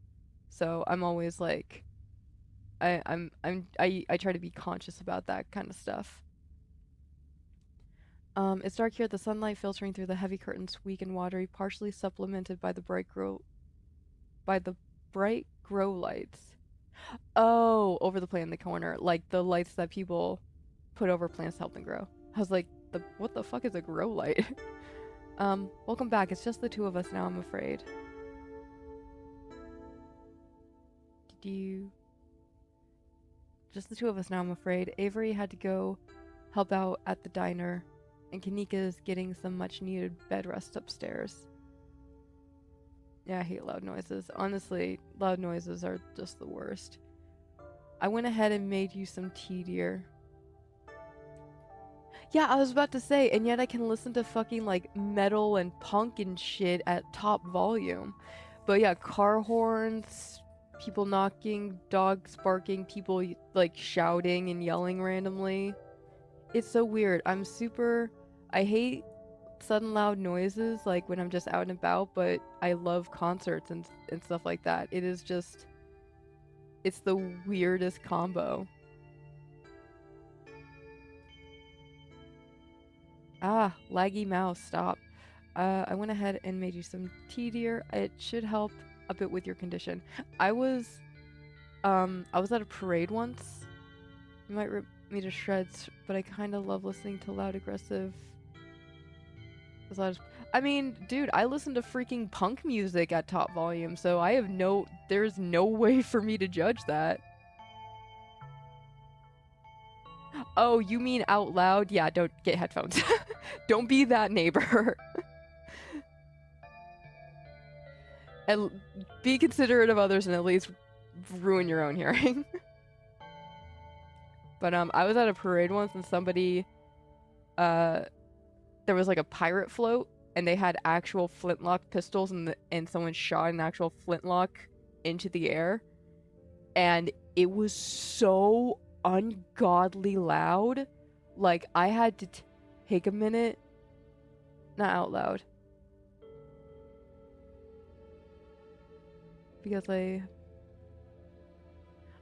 So I'm always like I try to be conscious about that kind of stuff. It's dark here, the sunlight filtering through the heavy curtains, weak and watery, partially supplemented by the bright grow lights. Oh, over the plant in the corner, like the lights that people put over plants to help them grow. I was like, what the fuck is a grow light? Welcome back. It's just the two of us now, I'm afraid. Just the two of us now, I'm afraid. Avery had to go help out at the diner, and Kanika's getting some much-needed bed rest upstairs. Yeah, I hate loud noises. Honestly, loud noises are just the worst. I went ahead and made you some tea, dear. Yeah, I was about to say, and yet I can listen to fucking like metal and punk and shit at top volume. But yeah, car horns, people knocking, dogs barking, people like shouting and yelling randomly. It's so weird. I hate sudden loud noises like when I'm just out and about, but I love concerts and stuff like that. It's the weirdest combo. Ah, laggy mouse, stop. I went ahead and made you some tea, dear. It should help a bit with your condition. I was at a parade once. You might rip me to shreds, but I kind of love listening to loud, aggressive. I mean, dude, I listen to freaking punk music at top volume, so there's no way for me to judge that. Oh, you mean out loud? Yeah, don't get headphones. Don't be that neighbor. And be considerate of others and at least ruin your own hearing. But I was at a parade once and somebody there was like a pirate float and they had actual flintlock pistols and someone shot an actual flintlock into the air, and it was so ungodly loud. Like I had to take a minute. Not out loud. Because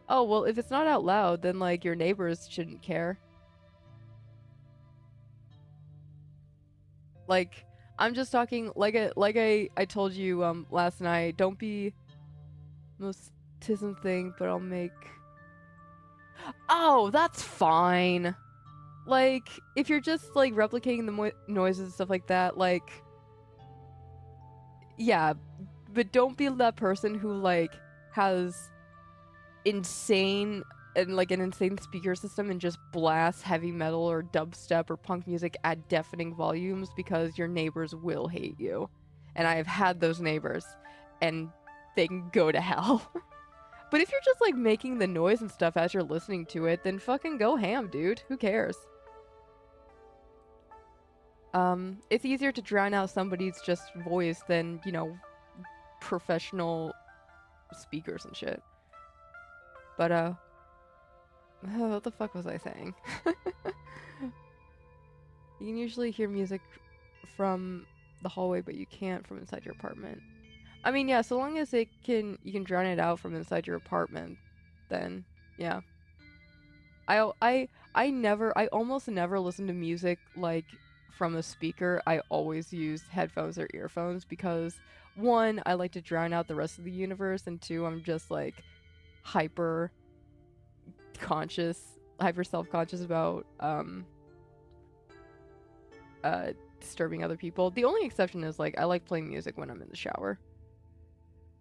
oh, well, if it's not out loud, then like your neighbors shouldn't care. Like I'm just talking like I told you last night, don't be most tism thing, but I'll make... Oh, that's fine. Like, if you're just, like, replicating the noises and stuff like that, like... Yeah, but don't be that person who, like, has insane... and like an insane speaker system and just blast heavy metal or dubstep or punk music at deafening volumes because your neighbors will hate you. And I have had those neighbors, and they can go to hell. But if you're just like making the noise and stuff as you're listening to it, then fucking go ham, dude. Who cares? It's easier to drown out somebody's just voice than, you know, professional speakers and shit. But, what the fuck was I saying? You can usually hear music from the hallway, but you can't from inside your apartment. I mean, yeah, so long as you can drown it out from inside your apartment, then yeah. I almost never listen to music like from a speaker. I always use headphones or earphones because one, I like to drown out the rest of the universe, and two, I'm just like hyper self-conscious about disturbing other people. The only exception is like I like playing music when I'm in the shower,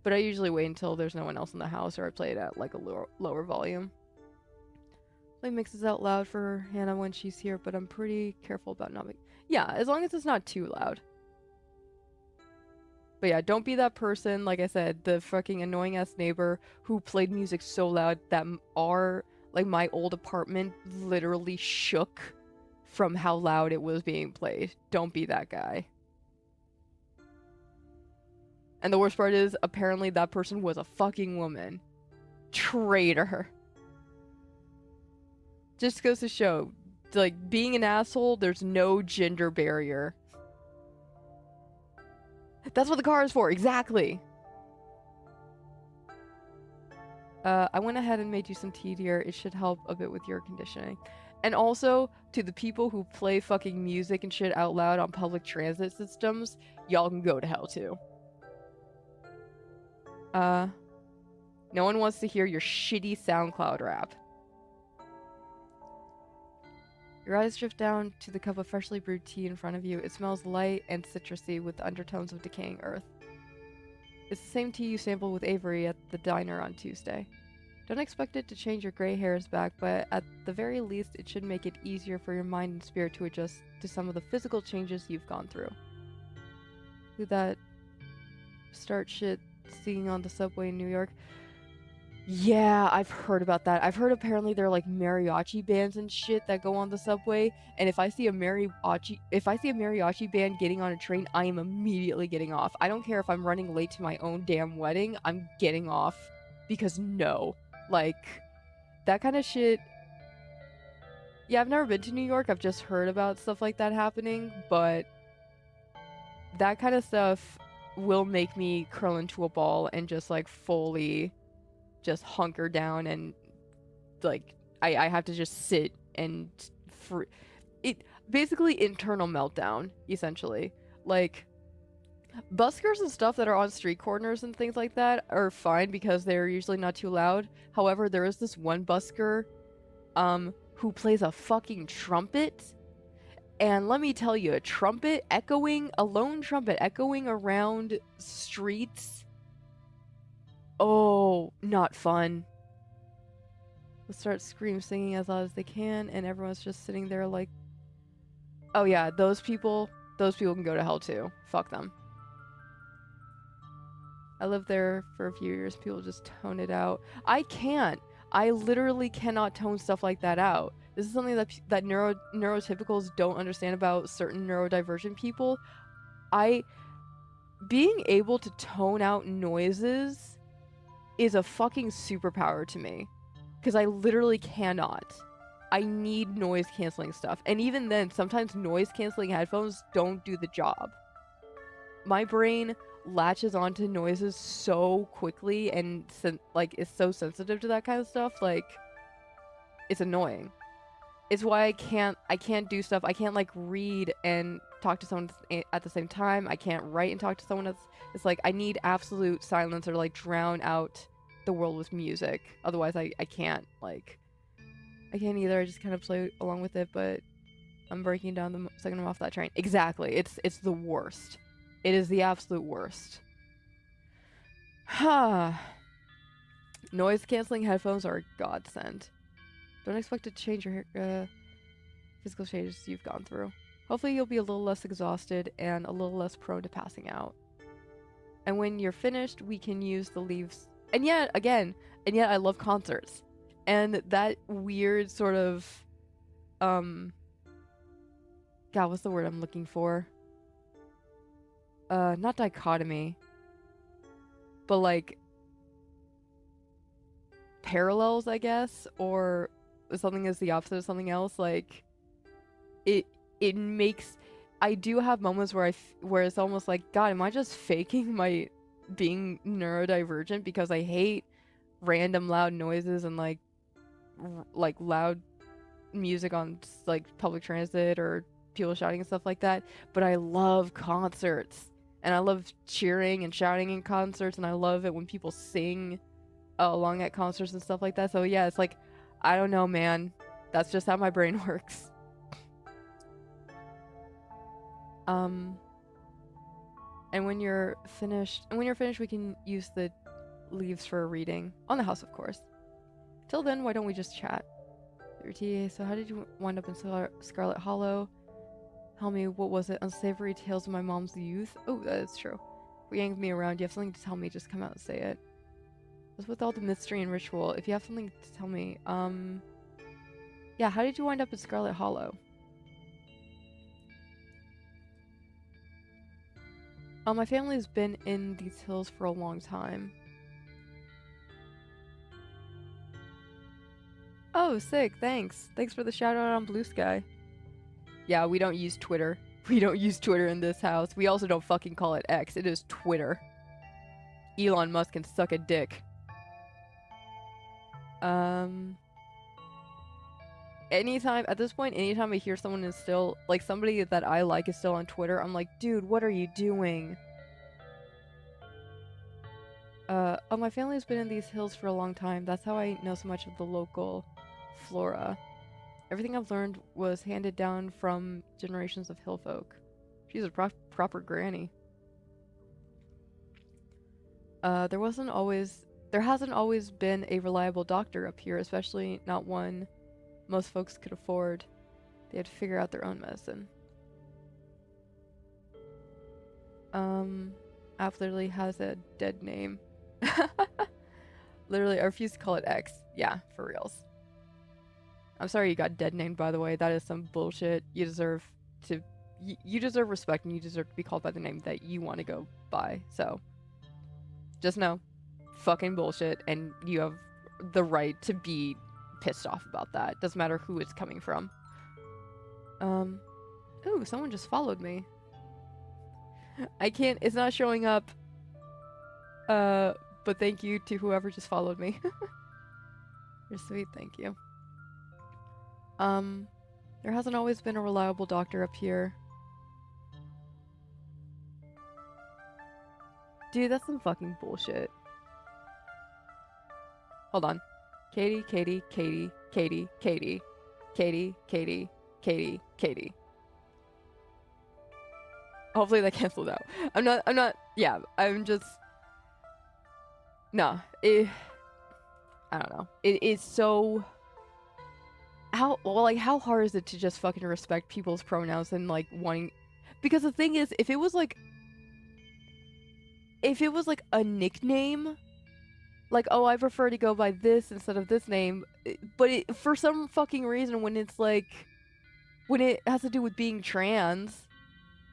but I usually wait until there's no one else in the house, or I play it at like a lower volume. Play mixes out loud for Hannah when she's here, but I'm pretty careful about not yeah, as long as it's not too loud. But yeah, don't be that person, like I said, the fucking annoying ass neighbor who played music so loud that my old apartment literally shook from how loud it was being played. Don't be that guy. And the worst part is, apparently that person was a fucking woman. Traitor. Just goes to show, like, being an asshole, there's no gender barrier. That's what the car is for, exactly! I went ahead and made you some tea, dear. It should help a bit with your conditioning. And also, to the people who play fucking music and shit out loud on public transit systems, y'all can go to hell too. No one wants to hear your shitty SoundCloud rap. Your eyes drift down to the cup of freshly brewed tea in front of you. It smells light and citrusy with undertones of decaying earth. It's the same tea you sampled with Avery at the diner on Tuesday. Don't expect it to change your gray hairs back, but at the very least, it should make it easier for your mind and spirit to adjust to some of the physical changes you've gone through. Who that start shit singing on the subway in New York? Yeah, I've heard about that. I've heard apparently there are like mariachi bands and shit that go on the subway, and if I see a mariachi band getting on a train, I am immediately getting off. I don't care if I'm running late to my own damn wedding, I'm getting off, because no. Like, that kind of shit... Yeah, I've never been to New York, I've just heard about stuff like that happening, but that kind of stuff will make me curl into a ball and just like fully just hunker down, and like I have to just sit and basically internal meltdown, essentially. Like, buskers and stuff that are on street corners and things like that are fine because they're usually not too loud. However, there is this one busker who plays a fucking trumpet, and let me tell you, a lone trumpet echoing around streets, oh, not fun. They'll start singing as loud as they can, and everyone's just sitting there like, oh yeah, those people can go to hell too. Fuck them. I lived there for a few years. People just tone it out. I can't. I literally cannot tone stuff like that out. This is something that neurotypicals don't understand about certain neurodivergent people. Being able to tone out noises is a fucking superpower to me, because I literally cannot. I need noise canceling stuff, and even then, sometimes noise canceling headphones don't do the job. My brain latches onto noises so quickly and is so sensitive to that kind of stuff, like, it's annoying. It's why I can't do stuff. I can't like read and talk to someone at the same time. I can't write and talk to someone else. It's like I need absolute silence or like drown out the world with music. Otherwise, I can't, like, I can't either. I just kind of play along with it, but I'm breaking down the second I'm off that train. Exactly. It's the worst. It is the absolute worst. Noise canceling headphones are a godsend. Don't expect to change your physical changes you've gone through. Hopefully you'll be a little less exhausted and a little less prone to passing out. And when you're finished, we can use the leaves. And yet, again, I love concerts. And that weird sort of, God, what's the word I'm looking for? Not dichotomy, but like parallels, I guess, or something is the opposite of something else. Like it makes, I do have moments where where it's almost like, God, am I just faking my being neurodivergent because I hate random loud noises and like loud music on like public transit or people shouting and stuff like that. But I love concerts. And I love cheering and shouting in concerts, and I love it when people sing along at concerts and stuff like that. So yeah, it's like, I don't know, man. That's just how my brain works. And when you're finished, we can use the leaves for a reading on the house, of course. Till then, why don't we just chat? Your TA, so how did you wind up in Scarlet Hollow? Tell me, what was it? Unsavory tales of my mom's youth? Oh, that is true. If you yank me around, you have something to tell me, just come out and say it. What's with all the mystery and ritual? If you have something to tell me, yeah, how did you wind up in Scarlet Hollow? My family's been in these hills for a long time. Oh, sick, thanks. Thanks for the shout out on Blue Sky. Yeah, we don't use Twitter. We don't use Twitter in this house. We also don't fucking call it X. It is Twitter. Elon Musk can suck a dick. Anytime, at this point, anytime I hear someone is still, like, somebody that I like is still on Twitter, I'm like, dude, what are you doing? Oh, my family has been in these hills for a long time. That's how I know so much of the local flora. Everything I've learned was handed down from generations of hill folk. She's a proper granny. There hasn't always been a reliable doctor up here, especially not one most folks could afford. They had to figure out their own medicine. App literally has a dead name. Literally, I refuse to call it X. Yeah, for reals. I'm sorry you got dead named, by the way. That is some bullshit. You deserve to... You deserve respect, and you deserve to be called by the name that you want to go by. So, just know, fucking bullshit, and you have the right to be pissed off about that. Doesn't matter who it's coming from. Ooh, someone just followed me. I can't... It's not showing up. But thank you to whoever just followed me. You're sweet, thank you. There hasn't always been a reliable doctor up here. Dude, that's some fucking bullshit. Hold on. Katie. Hopefully that canceled out. I'm not, yeah, I'm just... Nah, I don't know. It's so... How hard is it to just fucking respect people's pronouns and, like, wanting... Because the thing is, if it was, like, a nickname, like, oh, I prefer to go by this instead of this name, but for some fucking reason, when it's, like... When it has to do with being trans...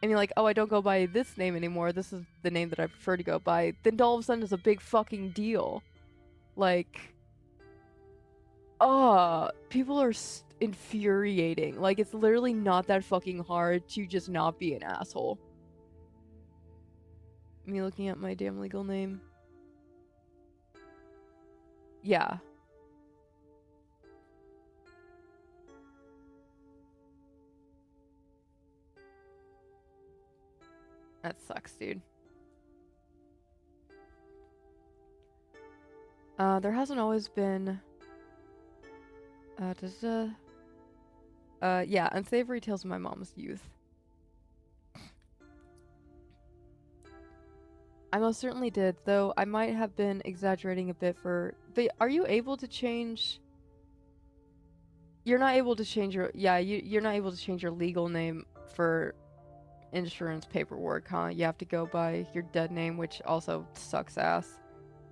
And you're like, oh, I don't go by this name anymore, this is the name that I prefer to go by, then all of a sudden it's a big fucking deal. Like, people are infuriating. Like, it's literally not that fucking hard to just not be an asshole. Me looking at my damn legal name. Yeah. That sucks, dude. There hasn't always been... yeah, unsavory tales of my mom's youth. I most certainly did, though I might have been exaggerating a bit for... But are you able to change... You're not able to change your... Yeah, you're not able to change your legal name for insurance paperwork, huh? You have to go by your dead name, which also sucks ass.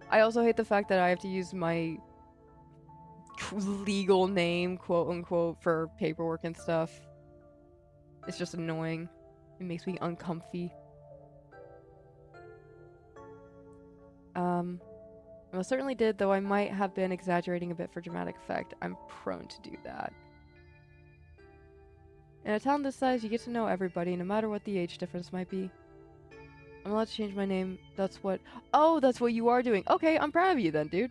I also hate the fact that I have to use my legal name, quote unquote, for paperwork and stuff. It's just annoying. It makes me uncomfy. I most certainly did, though I might have been exaggerating a bit for dramatic effect. I'm prone to do that. In a town this size, you get to know everybody, no matter what the age difference might be. I'm allowed to change my name. That's what... Oh, that's what you are doing. Okay, I'm proud of you then, dude.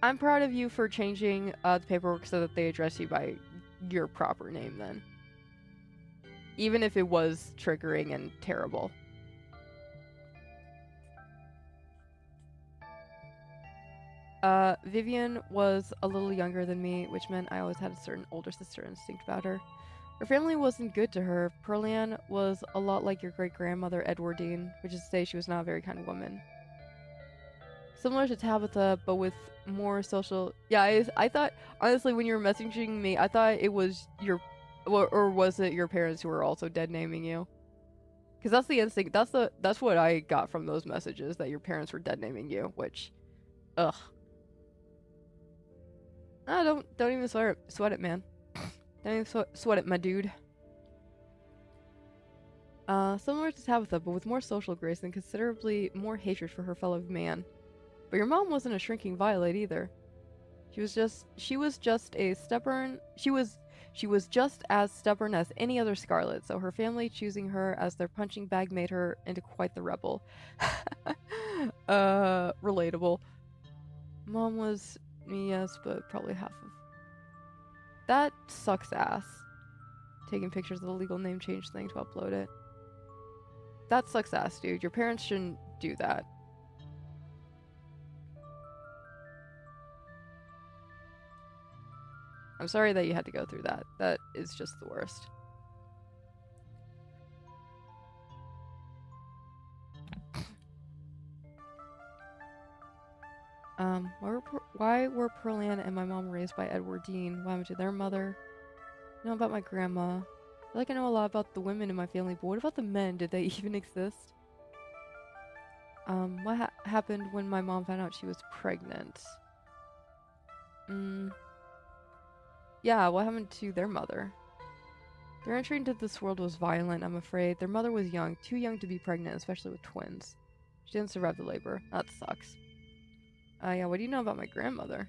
I'm proud of you for changing the paperwork so that they address you by your proper name then. Even if it was triggering and terrible. Vivian was a little younger than me, which meant I always had a certain older sister instinct about her. Her family wasn't good to her. Pearlian was a lot like your great-grandmother Edwardine, which is to say she was not a very kind woman. Similar to Tabitha, but with more social... Yeah, I thought, honestly, when you were messaging me, I thought it was your... Or was it your parents who were also dead-naming you? Because that's the instinct, that's what I got from those messages, that your parents were dead-naming you, which... Ugh. Ah, don't even sweat it, man. Don't even sweat it, my dude. Similar to Tabitha, but with more social grace and considerably more hatred for her fellow man. But your mom wasn't a shrinking violet either. She was just as stubborn as any other Scarlet, so her family choosing her as their punching bag made her into quite the rebel. Relatable. Mom was me, yes, but probably half of... That sucks ass. Taking pictures of the legal name change thing to upload it. That sucks ass, dude. Your parents shouldn't do that. I'm sorry that you had to go through that. That is just the worst. Why were Pearlian and my mom raised by Edwardine? What happened to their mother? I know about my grandma. I feel like I know a lot about the women in my family, but what about the men? Did they even exist? What happened when my mom found out she was pregnant? Yeah, what happened to their mother? Their entry into this world was violent, I'm afraid. Their mother was young, too young to be pregnant, especially with twins. She didn't survive the labor. That sucks. Yeah, what do you know about my grandmother?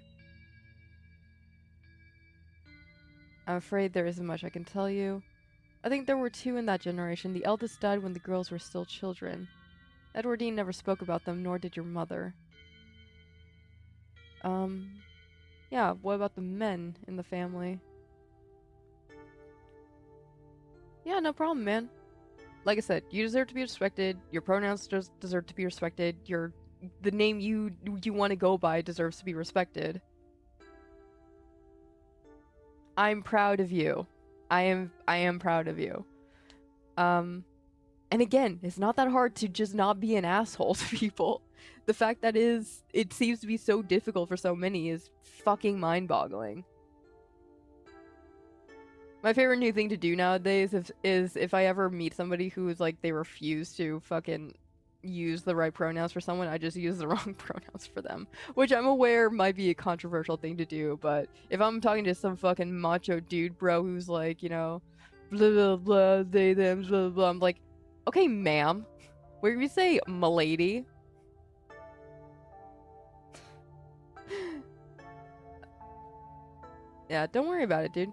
I'm afraid there isn't much I can tell you. I think there were two in that generation. The eldest died when the girls were still children. Edwardine never spoke about them, nor did your mother. Yeah, what about the men in the family? Yeah, no problem, man. Like I said, you deserve to be respected. Your pronouns deserve to be respected. The name you want to go by deserves to be respected. I'm proud of you. I am proud of you. And again, it's not that hard to just not be an asshole to people. The fact that it seems to be so difficult for so many is fucking mind-boggling. My favorite new thing to do nowadays is if I ever meet somebody who's like, they refuse to fucking use the right pronouns for someone, I just use the wrong pronouns for them. Which I'm aware might be a controversial thing to do, but if I'm talking to some fucking macho dude bro who's like, you know, blah blah blah, they, them, blah blah, I'm like, okay, ma'am, where do you say m'lady? Yeah, don't worry about it, dude.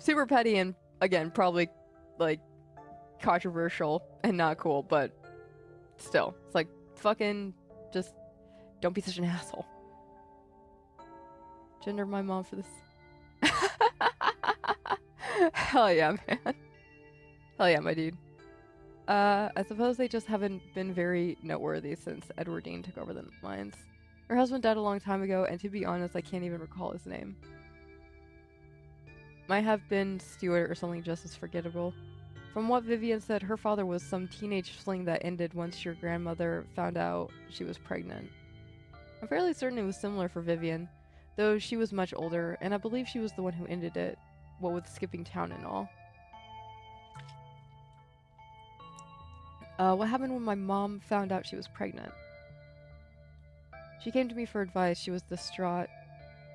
Super petty and, again, probably, like, controversial and not cool, but still, it's like, fucking just don't be such an asshole. Gender my mom for this. Hell yeah, man. Hell yeah, my dude. I suppose they just haven't been very noteworthy since Edwardine took over the mines. Her husband died a long time ago, and to be honest, I can't even recall his name. Might have been Stuart or something just as forgettable. From what Vivian said, her father was some teenage fling that ended once your grandmother found out she was pregnant. I'm fairly certain it was similar for Vivian, though she was much older, and I believe she was the one who ended it, what with skipping town and all. What happened when my mom found out she was pregnant? She came to me for advice. She was distraught.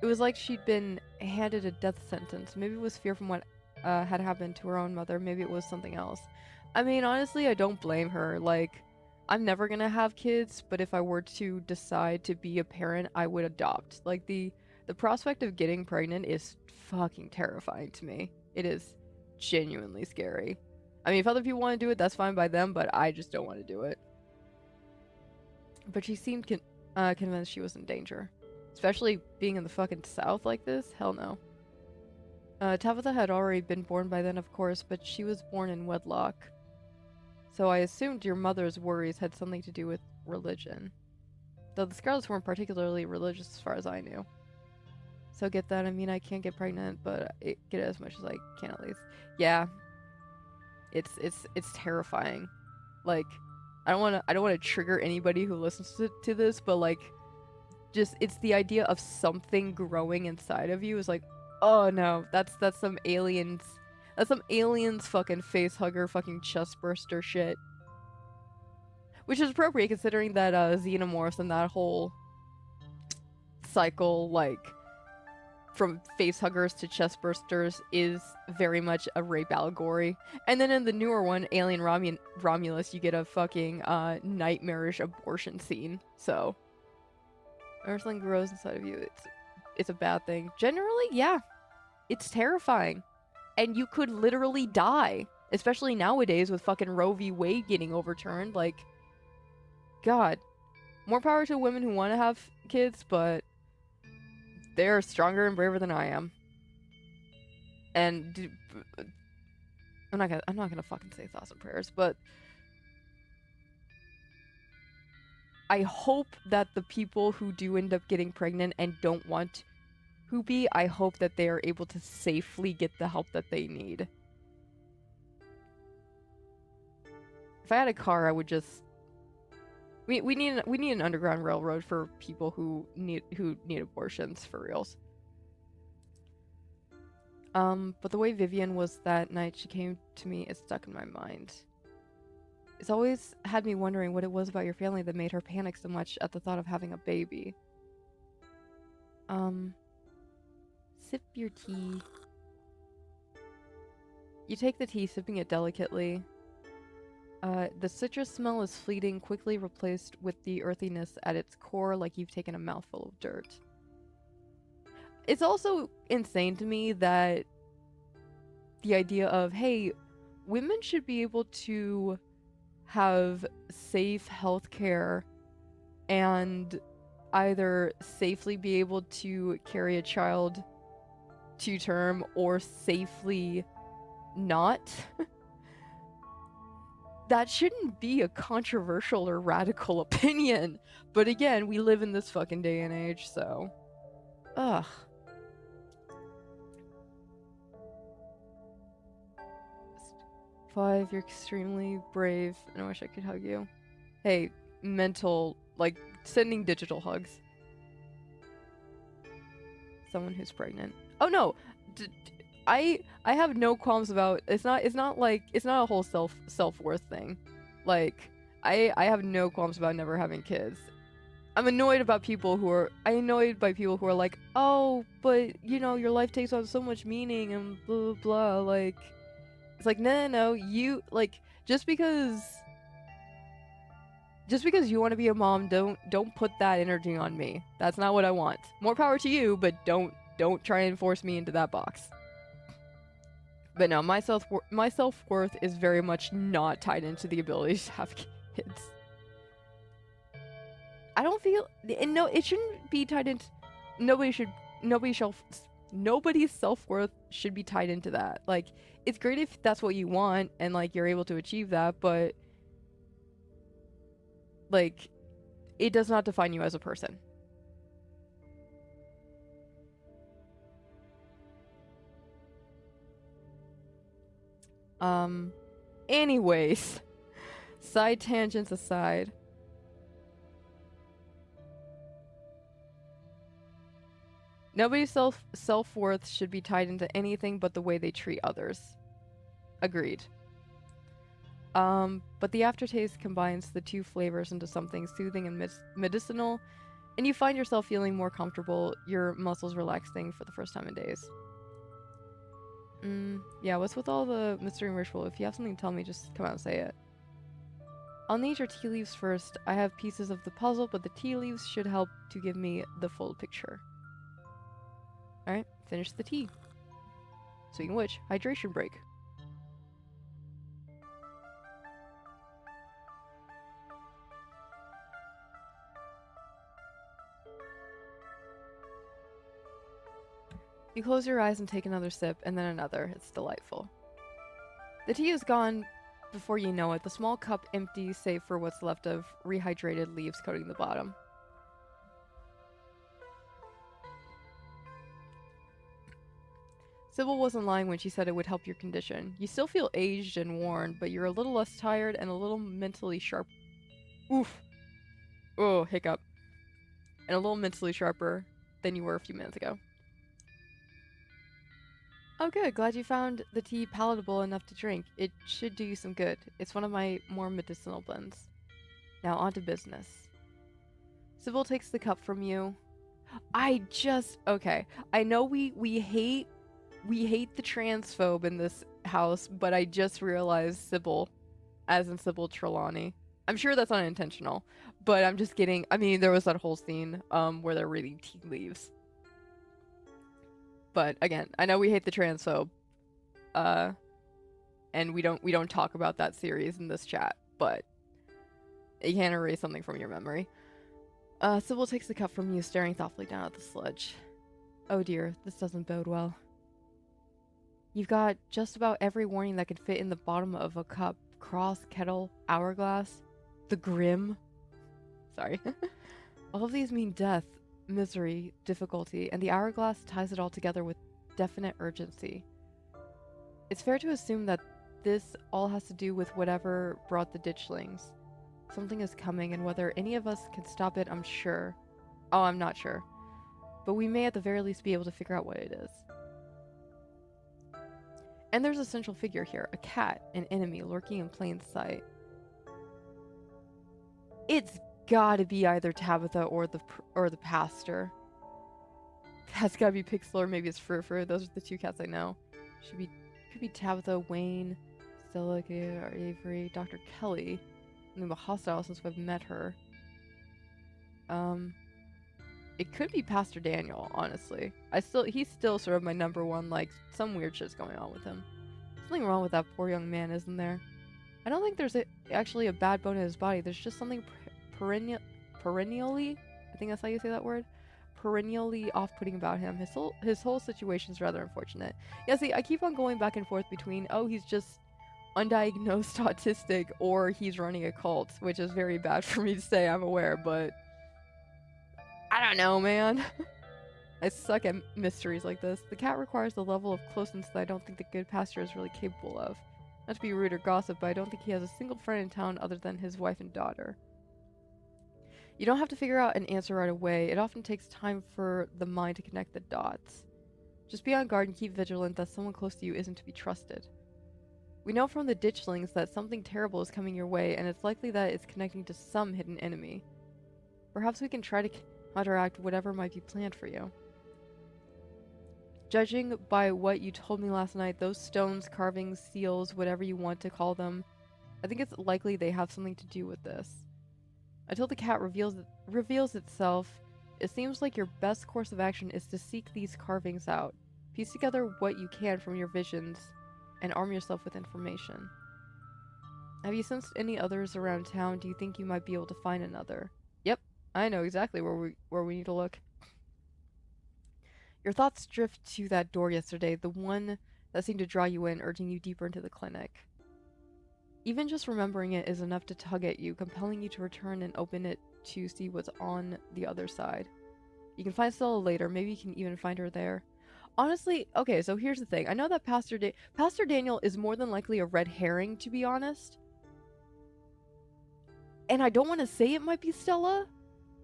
It was like she'd been handed a death sentence. Maybe it was fear from what had happened to her own mother. Maybe it was something else. I mean, honestly, I don't blame her. Like, I'm never gonna have kids, but if I were to decide to be a parent, I would adopt. Like, the prospect of getting pregnant is fucking terrifying to me. It is genuinely scary. I mean, if other people want to do it, that's fine by them, but I just don't want to do it. But she seemed convinced she was in danger. Especially being in the fucking south like this? Hell no. Tabitha had already been born by then, of course, but she was born in wedlock. So I assumed your mother's worries had something to do with religion. Though the Scarlets weren't particularly religious as far as I knew. So get that, I mean, I can't get pregnant, but I get it as much as I can at least. Yeah. It's terrifying. Like, I don't want to trigger anybody who listens to this, but like, just it's the idea of something growing inside of you is like, oh no, that's some aliens, fucking face hugger, fucking chest burster shit. Which is appropriate considering that xenomorphs and that whole cycle, like from face huggers to chest bursters, is very much a rape allegory. And then in the newer one, Alien Romulus, you get a fucking nightmarish abortion scene. So when something grows inside of you, it's a bad thing. Generally, yeah, it's terrifying, and you could literally die, especially nowadays with fucking Roe v. Wade getting overturned. Like, God, more power to women who want to have kids, but they're stronger and braver than I am. And I'm not gonna fucking say thoughts and prayers, but I hope that the people who do end up getting pregnant and don't want who be, I hope that they are able to safely get the help that they need. If I had a car, I would just we need an underground railroad for people who need abortions for reals. But the way Vivian was that night she came to me is stuck in my mind. It's always had me wondering what it was about your family that made her panic so much at the thought of having a baby. Sip your tea. You take the tea, sipping it delicately. The citrus smell is fleeting, quickly replaced with the earthiness at its core, like you've taken a mouthful of dirt. It's also insane to me that the idea of, hey, women should be able to have safe healthcare and either safely be able to carry a child to term or safely not. That shouldn't be a controversial or radical opinion. But again, we live in this fucking day and age, so. Ugh. Five, you're extremely brave, and I wish I could hug you. Hey, mental, like, sending digital hugs. Someone who's pregnant. Oh no! I have no qualms about it's not a whole self-worth thing. Like, I have no qualms about never having kids. I'm annoyed by people who are like, oh, but you know, your life takes on so much meaning and blah blah blah. Like, it's like, no, you, like, just because you want to be a mom, don't put that energy on me. That's not what I want. More power to you, but don't try and force me into that box. But no, my self-worth is very much not tied into the ability to have kids. I don't feel, and no, it shouldn't be tied into, nobody nobody's self-worth should be tied into that. Like, it's great if that's what you want and like you're able to achieve that, but like it does not define you as a person. Anyways, side tangents aside, nobody's self-worth should be tied into anything but the way they treat others. Agreed. But the aftertaste combines the two flavors into something soothing and medicinal, and you find yourself feeling more comfortable, your muscles relaxing for the first time in days. Yeah, what's with all the mystery and ritual? If you have something to tell me, just come out and say it. I'll need your tea leaves first. I have pieces of the puzzle, but the tea leaves should help to give me the full picture. Alright, finish the tea. Speaking of which, hydration break. You close your eyes and take another sip, and then another. It's delightful. The tea is gone before you know it. The small cup empty, save for what's left of rehydrated leaves coating the bottom. Sybil wasn't lying when she said it would help your condition. You still feel aged and worn, but you're a little less tired and a little mentally sharp. Oof. Oh, hiccup. And a little mentally sharper than you were a few minutes ago. Oh good, glad you found the tea palatable enough to drink. It should do you some good. It's one of my more medicinal blends. Now on to business. Sybil takes the cup from you. Okay. I know we hate the transphobe in this house, but I just realized Sybil, as in Sybil Trelawney. I'm sure that's unintentional, but I'm just kidding. I mean, there was that whole scene where they're reading tea leaves. But again, I know we hate the transphobe, and we don't talk about that series in this chat, but you can't erase something from your memory. Sybil takes the cup from you, staring thoughtfully down at the sludge. Oh dear, this doesn't bode well. You've got just about every warning that could fit in the bottom of a cup. Cross, kettle, hourglass, the grim. Sorry. All of these mean death, misery, difficulty, and the hourglass ties it all together with definite urgency. It's fair to assume that this all has to do with whatever brought the ditchlings. Something is coming, and whether any of us can stop it, I'm sure. Oh, I'm not sure. But we may at the very least be able to figure out what it is. And there's a central figure here, a cat, an enemy lurking in plain sight. It's gotta be either Tabitha or the pastor. That's gotta be Pixel, or maybe it's Fur. Those are the two cats I know. Could be Tabitha, Wayne, Stella, or Avery, Dr. Kelly. I'm a hostile since we've met her. It could be Pastor Daniel, honestly. He's still sort of my number one, like, some weird shit's going on with him. Something wrong with that poor young man, isn't there? I don't think there's actually a bad bone in his body. There's just something perennially, I think that's how you say that word, perennially off-putting about him. His whole situation's rather unfortunate. Yeah, see, I keep on going back and forth between, oh, he's just undiagnosed autistic, or he's running a cult, which is very bad for me to say, I'm aware, but I don't know, man. I suck at mysteries like this. The cat requires a level of closeness that I don't think the good pastor is really capable of. Not to be rude or gossip, but I don't think he has a single friend in town other than his wife and daughter. You don't have to figure out an answer right away. It often takes time for the mind to connect the dots. Just be on guard and keep vigilant that someone close to you isn't to be trusted. We know from the ditchlings that something terrible is coming your way, and it's likely that it's connecting to some hidden enemy. Perhaps we can try to counteract whatever might be planned for you. Judging by what you told me last night, those stones, carvings, seals, whatever you want to call them, I think it's likely they have something to do with this. Until the cat reveals itself, it seems like your best course of action is to seek these carvings out, piece together what you can from your visions, and arm yourself with information. Have you sensed any others around town? Do you think you might be able to find another? Yep, I know exactly where we need to look. Your thoughts drift to that door yesterday, the one that seemed to draw you in, urging you deeper into the clinic. Even just remembering it is enough to tug at you, compelling you to return and open it to see what's on the other side. You can find Stella later, maybe you can even find her there. Honestly, okay, so here's the thing. I know that Pastor Daniel is more than likely a red herring, to be honest. And I don't want to say it might be Stella,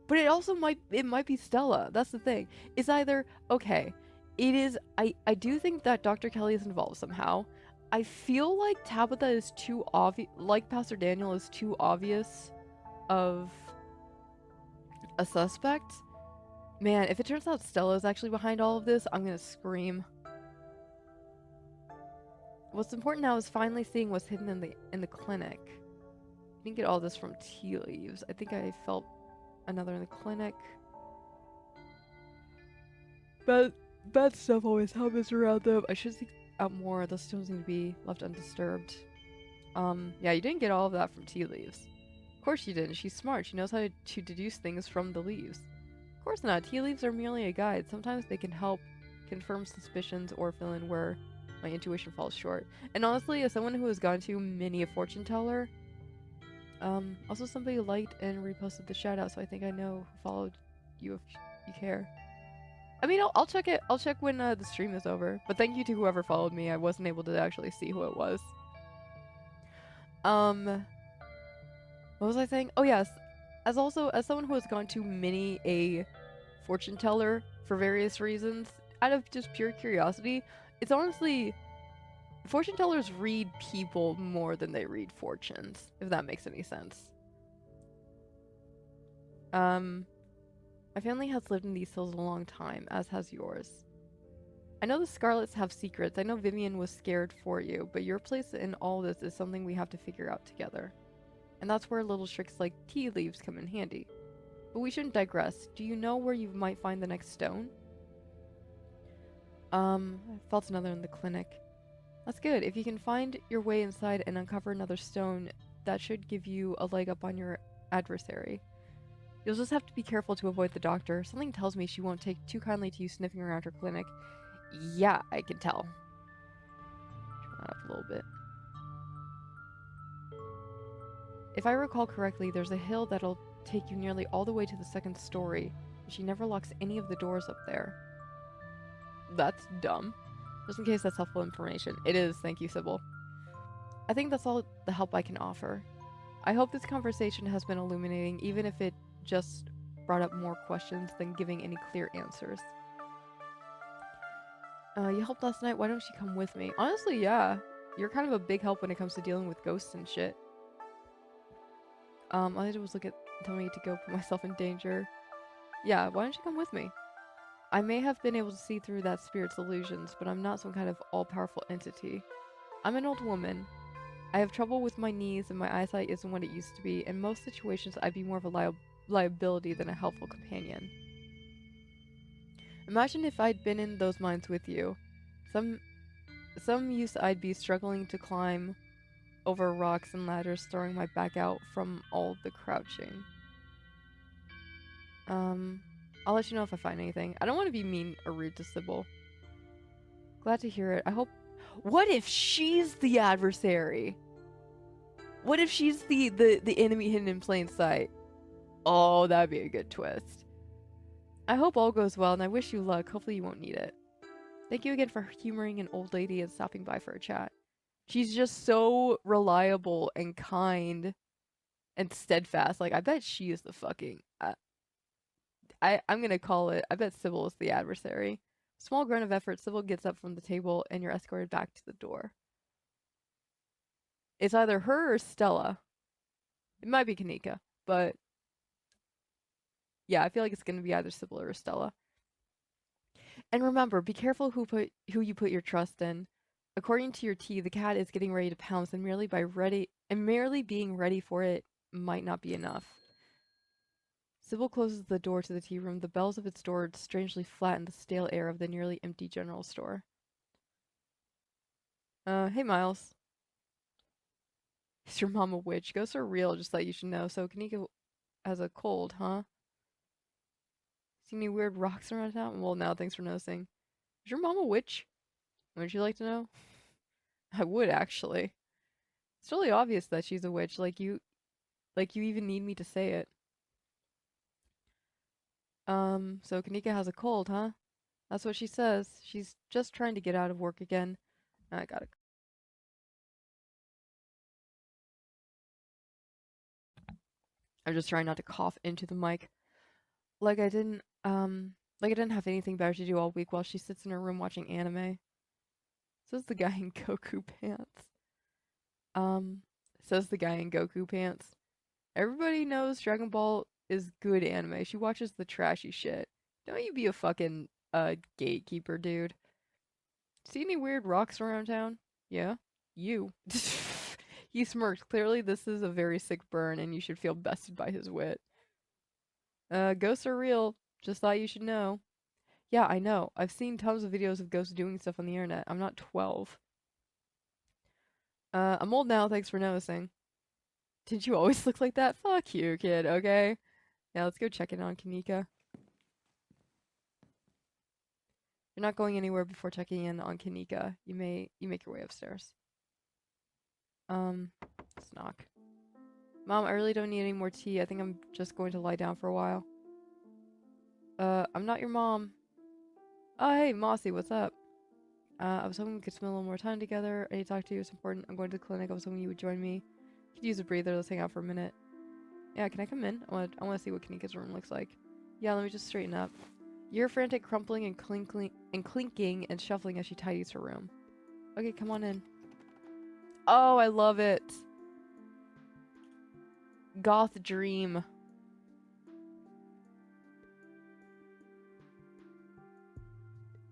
but it might be Stella. That's the thing. It's either okay, it is I do think that Dr. Kelly is involved somehow. I feel like Tabitha is too obvious, like Pastor Daniel is too obvious of a suspect. Man, if it turns out Stella is actually behind all of this, I'm gonna scream. What's important now is finally seeing what's hidden in the clinic. I didn't get all this from tea leaves. I think I felt another in the clinic. But bad stuff always happens around them. I should seek out more. Those stones need to be left undisturbed. Yeah, you didn't get all of that from tea leaves. Of course you didn't. She's smart. She knows how to deduce things from the leaves. Of course not. Tea leaves are merely a guide. Sometimes they can help confirm suspicions or fill in where my intuition falls short. And honestly, as someone who has gone to many a fortune teller, also somebody liked and reposted the shout out, so I think I know who followed you if you care. I mean, I'll check it. I'll check when the stream is over. But thank you to whoever followed me. I wasn't able to actually see who it was. What was I saying? Oh yes, as someone who has gone to many a fortune teller for various reasons, out of just pure curiosity, it's honestly fortune tellers read people more than they read fortunes, if that makes any sense. My family has lived in these hills a long time, as has yours. I know the Scarlets have secrets. I know Vivian was scared for you, but your place in all this is something we have to figure out together. And that's where little tricks like tea leaves come in handy. But we shouldn't digress. Do you know where you might find the next stone? I felt another in the clinic. That's good. If you can find your way inside and uncover another stone, that should give you a leg up on your adversary. You'll just have to be careful to avoid the doctor. Something tells me she won't take too kindly to you sniffing around her clinic. Yeah, I can tell. Turn that up a little bit. If I recall correctly, there's a hill that'll take you nearly all the way to the second story. She never locks any of the doors up there. That's dumb. Just in case that's helpful information. It is, thank you, Sybil. I think that's all the help I can offer. I hope this conversation has been illuminating, even if it just brought up more questions than giving any clear answers. You helped last night, why don't you come with me? Honestly, yeah. You're kind of a big help when it comes to dealing with ghosts and shit. All I did was tell me to go put myself in danger. Yeah, why don't you come with me? I may have been able to see through that spirit's illusions, but I'm not some kind of all-powerful entity. I'm an old woman. I have trouble with my knees and my eyesight isn't what it used to be. In most situations, I'd be more of a liability than a helpful companion. Imagine if I'd been in those mines with you. Some use I'd be struggling to climb over rocks and ladders, throwing my back out from all the crouching. I'll let you know if I find anything. I don't want to be mean or rude to Sybil. Glad to hear it. I hope... What if she's the adversary? What if she's the enemy hidden in plain sight? Oh, that'd be a good twist. I hope all goes well, and I wish you luck. Hopefully you won't need it. Thank you again for humoring an old lady and stopping by for a chat. She's just so reliable and kind and steadfast. Like, I bet she is the fucking... I'm gonna call it. I bet Sybil is the adversary. Small grunt of effort, Sybil gets up from the table and you're escorted back to the door. It's either her or Stella. It might be Kanika, but yeah, I feel like it's gonna be either Sybil or Stella. And remember, be careful who you put your trust in. According to your tea, the cat is getting ready to pounce, and merely being ready for it might not be enough. Sybil closes the door to the tea room. The bells of its door strangely flatten the stale air of the nearly empty general store. Hey Miles. Is your mom a witch? Ghosts are real, just like you should know. So Kanika has a cold, huh? See any weird rocks around town? Well, now thanks for noticing. Is your mom a witch? Would you like to know? I would actually. It's really obvious that she's a witch. Like you even need me to say it. So Kanika has a cold, huh? That's what she says. She's just trying to get out of work again. I gotta. I'm just trying not to cough into the mic. Like I didn't, like I didn't have anything better to do all week while she sits in her room watching anime. Says the guy in Goku pants. Um, says the guy in Goku pants. Everybody knows Dragon Ball is good anime. She watches the trashy shit. Don't you be a fucking gatekeeper, dude. See any weird rocks around town? Yeah? You. He smirked. Clearly this is a very sick burn and you should feel bested by his wit. Ghosts are real. Just thought you should know. Yeah, I know. I've seen tons of videos of ghosts doing stuff on the internet. I'm not 12. I'm old now, thanks for noticing. Didn't you always look like that? Fuck you, kid, okay? Yeah, let's go check in on Kanika. You're not going anywhere before checking in on Kanika. You make your way upstairs. Let's knock. Mom, I really don't need any more tea. I think I'm just going to lie down for a while. I'm not your mom. Oh, hey, Mossy, what's up? I was hoping we could spend a little more time together. I need to talk to you. It's important. I'm going to the clinic. I was hoping you would join me. Could use a breather. Let's hang out for a minute. Yeah, can I come in? I want to see what Kanika's room looks like. Yeah, let me just straighten up. You're frantic crumpling and clinking and shuffling as she tidies her room. Okay, come on in. Oh, I love it. Goth dream.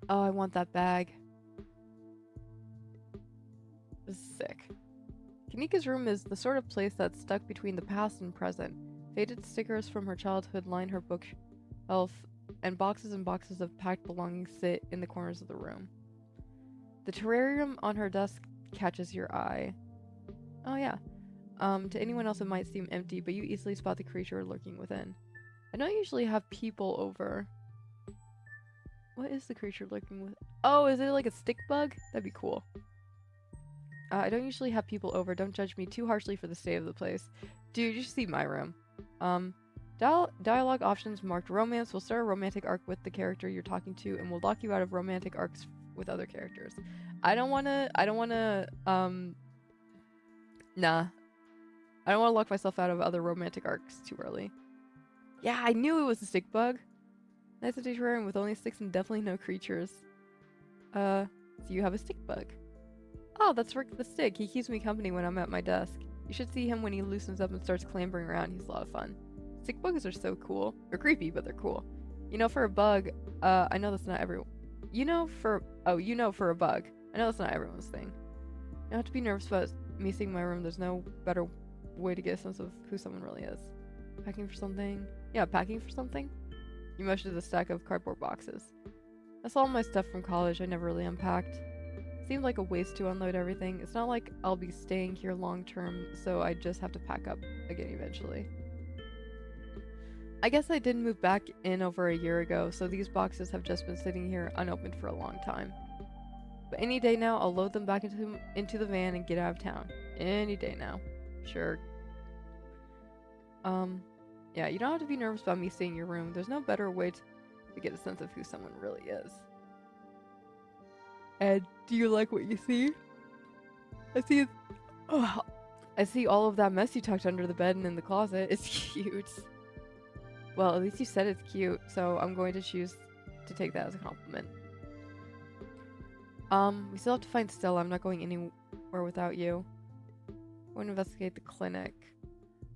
Oh, I want that bag. This is sick. Kanika's room is the sort of place that's stuck between the past and present. Faded stickers from her childhood line her bookshelf, and boxes of packed belongings sit in the corners of the room. The terrarium on her desk catches your eye. Oh yeah. To anyone else it might seem empty, but you easily spot the creature lurking within. I don't usually have people over. What is the creature lurking with? Oh, is it like a stick bug? That'd be cool. I don't usually have people over. Don't judge me too harshly for the state of the place. Dude, you should see my room. Dialogue options marked romance will start a romantic arc with the character you're talking to and will lock you out of romantic arcs with other characters. Nah. I don't wanna lock myself out of other romantic arcs too early. Yeah, I knew it was a stick bug. Nice empty terrarium with only sticks and definitely no creatures. So you have a stick bug. Oh, that's Rick the Stick. He keeps me company when I'm at my desk. You should see him when he loosens up and starts clambering around. He's a lot of fun. Stick bugs are so cool. They're creepy, but they're cool. You know, for a bug, I know that's not everyone. For a bug. I know that's not everyone's thing. You don't have to be nervous about me seeing my room. There's no better way to get a sense of who someone really is. Packing for something? Yeah, packing for something? You motioned to the stack of cardboard boxes. That's all my stuff from college I never really unpacked. Seemed like a waste to unload everything. It's not like I'll be staying here long term, so I just have to pack up again eventually. I guess I didn't move back in over a year ago, so these boxes have just been sitting here unopened for a long time. But any day now, I'll load them back into the van and get out of town. Any day now. Sure. Yeah, you don't have to be nervous about me seeing your room. There's no better way to get a sense of who someone really is. And do you like what you see? I see all of that mess you tucked under the bed and in the closet. It's cute. Well, at least you said it's cute, so I'm going to choose to take that as a compliment. We still have to find Stella. I'm not going anywhere without you. I'm going to investigate the clinic.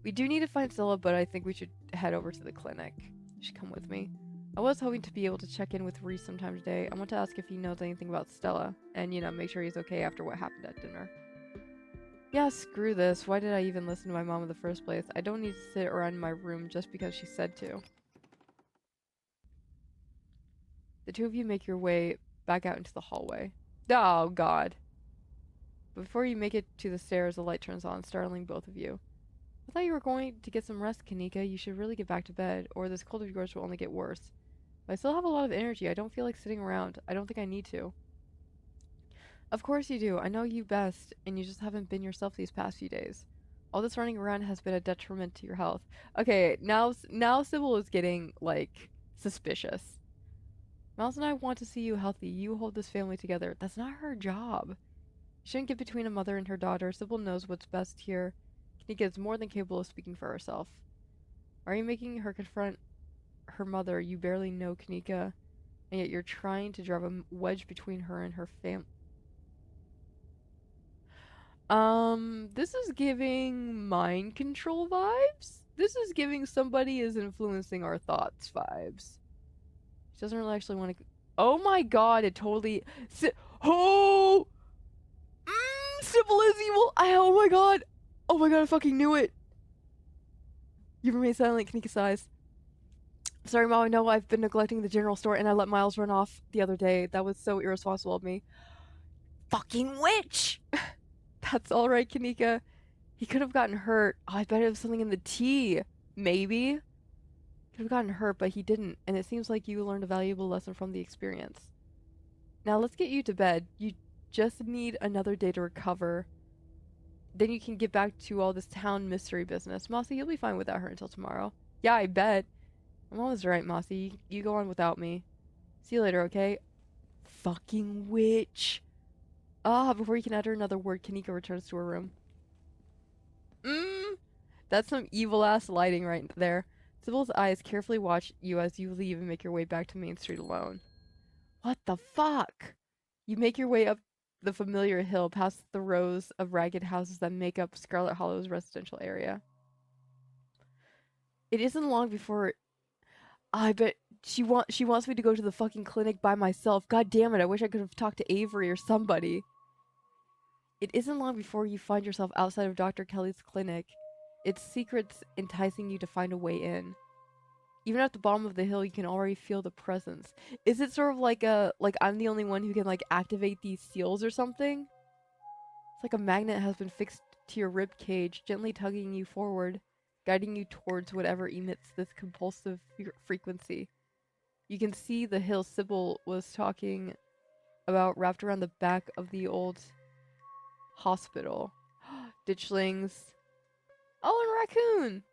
We do need to find Stella, but I think we should head over to the clinic. You should come with me. I was hoping to be able to check in with Reese sometime today. I want to ask if he knows anything about Stella, and, make sure he's okay after what happened at dinner. Yeah, screw this. Why did I even listen to my mom in the first place? I don't need to sit around in my room just because she said to. The two of you make your way back out into the hallway. Oh, God. Before you make it to the stairs, the light turns on, startling both of you. I thought you were going to get some rest, Kanika. You should really get back to bed, or this cold of yours will only get worse. I still have a lot of energy. I don't feel like sitting around. I don't think I need to. Of course you do. I know you best, and you just haven't been yourself these past few days. All this running around has been a detriment to your health. Okay, now Sybil is getting, like, suspicious. Miles and I want to see you healthy. You hold this family together. That's not her job. You shouldn't get between a mother and her daughter. Sybil knows what's best here. Kanika is more than capable of speaking for herself. Why are you making her confront her mother? You barely know Kanika, and yet you're trying to drive a wedge between her and her family. This is giving mind control vibes. This is giving somebody is influencing our thoughts vibes. She doesn't really actually want to. Oh my god, it totally. Oh! Sybil is evil! Oh my god! Oh my god, I fucking knew it! You remain silent, Kanika sighs. Sorry, Mom, I know I've been neglecting the general store and I let Miles run off the other day. That was so irresponsible of me. Fucking witch! That's alright, Kanika. He could have gotten hurt. Oh, I bet it was something in the tea. Maybe. Could have gotten hurt, but he didn't, and it seems like you learned a valuable lesson from the experience. Now let's get you to bed. You just need another day to recover. Then you can get back to all this town mystery business. Mossy, you'll be fine without her until tomorrow. Yeah, I bet. I'm always right, Mossy. You go on without me. See you later, okay? Fucking witch. Before you can utter another word, Kanika returns to her room. That's some evil-ass lighting right there. Sybil's eyes carefully watch you as you leave and make your way back to Main Street alone. What the fuck? You make your way up the familiar hill past the rows of ragged houses that make up Scarlet Hollow's residential area. It isn't long before... I bet she wants me to go to the fucking clinic by myself. God damn it, I wish I could have talked to Avery or somebody. It isn't long before you find yourself outside of Dr. Kelly's clinic, its secrets enticing you to find a way in. Even at the bottom of the hill, you can already feel the presence. Is it sort of like I'm the only one who can, like, activate these seals or something? It's like a magnet has been fixed to your rib cage, gently tugging you forward, guiding you towards whatever emits this compulsive frequency. You can see the hill Sybil was talking about wrapped around the back of the old hospital. Ditchlings. Oh, and raccoon!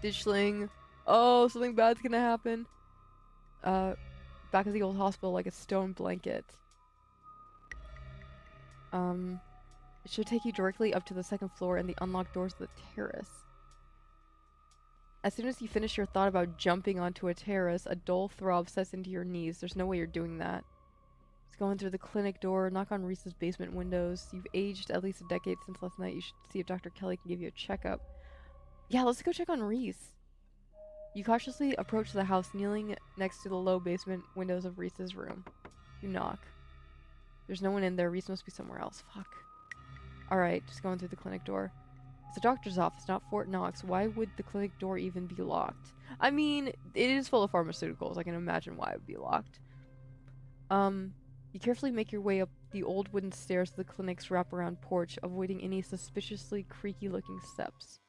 Ditchling. Oh, something bad's gonna happen. Back of the old hospital like a stone blanket. It should take you directly up to the second floor and the unlocked doors of the terrace. As soon as you finish your thought about jumping onto a terrace, a dull throb sets into your knees. There's no way you're doing that. It's going through the clinic door, knock on Reese's basement windows. You've aged at least a decade since last night. You should see if Dr. Kelly can give you a checkup. Yeah, let's go check on Reese. You cautiously approach the house, kneeling next to the low basement windows of Reese's room. You knock. There's no one in there. Reese must be somewhere else. Fuck. Alright, just going through the clinic door. It's a doctor's office, not Fort Knox. Why would the clinic door even be locked? I mean, it is full of pharmaceuticals. I can imagine why it would be locked. You carefully make your way up the old wooden stairs to the clinic's wraparound porch, avoiding any suspiciously creaky-looking steps.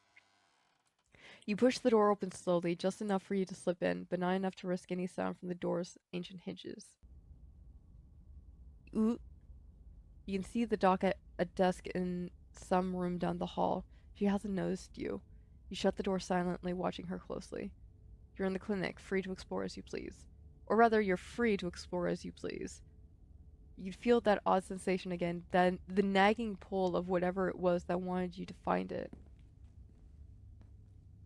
You push the door open slowly, just enough for you to slip in, but not enough to risk any sound from the door's ancient hinges. Ooh. You can see the doc at a desk in some room down the hall. She hasn't noticed you. You shut the door silently, watching her closely. You're in the clinic, free to explore as you please. Or rather, you're free to explore as you please. You'd feel that odd sensation again, then the nagging pull of whatever it was that wanted you to find it.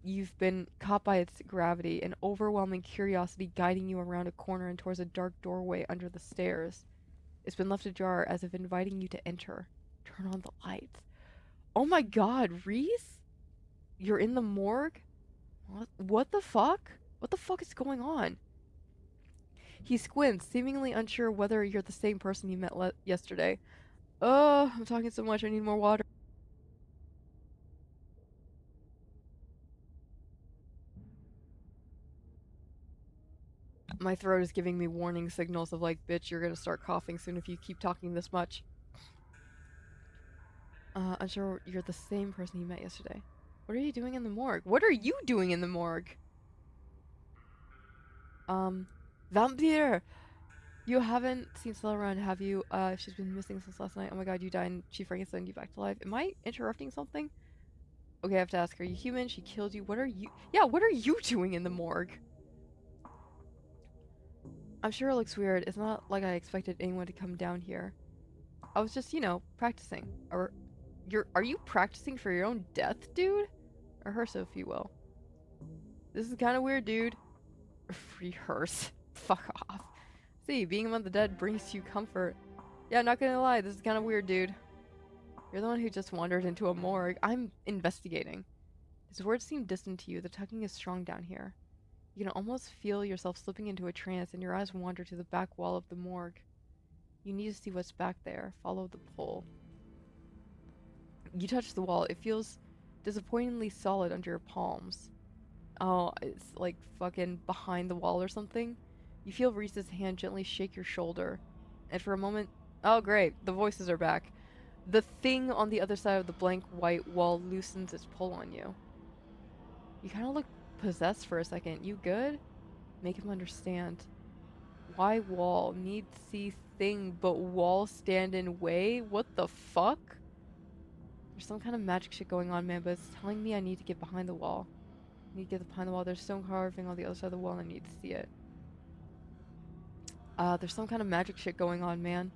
You've been caught by its gravity, an overwhelming curiosity guiding you around a corner and towards a dark doorway under the stairs. It's been left ajar as if inviting you to enter. Turn on the lights. Oh my god, Reese? You're in the morgue? What the fuck? What the fuck is going on? He squints, seemingly unsure whether you're the same person you met yesterday. Oh, I'm talking so much, I need more water. My throat is giving me warning signals of like, bitch, you're gonna start coughing soon if you keep talking this much. Unsure you're the same person you met yesterday. What are you doing in the morgue? What are you doing in the morgue? Vampire! You haven't seen Stella around, have you? She's been missing since last night. Oh my god, you died and she Frankensteined you back to life. Am I interrupting something? Okay, I have to ask, are you human? She killed you. What are you— Yeah, what are you doing in the morgue? I'm sure it looks weird. It's not like I expected anyone to come down here. I was just, you know, practicing. Or, are you practicing for your own death, dude? Rehearse, if you will. This is kind of weird, dude. Rehearse. Fuck off. See, being among the dead brings you comfort. Yeah, not gonna lie, this is kind of weird, dude. You're the one who just wandered into a morgue. I'm investigating. His words seem distant to you. The tugging is strong down here. You can almost feel yourself slipping into a trance, and your eyes wander to the back wall of the morgue. You need to see what's back there. Follow the pull. You touch the wall. It feels disappointingly solid under your palms. Oh, it's like fucking behind the wall or something. You feel Reese's hand gently shake your shoulder. And for a moment... Oh, great. The voices are back. The thing on the other side of the blank white wall loosens its pull on you. You kind of look possessed for a second. You good? Make him understand. Why wall? Need see thing, but wall stand in way? What the fuck? There's some kind of magic shit going on, man, but it's telling me I need to get behind the wall. I need to get behind the wall. There's stone carving on the other side of the wall and I need to see it. There's some kind of magic shit going on, man.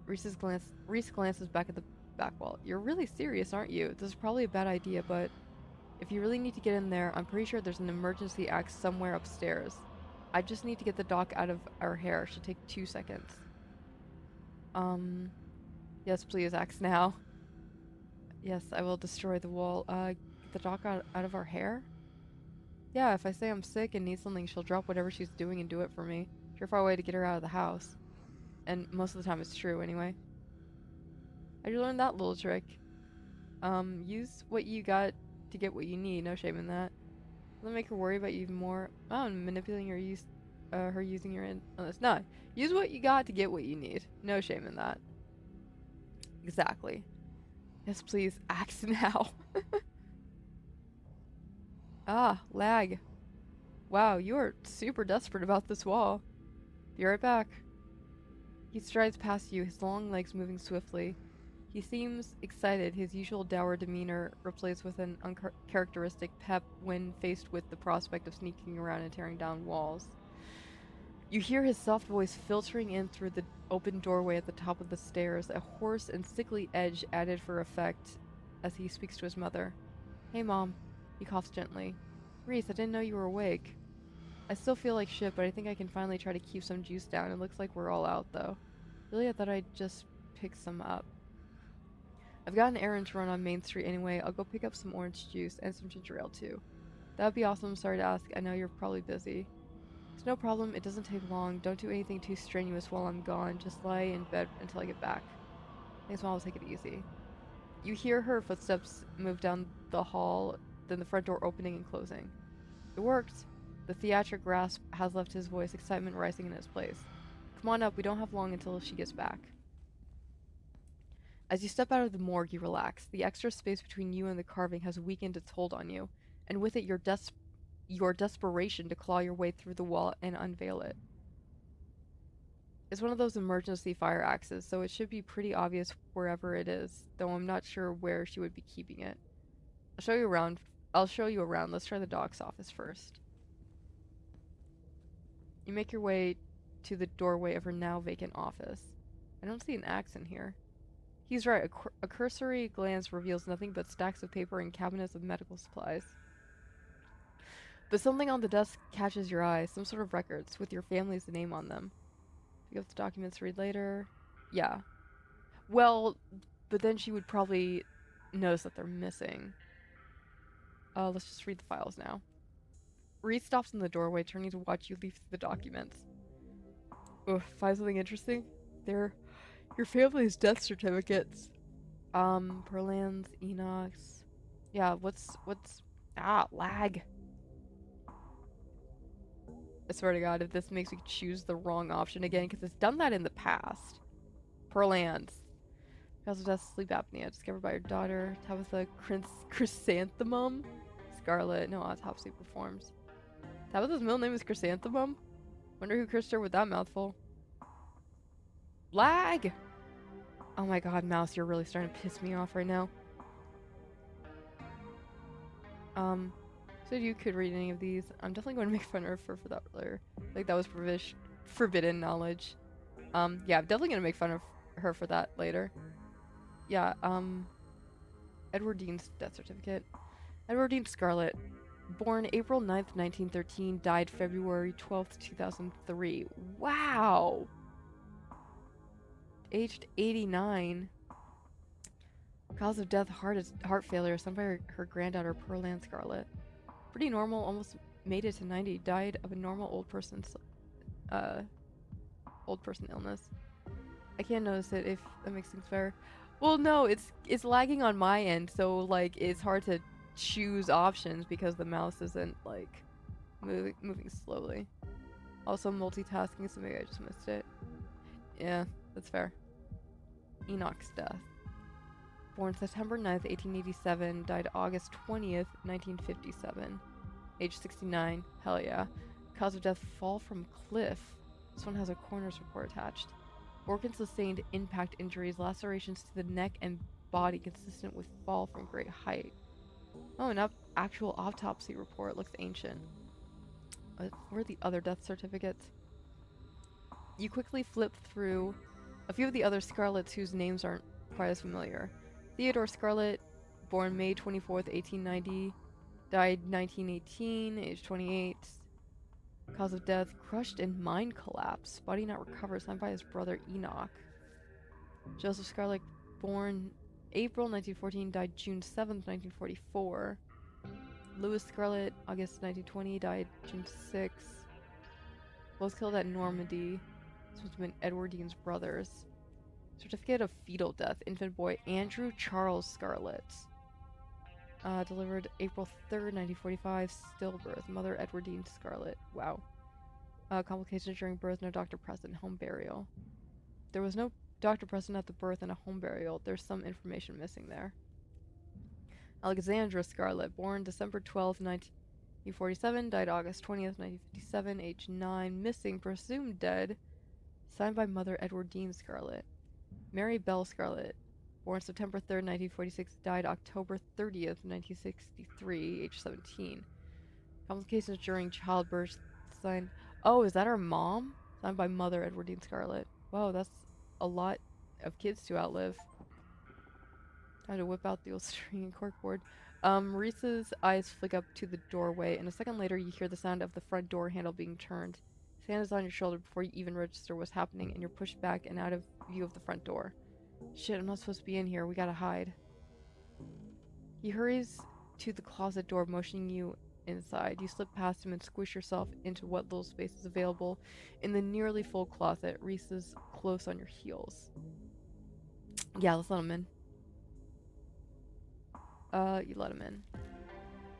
Reese glances back at the back wall. You're really serious, aren't you? This is probably a bad idea, but if you really need to get in there, I'm pretty sure there's an emergency axe somewhere upstairs. I just need to get the dock out of our hair. It should take 2 seconds. Yes, please, axe now. Yes, I will destroy the wall. Get the dock out of our hair? Yeah, if I say I'm sick and need something, she'll drop whatever she's doing and do it for me. Surefire way to get her out of the house. And most of the time it's true, anyway. How'd you learn that little trick? Use what you got to get what you need. No shame in that. Doesn't make her worry about you even more. Oh, I'm manipulating her her using your no. Use what you got to get what you need. No shame in that. Exactly. Yes, please. Axe now. Ah, lag. Wow, you are super desperate about this wall. Be right back. He strides past you, his long legs moving swiftly. He seems excited, his usual dour demeanor replaced with an uncharacteristic pep when faced with the prospect of sneaking around and tearing down walls. You hear his soft voice filtering in through the open doorway at the top of the stairs, a hoarse and sickly edge added for effect as he speaks to his mother. Hey, Mom. He coughs gently. Reese, I didn't know you were awake. I still feel like shit, but I think I can finally try to keep some juice down. It looks like we're all out, though. Really, I thought I'd just pick some up. I've got an errand to run on Main Street anyway. I'll go pick up some orange juice and some ginger ale, too. That would be awesome. Sorry to ask. I know you're probably busy. It's no problem. It doesn't take long. Don't do anything too strenuous while I'm gone. Just lie in bed until I get back. Thanks, Mom. I'll take it easy. You hear her footsteps move down the hall, then the front door opening and closing. It worked. The theatric rasp has left his voice, excitement rising in its place. Come on up. We don't have long until she gets back. As you step out of the morgue, you relax. The extra space between you and the carving has weakened its hold on you, and with it your desperation to claw your way through the wall and unveil it. It's one of those emergency fire axes, so it should be pretty obvious wherever it is, though I'm not sure where she would be keeping it. I'll show you around. Let's try the doc's office first. You make your way to the doorway of her now vacant office. I don't see an axe in here. He's right, a cursory glance reveals nothing but stacks of paper and cabinets of medical supplies. But something on the desk catches your eye, some sort of records with your family's name on them. Pick up the documents to read later. Yeah. Well, but then she would probably notice that they're missing. Let's just read the files now. Reese stops in the doorway, turning to watch you leaf through the documents. Ugh, find something interesting? They're your family's death certificates. Perlands, Enox. Yeah, what's... lag. I swear to God, if this makes me choose the wrong option again, because it's done that in the past. Perlands. Cause of death, sleep apnea, discovered by your daughter, Tabitha Chrysanthemum. Scarlet, no autopsy performs. Tabitha's middle name is Chrysanthemum? Wonder who cursed her with that mouthful. Lag! Oh my god, mouse, you're really starting to piss me off right now. So you could read any of these. I'm definitely going to make fun of her for that later. Like, that was forbidden knowledge. Yeah, I'm definitely going to make fun of her for that later. Yeah, Edward Dean's death certificate. Edward Dean Scarlet. Born April 9th, 1913. Died February 12th, 2003. Wow! Aged 89. Cause of death, heart failure. Sent by her granddaughter, Pearl Ann Scarlet. Pretty normal, almost made it to 90. Died of a normal old person illness. I can't notice it if that makes things fair. Well, no, it's lagging on my end, so like it's hard to choose options because the mouse isn't like moving slowly. Also multitasking, so maybe I just missed it. Yeah, that's fair. Enoch's death. Born September 9th, 1887, died August 20th, 1957. Age 69. Hell yeah. Cause of death, fall from cliff. This one has a coroner's report attached. Organ sustained impact injuries, lacerations to the neck and body consistent with fall from great height. Oh, an actual autopsy report. Looks ancient. Where are the other death certificates? You quickly flip through a few of the other Scarlets whose names aren't quite as familiar. Theodore Scarlet, born May 24th, 1890, died 1918, age 28. Cause of death, crushed in mine collapse. Body not recovered, signed by his brother Enoch. Joseph Scarlet, born April 1914, died June 7th, 1944. Louis Scarlet, August 1920, died June 6th. Both killed at Normandy. This was when Edward Dean's brothers. Certificate of fetal death, infant boy Andrew Charles Scarlet. Delivered April 3rd, 1945, stillbirth. Mother Edward Dean Scarlet. Wow. Complications during birth, no doctor present. Home burial. There was no doctor present at the birth and a home burial. There's some information missing there. Alexandra Scarlet, born December 12th, 1947, died August 20th, 1957, age 9, missing, presumed dead. Signed by Mother Edward Dean Scarlet. Mary Bell Scarlet, born September 3rd, 1946, died October 30th, 1963, age 17. Complications during childbirth, signed... Oh, is that our mom? Signed by Mother Edward Dean Scarlet. Whoa, that's a lot of kids to outlive. Time to whip out the old string and corkboard. Reese's eyes flick up to the doorway, and a second later you hear the sound of the front door handle being turned. His hand is on your shoulder before you even register what's happening, and you're pushed back and out of view of the front door. Shit, I'm not supposed to be in here. We gotta hide. He hurries to the closet door, motioning you inside. You slip past him and squish yourself into what little space is available in the nearly full closet. Reese is close on your heels. Yeah, let's let him in. You let him in.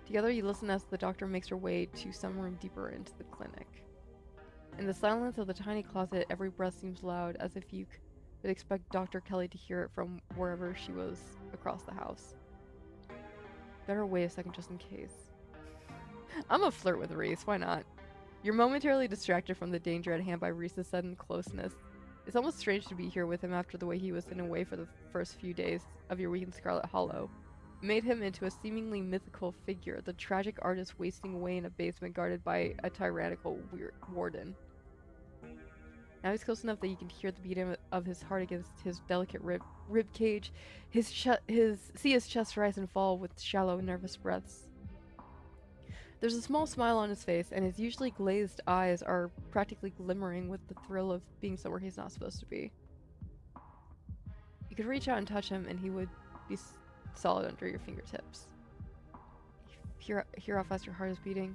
Together you listen as the doctor makes her way to some room deeper into the clinic. In the silence of the tiny closet, every breath seems loud, as if you could expect Dr. Kelly to hear it from wherever she was across the house. Better wait a second just in case. I'm a flirt with Reese, why not? You're momentarily distracted from the danger at hand by Reese's sudden closeness. It's almost strange to be here with him after the way he was hidden away for the first few days of your week in Scarlet Hollow. It made him into a seemingly mythical figure, the tragic artist wasting away in a basement guarded by a tyrannical warden. Now he's close enough that you can hear the beating of his heart against his delicate rib cage, see his chest rise and fall with shallow, nervous breaths. There's a small smile on his face, and his usually glazed eyes are practically glimmering with the thrill of being somewhere he's not supposed to be. You could reach out and touch him, and he would be solid under your fingertips. Hear how fast your heart is beating.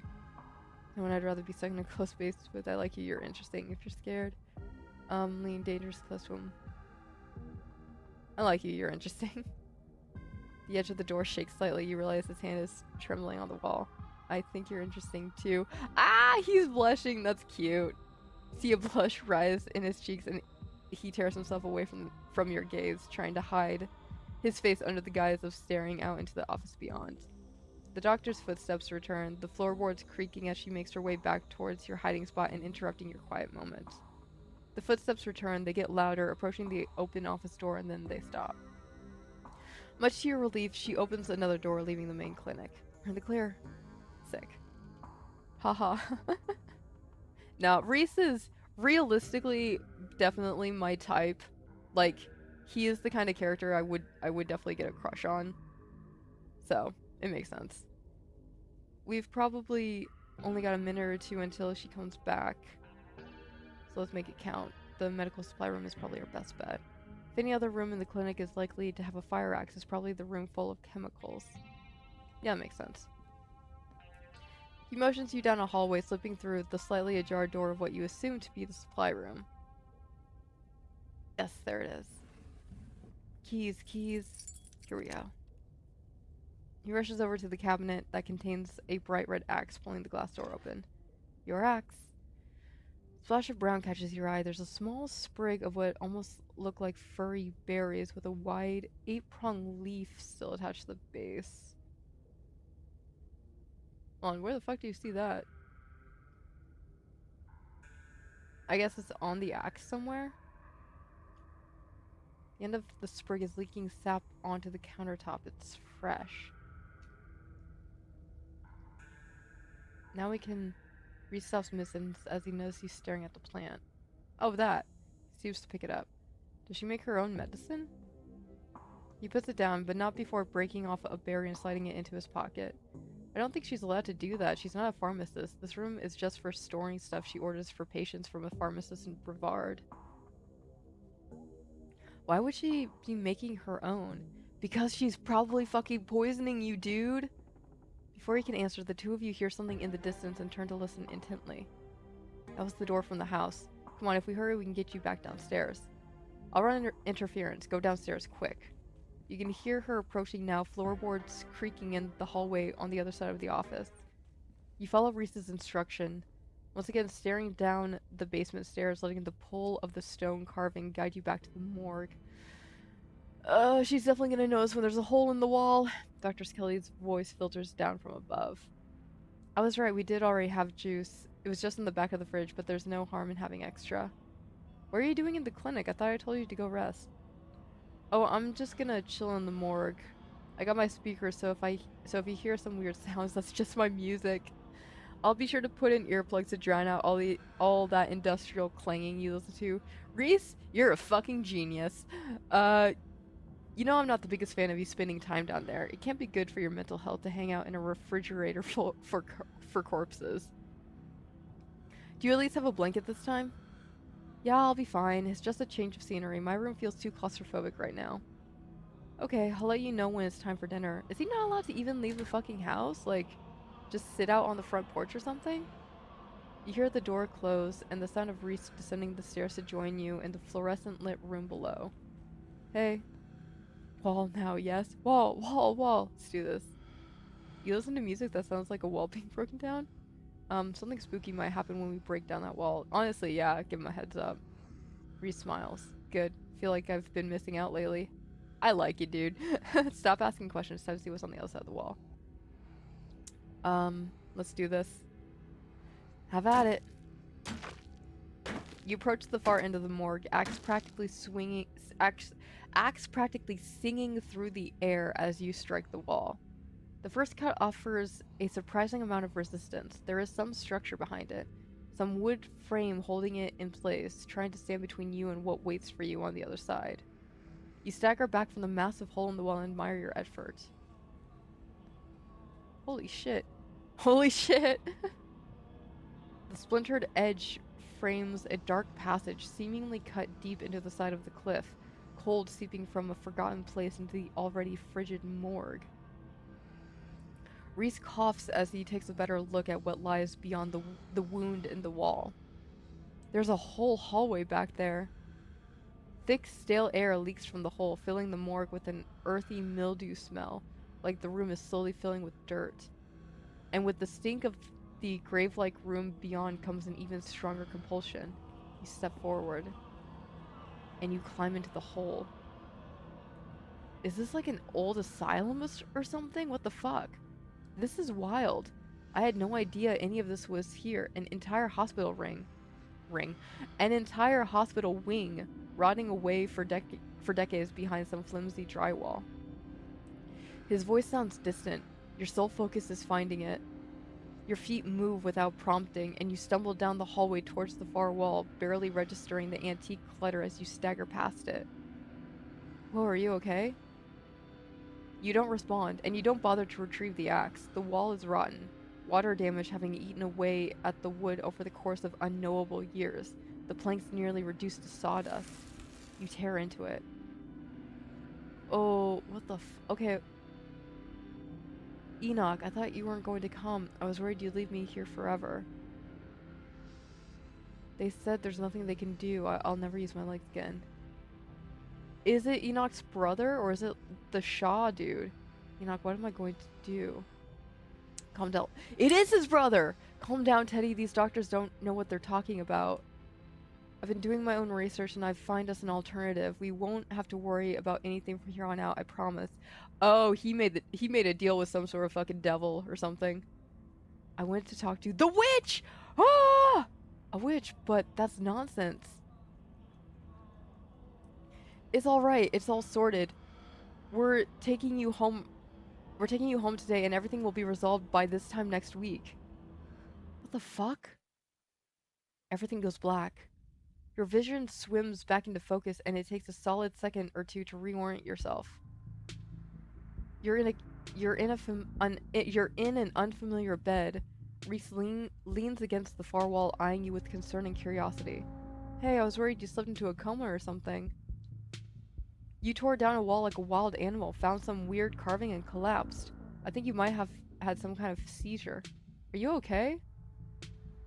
And when I'd rather be stuck in a close space with I like you, you're interesting. If you're scared, lean dangerous close to him. I like you, you're interesting. The edge of the door shakes slightly. You realize his hand is trembling on the wall. I think you're interesting too. Ah, he's blushing. That's cute. See a blush rise in his cheeks, and he tears himself away from your gaze, trying to hide his face under the guise of staring out into the office beyond. The doctor's footsteps return, the floorboards creaking as she makes her way back towards your hiding spot and interrupting your quiet moments. The footsteps return, they get louder, approaching the open office door, and then they stop. Much to your relief, she opens another door, leaving the main clinic. We're in the clear. Sick. Haha. Now, Reese is realistically definitely my type. Like, he is the kind of character I would definitely get a crush on. So, it makes sense. We've probably only got a minute or two until she comes back. So let's make it count. The medical supply room is probably our best bet. If any other room in the clinic is likely to have a fire axe, it's probably the room full of chemicals. Yeah, that makes sense. He motions you down a hallway, slipping through the slightly ajar door of what you assume to be the supply room. Yes, there it is. Keys, keys. Here we go. He rushes over to the cabinet that contains a bright red axe, pulling the glass door open. Your axe. A splash of brown catches your eye. There's a small sprig of what almost look like furry berries with a wide 8-pronged leaf still attached to the base. Hold on, where the fuck do you see that? I guess it's on the axe somewhere. The end of the sprig is leaking sap onto the countertop. It's fresh. Now we can... Reese stops missing as he knows he's staring at the plant. Oh, that. He seems to pick it up. Does she make her own medicine? He puts it down, but not before breaking off a berry and sliding it into his pocket. I don't think she's allowed to do that. She's not a pharmacist. This room is just for storing stuff she orders for patients from a pharmacist in Brevard. Why would she be making her own? Because she's probably fucking poisoning you, dude! Before he can answer, the two of you hear something in the distance and turn to listen intently. That was the door from the house. Come on, if we hurry, we can get you back downstairs. I'll run interference. Go downstairs, quick. You can hear her approaching now, floorboards creaking in the hallway on the other side of the office. You follow Reese's instruction, once again staring down the basement stairs, letting the pull of the stone carving guide you back to the morgue. She's definitely gonna notice when there's a hole in the wall. Dr. Skelly's voice filters down from above. I was right, we did already have juice. It was just in the back of the fridge, but there's no harm in having extra. What are you doing in the clinic? I thought I told you to go rest. Oh, I'm just gonna chill in the morgue. I got my speakers, so if you hear some weird sounds, that's just my music. I'll be sure to put in earplugs to drown out all that industrial clanging you listen to. Reese, you're a fucking genius. You know I'm not the biggest fan of you spending time down there. It can't be good for your mental health to hang out in a refrigerator full for corpses. Do you at least have a blanket this time? Yeah, I'll be fine. It's just a change of scenery. My room feels too claustrophobic right now. Okay, I'll let you know when it's time for dinner. Is he not allowed to even leave the fucking house? Like, just sit out on the front porch or something? You hear the door close and the sound of Reese descending the stairs to join you in the fluorescent lit room below. Hey. Wall now, yes? Wall, wall, wall. Let's do this. You listen to music that sounds like a wall being broken down? Something spooky might happen when we break down that wall. Honestly, yeah, give him a heads up. Reese smiles. Good. Feel like I've been missing out lately. I like it, dude. Stop asking questions. Time to see what's on the other side of the wall. Let's do this. Have at it. You approach the far end of the morgue, axe practically singing through the air as you strike the wall. The first cut offers a surprising amount of resistance. There is some structure behind it, some wood frame holding it in place, trying to stand between you and what waits for you on the other side. You stagger back from the massive hole in the wall and admire your effort. Holy shit. Holy shit! The splintered edge frames a dark passage seemingly cut deep into the side of the cliff, cold seeping from a forgotten place into the already frigid morgue. Reese coughs as he takes a better look at what lies beyond the wound in the wall. There's a whole hallway back there. Thick, stale air leaks from the hole, filling the morgue with an earthy mildew smell, like the room is slowly filling with dirt. And with the stink of the grave-like room beyond comes an even stronger compulsion. You step forward, and you climb into the hole. Is this like an old asylum or something? What the fuck? This is wild. I had no idea any of this was here. An entire hospital an entire hospital wing rotting away for decades behind some flimsy drywall. His voice sounds distant. Your sole focus is finding it. Your feet move without prompting, and you stumble down the hallway towards the far wall, barely registering the antique clutter as you stagger past it. Whoa, are you okay? You don't respond, and you don't bother to retrieve the axe. The wall is rotten, water damage having eaten away at the wood over the course of unknowable years. The planks nearly reduced to sawdust. You tear into it. Oh, what the okay. Enoch, I thought you weren't going to come. I was worried you'd leave me here forever. They said there's nothing they can do. I'll never use my legs again. Is it Enoch's brother, or is it the Shaw dude? Enoch, what am I going to do? Calm down. It is his brother! Calm down, Teddy. These doctors don't know what they're talking about. I've been doing my own research, and I've found us an alternative. We won't have to worry about anything from here on out, I promise. Oh, he made a deal with some sort of fucking devil or something. I went to talk to the witch! Ah! A witch, but that's nonsense. It's alright, it's all sorted. We're taking you home today, and everything will be resolved by this time next week. What the fuck? Everything goes black. Your vision swims back into focus, and it takes a solid second or two to reorient yourself. You're in an unfamiliar bed. Reese leans against the far wall, eyeing you with concern and curiosity. Hey, I was worried you slipped into a coma or something. You tore down a wall like a wild animal, found some weird carving, and collapsed. I think you might have had some kind of seizure. Are you okay?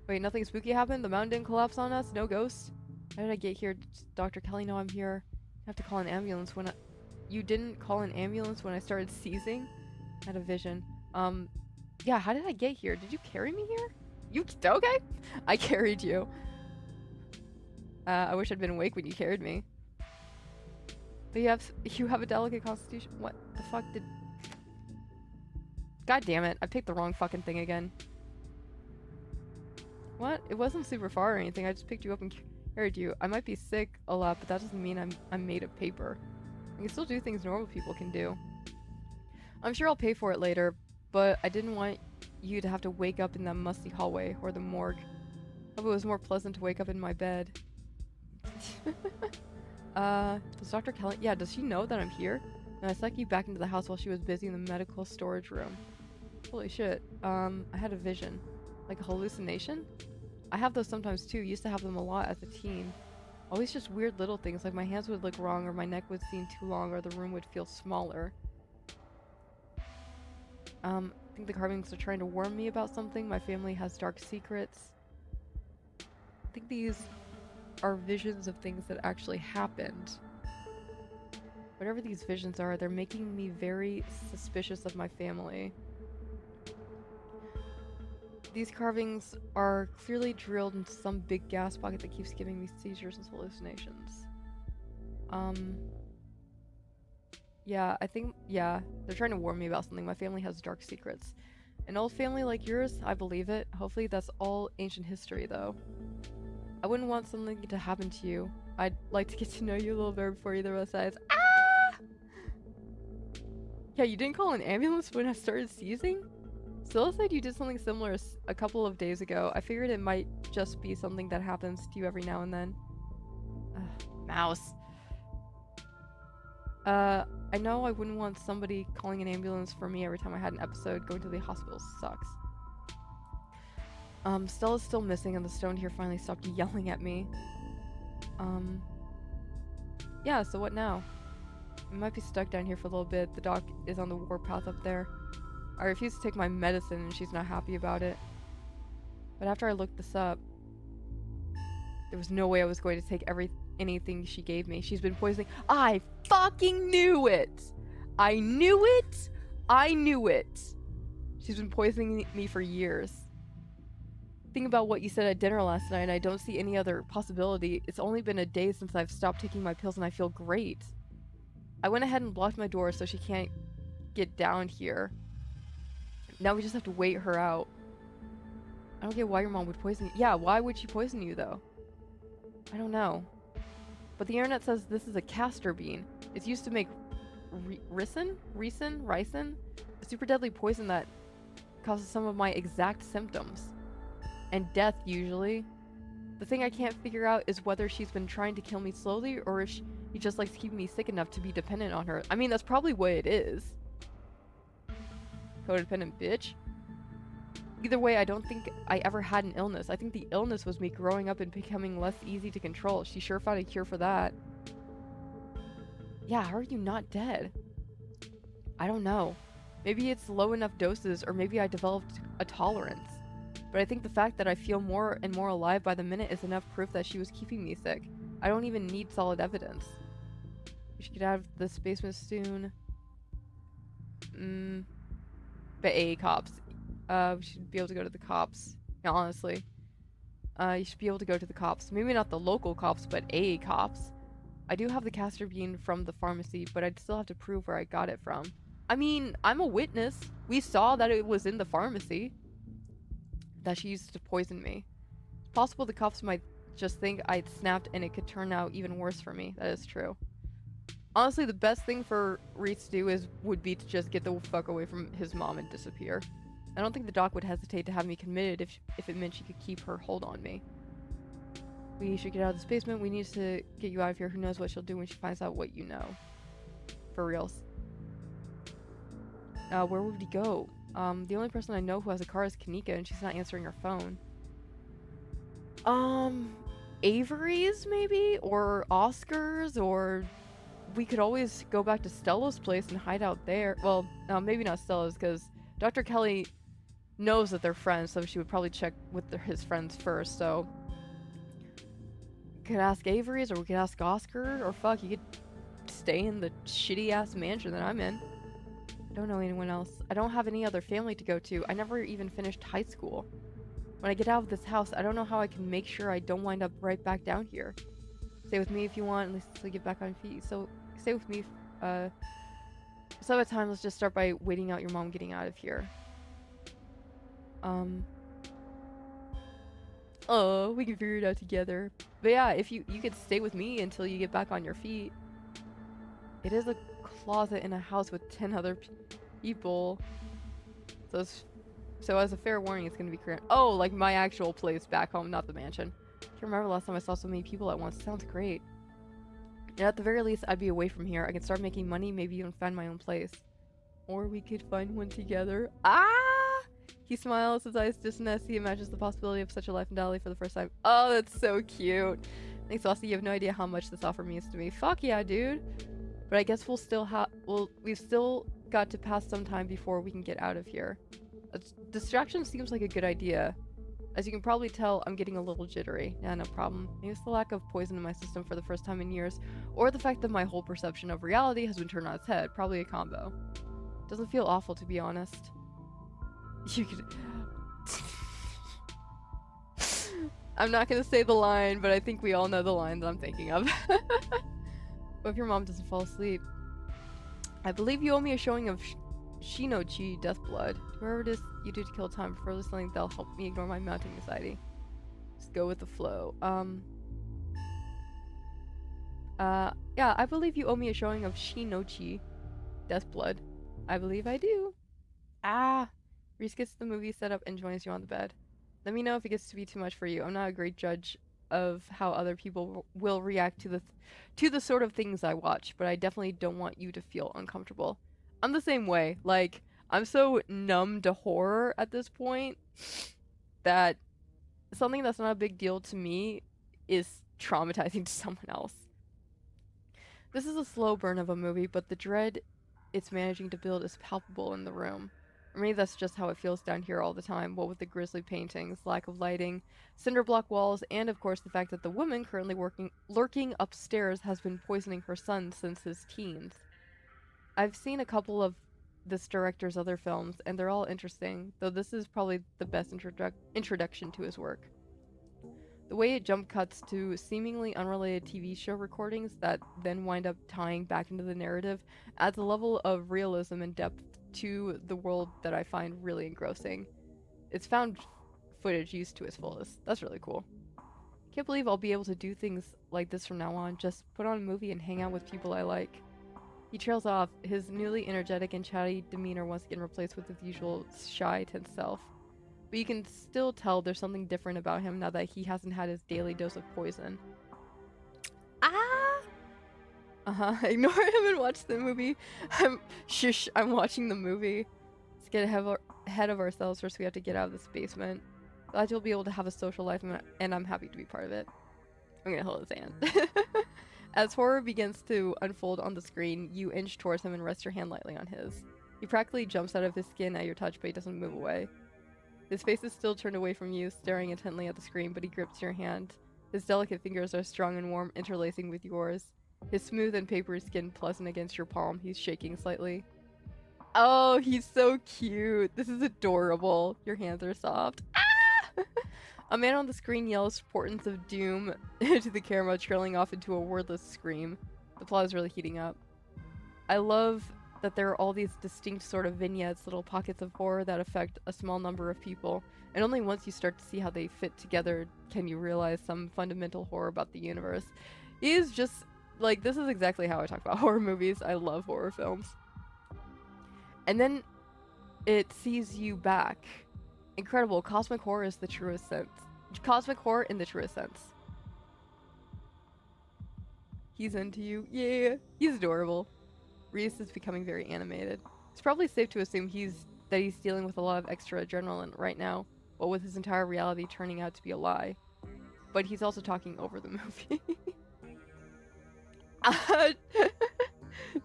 Wait, nothing spooky happened? The mountain didn't collapse on us? No ghosts? How did I get here? Does Dr. Kelly know I'm here? I have to call an ambulance when You didn't call an ambulance when I started seizing? I had a vision. Yeah, how did I get here? Did you carry me here? You okay? I carried you. I wish I'd been awake when you carried me. But you have a delicate constitution. What the fuck did... God damn it, I picked the wrong fucking thing again. What? It wasn't super far or anything, I just picked you up and carried you. I might be sick a lot, but that doesn't mean I'm made of paper. I can still do things normal people can do. I'm sure I'll pay for it later, but I didn't want you to have to wake up in that musty hallway or the morgue. Hope it was more pleasant to wake up in my bed. Does Dr. Kelly... Yeah, does she know that I'm here? And I snuck you back into the house while she was busy in the medical storage room. Holy shit. I had a vision. Like a hallucination? I have those sometimes too. Used to have them a lot as a teen. Always just weird little things, like my hands would look wrong, or my neck would seem too long, or the room would feel smaller. I think the carvings are trying to warn me about something. My family has dark secrets. I think these are visions of things that actually happened. Whatever these visions are, they're making me very suspicious of my family. These carvings are clearly drilled into some big gas pocket that keeps giving me seizures and hallucinations. Yeah, I think, yeah, they're trying to warn me about something. My family has dark secrets. An old family like yours, I believe it. Hopefully that's all ancient history, though. I wouldn't want something to happen to you. I'd like to get to know you a little better before either of us dies. Ah! Yeah, you didn't call an ambulance when I started seizing? Stella said you did something similar a couple of days ago. I figured it might just be something that happens to you every now and then. Mouse. I know I wouldn't want somebody calling an ambulance for me every time I had an episode. Going to the hospital sucks. Stella's still missing, and the stone here finally stopped yelling at me. Yeah, so what now? I might be stuck down here for a little bit. The doc is on the warpath up there. I refuse to take my medicine, and she's not happy about it. But after I looked this up, there was no way I was going to take anything she gave me. She's been poisoning. I fucking knew it! I knew it! I knew it! She's been poisoning me for years. Think about what you said at dinner last night, and I don't see any other possibility. It's only been a day since I've stopped taking my pills, and I feel great. I went ahead and blocked my door so she can't get down here. Now we just have to wait her out. I don't get why your mom would poison you. Yeah, why would she poison you, though? I don't know. But the internet says this is a castor bean. It's used to make ricin, a super deadly poison that causes some of my exact symptoms. And death, usually. The thing I can't figure out is whether she's been trying to kill me slowly, or if she just likes keeping me sick enough to be dependent on her. I mean, that's probably what it is. Codependent bitch. Either way, I don't think I ever had an illness. I think the illness was me growing up and becoming less easy to control. She sure found a cure for that. Yeah, how are you not dead? I don't know. Maybe it's low enough doses, or maybe I developed a tolerance. But I think the fact that I feel more and more alive by the minute is enough proof that she was keeping me sick. I don't even need solid evidence. We should get out of this basement soon. But cops. We should be able to go to the cops. Yeah, honestly. You should be able to go to the cops. Maybe not the local cops, but cops. I do have the castor bean from the pharmacy, but I'd still have to prove where I got it from. I mean, I'm a witness. We saw that it was in the pharmacy. That she used to poison me. It's possible the cops might just think I'd snapped and it could turn out even worse for me. That is true. Honestly, the best thing for Reese to do would be to just get the fuck away from his mom and disappear. I don't think the doc would hesitate to have me committed if it meant she could keep her hold on me. We should get out of this basement. We need to get you out of here. Who knows what she'll do when she finds out what you know. For reals. Where would we go? The only person I know who has a car is Kanika, and she's not answering her phone. Avery's, maybe? Or Oscar's? Or we could always go back to Stella's place and hide out there. Well, maybe not Stella's, because Dr. Kelly knows that they're friends, so she would probably check with his friends first, so... We could ask Avery's, or we could ask Oscar, or fuck, you could stay in the shitty-ass mansion that I'm in. I don't know anyone else. I don't have any other family to go to. I never even finished high school. When I get out of this house, I don't know how I can make sure I don't wind up right back down here. Stay with me if you want, at least until you get back on feet. So, stay with me. So at time, let's just start by waiting out your mom getting out of here. Oh, we can figure it out together. But yeah, if you could stay with me until you get back on your feet. It is a closet in a house with 10 other people. So as a fair warning, it's gonna be cramped. Oh, like my actual place back home, not the mansion. I can't remember last time I saw so many people at once. Sounds great. And at the very least, I'd be away from here. I can start making money, maybe even find my own place. Or we could find one together. Ah! He smiles, his eyes distant as he imagines the possibility of such a life in Dali for the first time. Oh, that's so cute. Thanks, Aussie. You have no idea how much this offer means to me. Fuck yeah, dude. But I guess we've still got to pass some time before we can get out of here. A distraction seems like a good idea. As you can probably tell, I'm getting a little jittery. Yeah, no problem. Maybe it's the lack of poison in my system for the first time in years, or the fact that my whole perception of reality has been turned on its head. Probably a combo. Doesn't feel awful, to be honest. You could... I'm not gonna say the line, but I think we all know the line that I'm thinking of. What if your mom doesn't fall asleep? I believe you owe me a showing of Shinochi Deathblood. Whoever it is you do to kill time before listening, that'll help me ignore my mounting anxiety. Just go with the flow. Yeah, I believe you owe me a showing of Shinochi Deathblood. I believe I do. Ah! Reese gets the movie set up and joins you on the bed. Let me know if it gets to be too much for you. I'm not a great judge of how other people will react to the sort of things I watch, but I definitely don't want you to feel uncomfortable. I'm the same way. Like, I'm so numb to horror at this point that something that's not a big deal to me is traumatizing to someone else. This is a slow burn of a movie, but the dread it's managing to build is palpable in the room. Or maybe that's just how it feels down here all the time, what with the grisly paintings, lack of lighting, cinder block walls, and of course the fact that the woman currently lurking upstairs has been poisoning her son since his teens. I've seen a couple of this director's other films, and they're all interesting, though this is probably the best introduction to his work. The way it jump cuts to seemingly unrelated TV show recordings that then wind up tying back into the narrative adds a level of realism and depth to the world that I find really engrossing. It's found footage used to its fullest. That's really cool. Can't believe I'll be able to do things like this from now on. Just put on a movie and hang out with people I like. He trails off, his newly energetic and chatty demeanor once again replaced with his usual shy, tense self. But you can still tell there's something different about him now that he hasn't had his daily dose of poison. Ignore him and watch the movie. I'm watching the movie. Let's get ahead of ourselves first. We have to get out of this basement. Glad you'll be able to have a social life, and I'm happy to be part of it. I'm gonna hold his hand. As horror begins to unfold on the screen, you inch towards him and rest your hand lightly on his. He practically jumps out of his skin at your touch, but he doesn't move away. His face is still turned away from you, staring intently at the screen, but he grips your hand. His delicate fingers are strong and warm, interlacing with yours. His smooth and papery skin pleasant against your palm. He's shaking slightly. Oh, he's so cute. This is adorable. Your hands are soft. Ah! A man on the screen yells portents of doom to the camera, trailing off into a wordless scream. The plot is really heating up. I love that there are all these distinct sort of vignettes, little pockets of horror that affect a small number of people, and only once you start to see how they fit together can you realize some fundamental horror about the universe. It is just, like, this is exactly how I talk about horror movies. I love horror films. And then it sees you back. Incredible. Cosmic horror is the truest sense. Cosmic horror in the truest sense. He's into you. Yeah. He's adorable. Reese is becoming very animated. It's probably safe to assume that he's dealing with a lot of extra adrenaline right now, but with his entire reality turning out to be a lie. But he's also talking over the movie.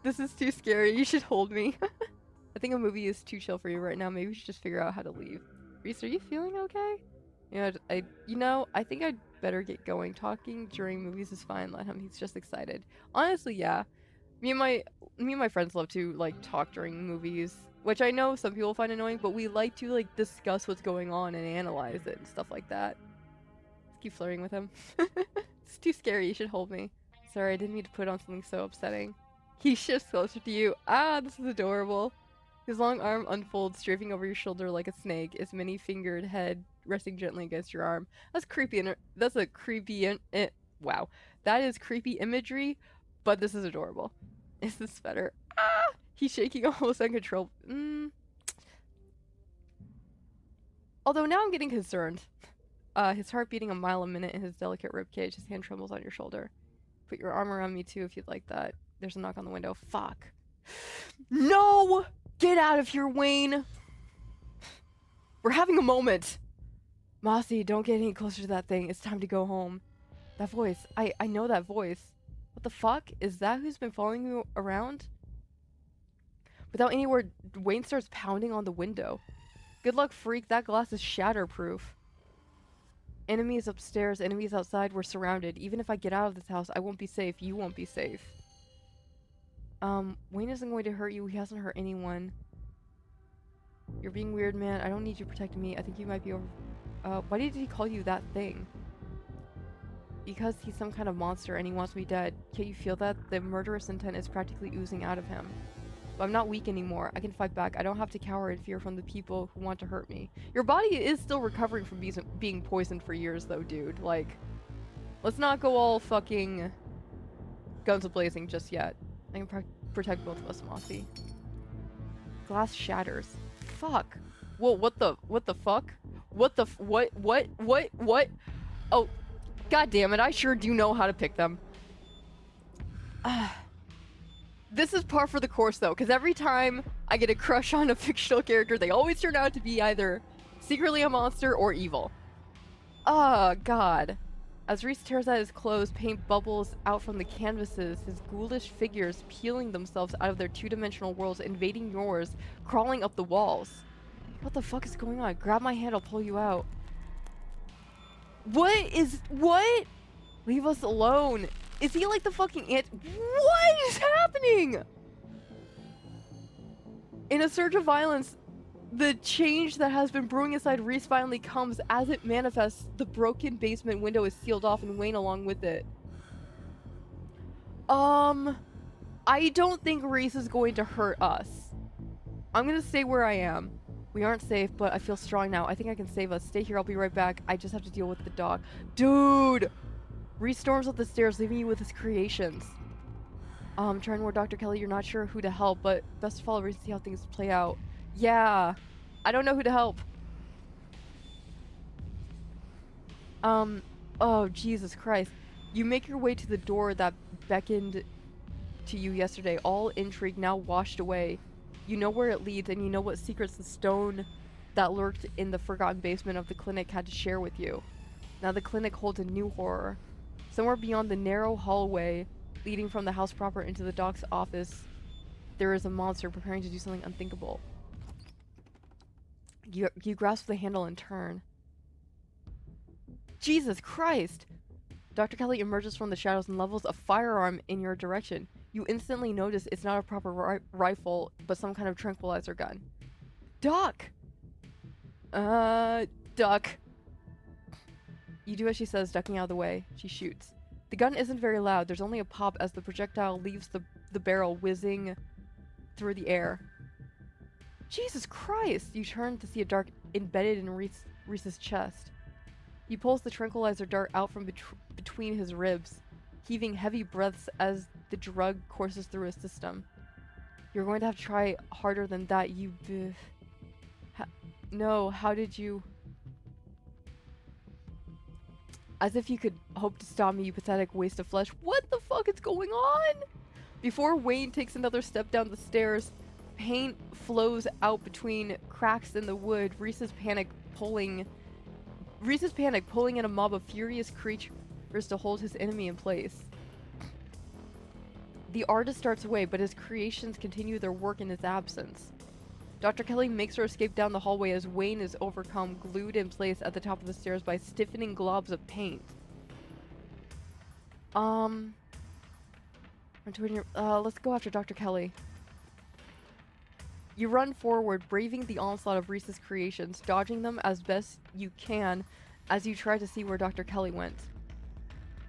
This is too scary. You should hold me. I think a movie is too chill for you right now. Maybe we should just figure out how to leave. Reese, are you feeling okay? I think I'd better get going. Talking during movies is fine. Let him. He's just excited. Honestly, yeah. Me and my friends love to, like, talk during movies, which I know some people find annoying, but we like to, like, discuss what's going on and analyze it and stuff like that. Just keep flirting with him. It's too scary. You should hold me. Sorry, I didn't mean to put on something so upsetting. He shifts closer to you. Ah, this is adorable. His long arm unfolds, strafing over your shoulder like a snake, his many-fingered head resting gently against your arm. That's creepy. That's a creepy. Wow, that is creepy imagery, but this is adorable. Is this better? Ah, he's shaking almost uncontrollably. Although now I'm getting concerned. His heart beating a mile a minute in his delicate ribcage. His hand trembles on your shoulder. Put your arm around me too if you'd like that. There's a knock on the window. Fuck. No! Get out of here, Wayne! We're having a moment! Mossy, don't get any closer to that thing. It's time to go home. That voice. I know that voice. What the fuck? Is that who's been following you around? Without any word, Wayne starts pounding on the window. Good luck, freak. That glass is shatterproof. Enemies upstairs, enemies outside. We're surrounded. Even if I get out of this house, I won't be safe. You won't be safe. Wayne isn't going to hurt you. He hasn't hurt anyone. You're being weird, man. I don't need you protecting me. I think you might be over... why did he call you that thing? Because he's some kind of monster and he wants me dead. Can't you feel that? The murderous intent is practically oozing out of him. But I'm not weak anymore. I can fight back. I don't have to cower in fear from the people who want to hurt me. Your body is still recovering from being poisoned for years, though, dude. Like, let's not go all fucking guns a-blazing just yet. I can protect both of us, Mossy. Glass shatters. Fuck. Whoa, what the fuck? What? Oh, god damn it, I sure do know how to pick them. This is par for the course, though, because every time I get a crush on a fictional character, they always turn out to be either secretly a monster or evil. Oh, god. As Reese tears at his clothes, paint bubbles out from the canvases, his ghoulish figures peeling themselves out of their two-dimensional worlds, invading yours, crawling up the walls. What the fuck is going on? Grab my hand, I'll pull you out. What? Leave us alone. Is he like the fucking ant? What is happening? In a surge of violence, the change that has been brewing inside Reese finally comes. As it manifests, the broken basement window is sealed off and Wayne along with it. I don't think Reese is going to hurt us. I'm gonna stay where I am. We aren't safe, but I feel strong now. I think I can save us. Stay here, I'll be right back. I just have to deal with the dog. Dude! Reese storms up the stairs, leaving you with his creations. Trying to warn Dr. Kelly you're not sure who to help, but best to follow Reese to see how things play out. Yeah. I don't know who to help. Oh, Jesus Christ. You make your way to the door that beckoned to you yesterday, all intrigue now washed away. You know where it leads, and you know what secrets the stone that lurked in the forgotten basement of the clinic had to share with you. Now the clinic holds a new horror. Somewhere beyond the narrow hallway leading from the house proper into the doc's office, there is a monster preparing to do something unthinkable. You grasp the handle and turn. Jesus Christ! Dr. Kelly emerges from the shadows and levels a firearm in your direction. You instantly notice it's not a proper rifle, but some kind of tranquilizer gun. Doc! Duck. You do as she says, ducking out of the way. She shoots. The gun isn't very loud. There's only a pop as the projectile leaves the barrel whizzing through the air. Jesus Christ! You turn to see a dart embedded in Reese's chest. He pulls the tranquilizer dart out from between his ribs, heaving heavy breaths as the drug courses through his system. You're going to have to try harder than that, you no, how did you... As if you could hope to stop me, you pathetic waste of flesh. What the fuck is going on? Before Wayne takes another step down the stairs, paint flows out between cracks in the wood, Reese's panic pulling in a mob of furious creatures to hold his enemy in place. The artist starts away, but his creations continue their work in his absence. Dr. Kelly makes her escape down the hallway as Wayne is overcome, glued in place at the top of the stairs by stiffening globs of paint. Let's go after Dr. Kelly. You run forward, braving the onslaught of Reese's creations, dodging them as best you can as you try to see where Dr. Kelly went.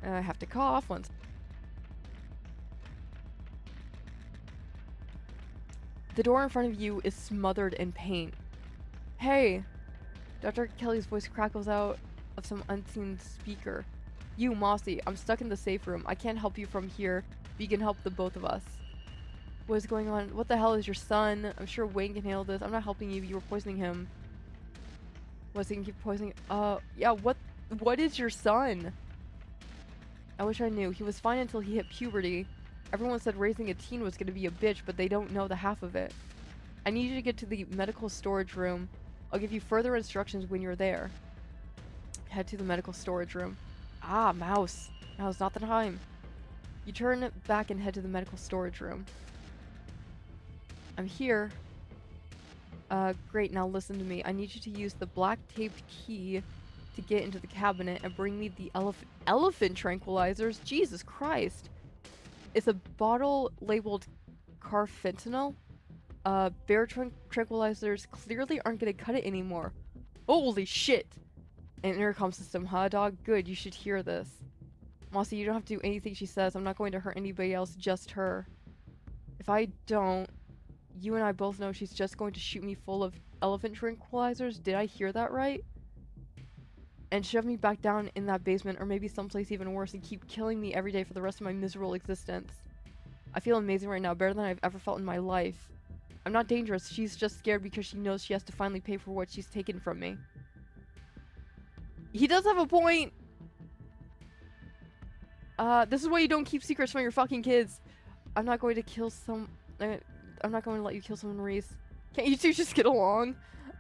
I have to cough once. The door in front of you is smothered in paint. Hey! Dr. Kelly's voice crackles out of some unseen speaker. You, Mossy, I'm stuck in the safe room. I can't help you from here, but you can help the both of us. What is going on? What the hell is your son? I'm sure Wayne can handle this. I'm not helping you. You were poisoning him. Was he gonna keep poisoning? Yeah, what is your son? I wish I knew. He was fine until he hit puberty. Everyone said raising a teen was gonna be a bitch, but they don't know the half of it. I need you to get to the medical storage room. I'll give you further instructions when you're there. Head to the medical storage room. Ah, mouse. Now's not the time. You turn back and head to the medical storage room. I'm here. Great, now listen to me. I need you to use the black taped key to get into the cabinet and bring me the elephant tranquilizers. Jesus Christ. It's a bottle labeled carfentanil. Bear tranquilizers clearly aren't gonna cut it anymore. Holy shit! An intercom system, huh, dog? Good, you should hear this. Mossy, you don't have to do anything she says. I'm not going to hurt anybody else, just her. If I don't, you and I both know she's just going to shoot me full of elephant tranquilizers. Did I hear that right? And shove me back down in that basement, or maybe someplace even worse, and keep killing me every day for the rest of my miserable existence. I feel amazing right now, better than I've ever felt in my life. I'm not dangerous. She's just scared because she knows she has to finally pay for what she's taken from me. He does have a point! This is why you don't keep secrets from your fucking kids. I'm not going to kill I'm not going to let you kill someone, Reese. Can't you two just get along?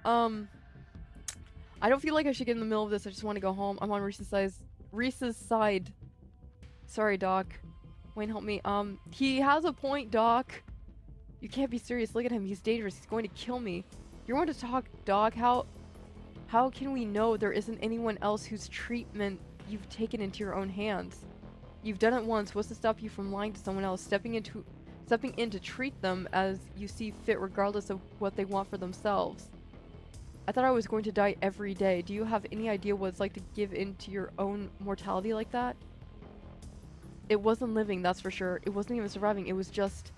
I don't feel like I should get in the middle of this. I just want to go home. I'm on Reese's side. Sorry, Doc. Wayne, help me. He has a point, Doc. You can't be serious. Look at him. He's dangerous. He's going to kill me. You're going to talk, Doc. How can we know there isn't anyone else whose treatment you've taken into your own hands? You've done it once. What's to stop you from lying to someone else, stepping in to treat them as you see fit, regardless of what they want for themselves? I thought I was going to die every day. Do you have any idea what it's like to give in to your own mortality like that? It wasn't living, that's for sure. It wasn't even surviving. It was just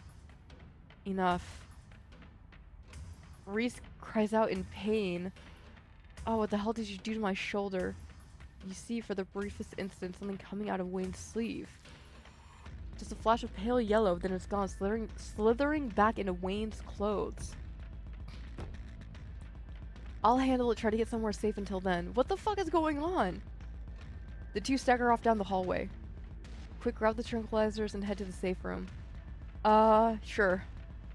enough. Reese cries out in pain. Oh, what the hell did you do to my shoulder? You see, for the briefest instant, something coming out of Wayne's sleeve. Just a flash of pale yellow, then it's gone, slithering back into Wayne's clothes. I'll handle it, try to get somewhere safe until then. What the fuck is going on? The two stagger off down the hallway. Quick, grab the tranquilizers and head to the safe room. Sure.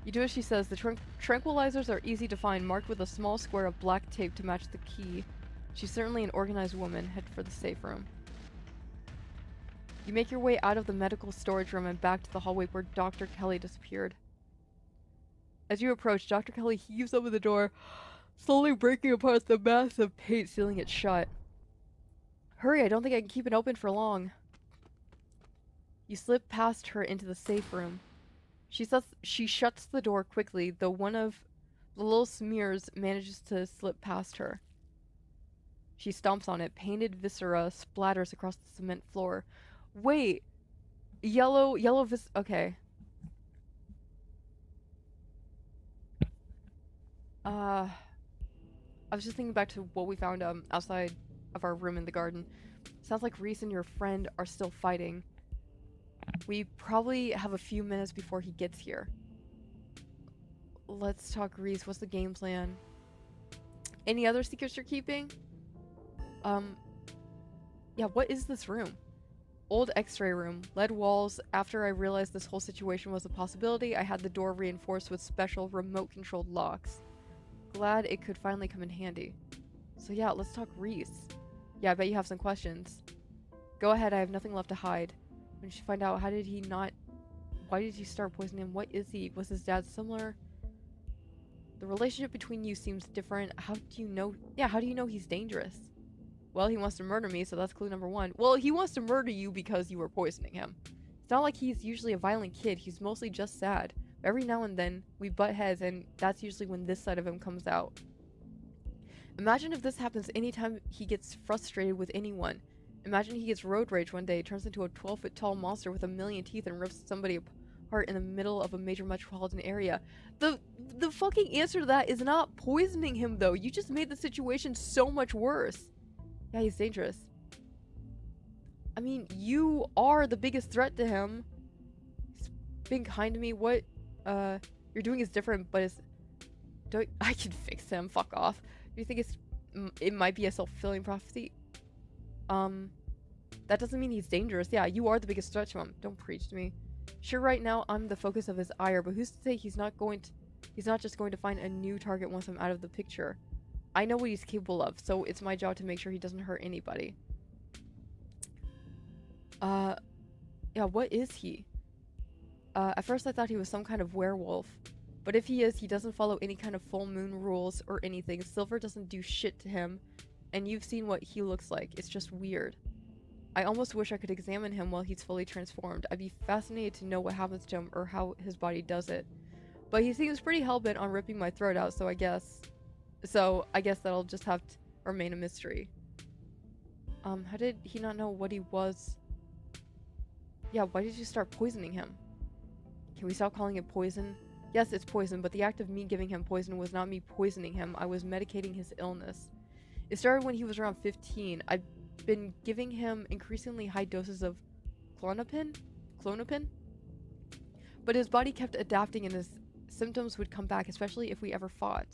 You do as she says. The tranquilizers are easy to find, marked with a small square of black tape to match the key. She's certainly an organized woman. Head for the safe room. You make your way out of the medical storage room and back to the hallway where Dr. Kelly disappeared. As you approach, Dr. Kelly heaves open the door, slowly breaking apart the mass of paint sealing it shut. Hurry, I don't think I can keep it open for long. You slip past her into the safe room. She shuts the door quickly, though one of the little smears manages to slip past her. She stomps on it. Painted viscera splatters across the cement floor. Wait! Yellow okay. I was just thinking back to what we found outside of our room in the garden. Sounds like Reese and your friend are still fighting. We probably have a few minutes before he gets here. Let's talk, Reese. What's the game plan? Any other secrets you're keeping? Yeah, what is this room? Old x-ray room. Lead walls. After I realized this whole situation was a possibility, I had the door reinforced with special remote-controlled locks. Glad it could finally come in handy. So yeah, let's talk Reese. Yeah, I bet you have some questions. Go ahead, I have nothing left to hide. When you find out, why did you start poisoning him? What is he? Was his dad similar? The relationship between you seems different. How do you know? Yeah, how do you know he's dangerous? Well, he wants to murder me, so that's clue number one. Well, he wants to murder you because you were poisoning him. It's not like he's usually a violent kid. He's mostly just sad. Every now and then, we butt heads, and that's usually when this side of him comes out. Imagine if this happens anytime he gets frustrated with anyone. Imagine he gets road rage one day, turns into a 12-foot tall monster with a million teeth and rips somebody apart in the middle of a major metropolitan area. The fucking answer to that is not poisoning him, though. You just made the situation so much worse. Yeah, he's dangerous. I mean, you are the biggest threat to him. He's being kind to me. What you're doing is different, but I can fix him. Fuck off. Do you think it might be a self-fulfilling prophecy? That doesn't mean he's dangerous. Yeah, you are the biggest threat to him. Don't preach to me. Sure, right now I'm the focus of his ire, but who's to say he's not just going to find a new target once I'm out of the picture. I know what he's capable of, so it's my job to make sure he doesn't hurt anybody. Yeah, what is he? At first I thought he was some kind of werewolf. But if he is, he doesn't follow any kind of full moon rules or anything. Silver doesn't do shit to him. And you've seen what he looks like. It's just weird. I almost wish I could examine him while he's fully transformed. I'd be fascinated to know what happens to him or how his body does it. But he seems pretty hellbent on ripping my throat out, so I guess that'll just have to remain a mystery. How did he not know what he was? Yeah, why did you start poisoning him? Can we stop calling it poison? Yes, it's poison, but the act of me giving him poison was not me poisoning him. I was medicating his illness. It started when he was around 15. I've been giving him increasingly high doses of Clonopin? But his body kept adapting and his symptoms would come back, especially if we ever fought.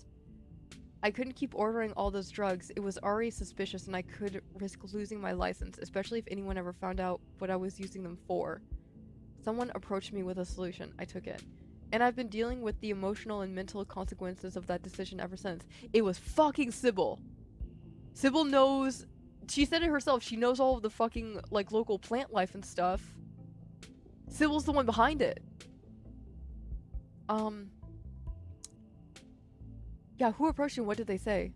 I couldn't keep ordering all those drugs. It was already suspicious and I could risk losing my license, especially if anyone ever found out what I was using them for. Someone approached me with a solution. I took it. And I've been dealing with the emotional and mental consequences of that decision ever since. It was fucking Sybil. Sybil knows... She said it herself. She knows all of the fucking, like, local plant life and stuff. Sybil's the one behind it. Yeah, who approached you? What did they say?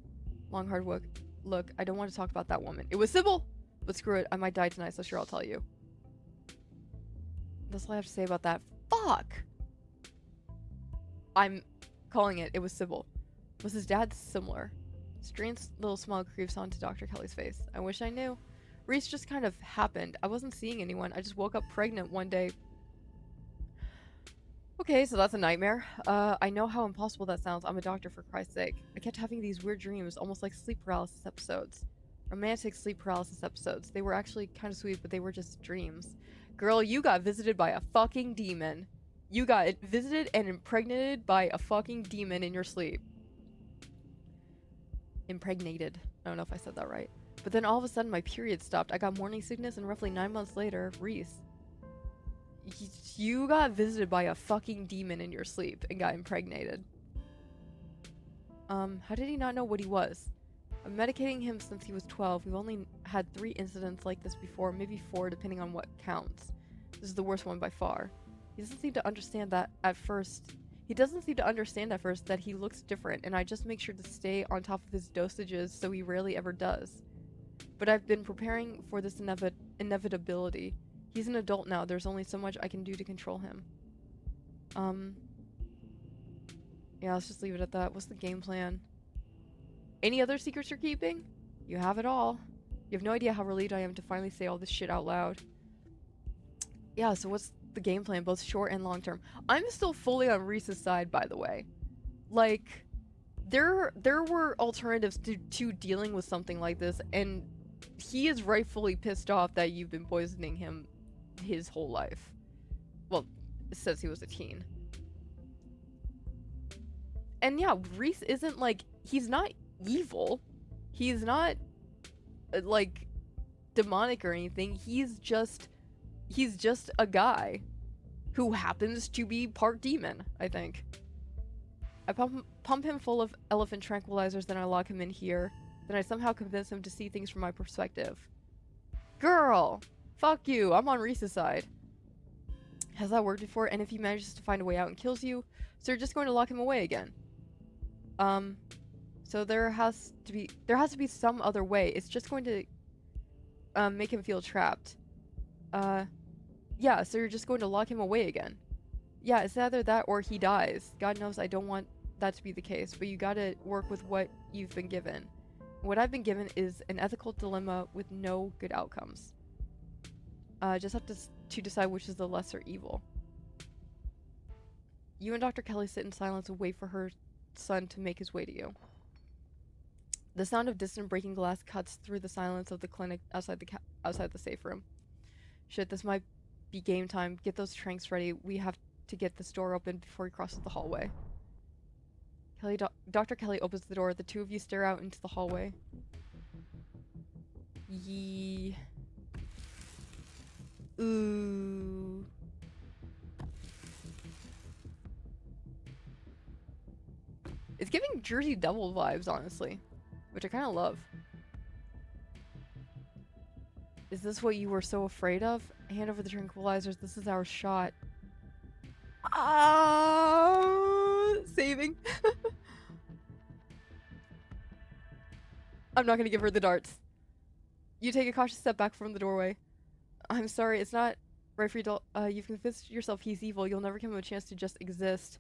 Long, hard look. Look, I don't want to talk about that woman. It was Sybil! But screw it. I might die tonight, so sure, I'll tell you. That's all I have to say about that. Fuck! I'm calling it. It was Sybil. Was his dad similar? Strange little smile creeps onto Dr. Kelly's face. I wish I knew. Reese just kind of happened. I wasn't seeing anyone. I just woke up pregnant one day. Okay, so that's a nightmare. I know how impossible that sounds. I'm a doctor, for Christ's sake. I kept having these weird dreams, almost like sleep paralysis episodes. Romantic sleep paralysis episodes. They were actually kind of sweet, but they were just dreams. Girl, you got visited by a fucking demon. You got visited and impregnated by a fucking demon in your sleep. Impregnated. I don't know if I said that right. But then all of a sudden my period stopped. I got morning sickness, and roughly 9 months later, Reese. You got visited by a fucking demon in your sleep and got impregnated. How did he not know what he was? I'm medicating him since he was 12. We've only had 3 incidents like this before, maybe 4 depending on what counts. This is the worst one by far. He doesn't seem to understand that at first. He doesn't seem to understand at first that he looks different, and I just make sure to stay on top of his dosages, so he rarely ever does. But I've been preparing for this inevitability. He's an adult now. There's only so much I can do to control him. Yeah, let's just leave it at that. What's the game plan? Any other secrets you're keeping? You have it all. You have no idea how relieved I am to finally say all this shit out loud. Yeah, so what's the game plan, both short and long term? I'm still fully on Reese's side, by the way. Like, there were alternatives to dealing with something like this, and he is rightfully pissed off that you've been poisoning him his whole life. Well, it says he was a teen. And yeah, Reese isn't like, he's not evil. He's not like demonic or anything. He's just a guy who happens to be part demon, I think. I pump him full of elephant tranquilizers, then I lock him in here. Then I somehow convince him to see things from my perspective. Girl! Fuck you, I'm on Reese's side. Has that worked before? And if he manages to find a way out and kills you, so you're just going to lock him away again. So there has to be some other way. It's just going to make him feel trapped. Yeah, so you're just going to lock him away again. Yeah, it's either that or he dies. God knows I don't want that to be the case, but you gotta work with what you've been given. What I've been given is an ethical dilemma with no good outcomes. Just have to decide which is the lesser evil. You and Dr. Kelly sit in silence and wait for her son to make his way to you. The sound of distant breaking glass cuts through the silence of the clinic outside the safe room. Shit, this might be game time. Get those tranks ready. We have to get this door open before he crosses the hallway. Dr. Kelly opens the door. The two of you stare out into the hallway. Ooh. It's giving Jersey Devil vibes, honestly, which I kind of love. Is this what you were so afraid of? Hand over the tranquilizers. This is our shot. Saving. I'm not gonna give her the darts. You take a cautious step back from the doorway. I'm sorry, it's not right for you to, you've convinced yourself he's evil. You'll never give him a chance to just exist.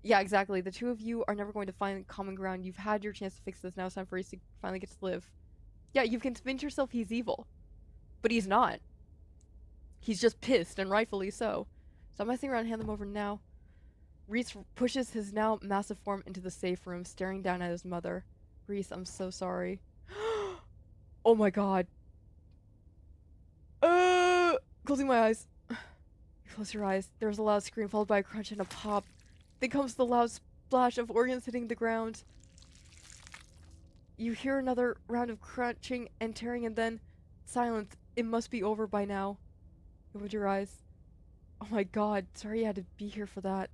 Yeah, exactly. The two of you are never going to find common ground. You've had your chance to fix this. Now it's time for Reese to finally get to live. Yeah, you've convinced yourself he's evil. But he's not. He's just pissed, and rightfully so. Stop messing around and hand them over now. Reese pushes his now massive form into the safe room, staring down at his mother. Reese, I'm so sorry. Oh my god. Closing my eyes. Close your eyes. There's a loud scream followed by a crunch and a pop. Then comes the loud splash of organs hitting the ground. You hear another round of crunching and tearing, and then silence. It must be over by now. You opened your eyes. Oh my god, sorry you had to be here for that.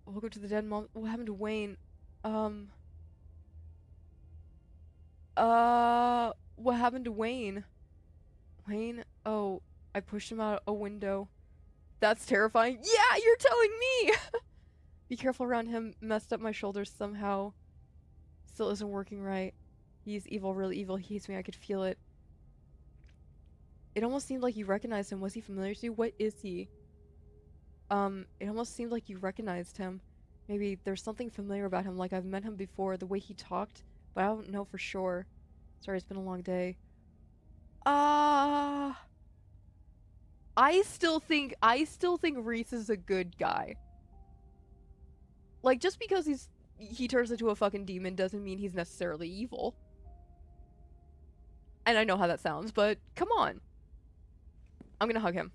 Welcome to the dead mom. What happened to Wayne? What happened to Wayne? Wayne? Oh, I pushed him out a window. That's terrifying. Yeah, you're telling me! Be careful around him. Messed up my shoulders somehow. Still isn't working right. He's evil, really evil. He hates me. I could feel it. It almost seemed like you recognized him. Was he familiar to you? What is he? It almost seemed like you recognized him. Maybe there's something familiar about him, like I've met him before, the way he talked, but I don't know for sure. Sorry, it's been a long day. I still think Reese is a good guy. Like, just because he turns into a fucking demon doesn't mean he's necessarily evil. And I know how that sounds, but come on. I'm gonna hug him.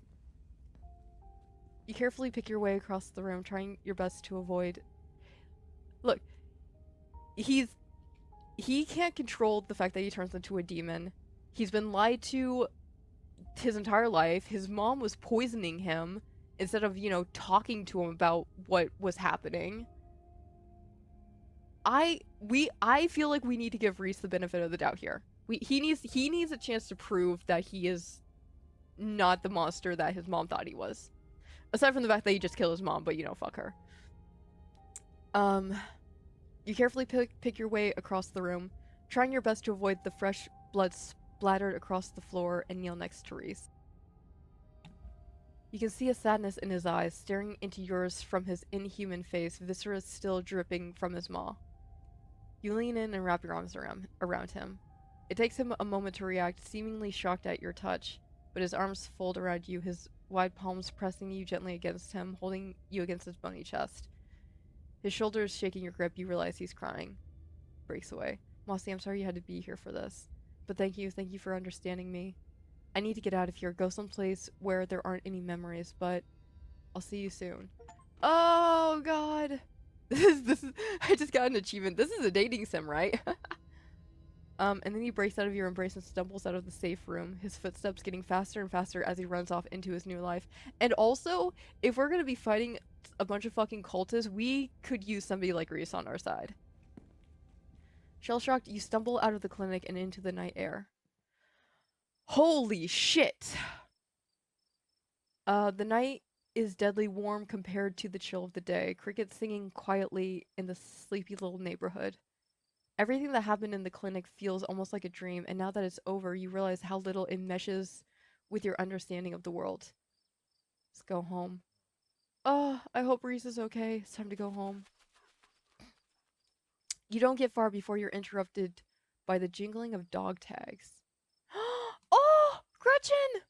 You carefully pick your way across the room, trying your best to avoid... Look, he can't control the fact that he turns into a demon. He's been lied to his entire life. His mom was poisoning him instead of, you know, talking to him about what was happening. I feel like we need to give Reese the benefit of the doubt here. He needs a chance to prove that he is not the monster that his mom thought he was. Aside from the fact that he just killed his mom, but you know, fuck her. You carefully pick your way across the room, trying your best to avoid the fresh blood splattered across the floor, and kneel next to Reese. You can see a sadness in his eyes, staring into yours from his inhuman face, viscera still dripping from his maw. You lean in and wrap your arms around him. It takes him a moment to react, seemingly shocked at your touch, but his arms fold around you, his wide palms pressing you gently against him, holding you against his bony chest. His shoulders shaking your grip, you realize he's crying. Breaks away. Mossy, I'm sorry you had to be here for this. But thank you for understanding me. I need to get out of here, go someplace where there aren't any memories, but I'll see you soon. Oh god! This is I just got an achievement. This is a dating sim, right? And then he breaks out of your embrace and stumbles out of the safe room, his footsteps getting faster and faster as he runs off into his new life. And also, if we're gonna be fighting a bunch of fucking cultists, we could use somebody like Reese on our side. Shell-shocked, you stumble out of the clinic and into the night air. Holy shit! The night is deadly warm compared to the chill of the day, crickets singing quietly in the sleepy little neighborhood. Everything that happened in the clinic feels almost like a dream, and now that it's over, you realize how little it meshes with your understanding of the world. Let's go home. Oh, I hope Reese is okay. It's time to go home. You don't get far before you're interrupted by the jingling of dog tags. Oh, Gretchen!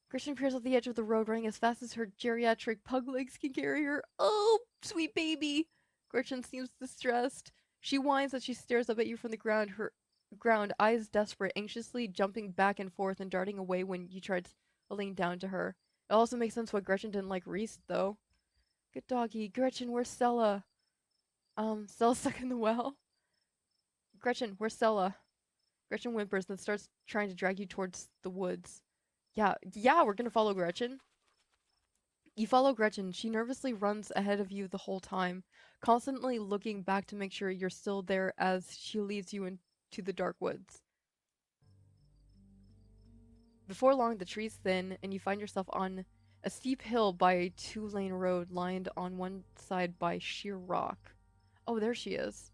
Gretchen appears at the edge of the road, running as fast as her geriatric pug legs can carry her. Oh, sweet baby! Gretchen seems distressed. She whines as she stares up at you from the ground, her eyes desperate, anxiously jumping back and forth and darting away when you try to lean down to her. It also makes sense why Gretchen didn't like Reese, though. Good doggy. Gretchen, where's Stella? Stella's stuck in the well? Gretchen, where's Stella? Gretchen whimpers, then starts trying to drag you towards the woods. Yeah, we're gonna follow Gretchen. You follow Gretchen. She nervously runs ahead of you the whole time, constantly looking back to make sure you're still there as she leads you into the dark woods. Before long, the trees thin, and you find yourself on a steep hill by a two-lane road lined on one side by sheer rock. Oh, there she is.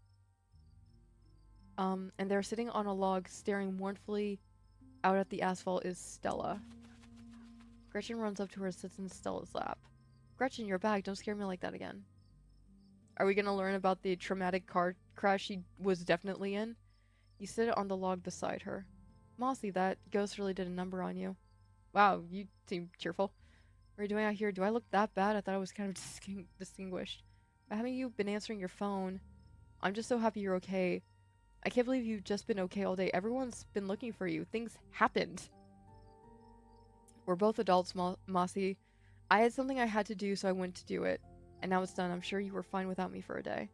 And there, sitting on a log, staring mournfully out at the asphalt, is Stella. Gretchen runs up to her and sits in Stella's lap. Gretchen, you're back. Don't scare me like that again. Are we gonna learn about the traumatic car crash she was definitely in? You sit on the log beside her. Mossy, that ghost really did a number on you. Wow, you seem cheerful. What are you doing out here? Do I look that bad? I thought I was kind of distinguished. But haven't you been answering your phone? I'm just so happy you're okay. I can't believe you've just been okay all day. Everyone's been looking for you. Things happened. We're both adults, Mossy. I had something I had to do, so I went to do it. And now it's done. I'm sure you were fine without me for a day.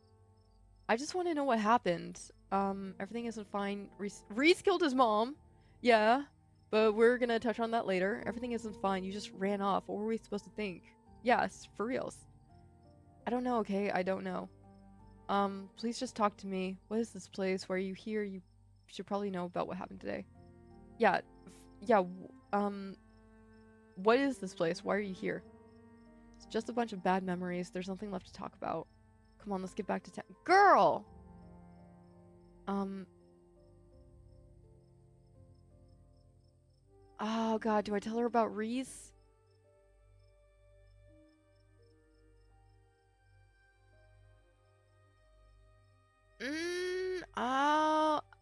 I just want to know what happened. Everything isn't fine. Reese killed his mom. Yeah, but we're gonna touch on that later. Everything isn't fine. You just ran off. What were we supposed to think? Yes, for reals. I don't know, okay? I don't know. Please just talk to me. What is this place? Why are you here? You should probably know about what happened today. Yeah, what is this place? Why are you here? It's just a bunch of bad memories. There's nothing left to talk about. Come on, let's get back to town. Girl! Oh god, do I tell her about Reese?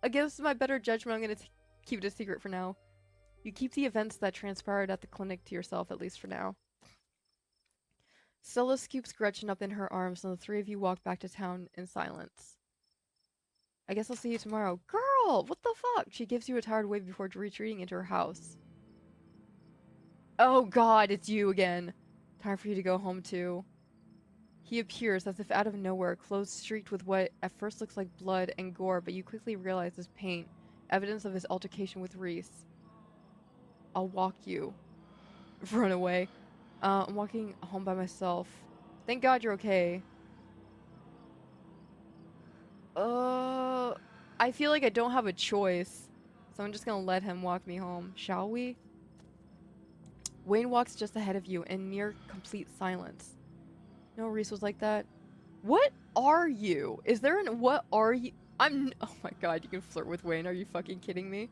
Against my better judgment, I'm gonna keep it a secret for now. You keep the events that transpired at the clinic to yourself, at least for now. Stella scoops Gretchen up in her arms, and the three of you walk back to town in silence. I guess I'll see you tomorrow. Girl, what the fuck? She gives you a tired wave before retreating into her house. Oh god, it's you again. Time for you to go home too. He appears as if out of nowhere, clothes streaked with what at first looks like blood and gore, but you quickly realize is paint, evidence of his altercation with Reese. I'll walk you. Run away. I'm walking home by myself. Thank God you're okay. I feel like I don't have a choice, so I'm just gonna let him walk me home. Shall we? Wayne walks just ahead of you in near complete silence. No, Reese was like that. What are you? Is there an what are you? Oh my god, you can flirt with Wayne. Are you fucking kidding me?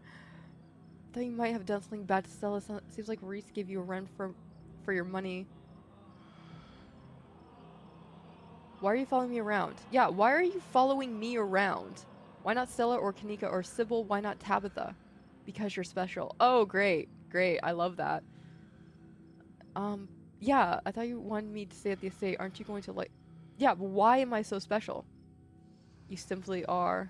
Thought you might have done something bad to Stella. Seems like Reese gave you a run for your money. Why are you following me around? Yeah, why are you following me around? Why not Stella or Kanika or Sybil? Why not Tabitha? Because you're special. Oh, great. Great. I love that. Yeah, I thought you wanted me to stay at the estate. Aren't you going to like... Yeah, but why am I so special? You simply are.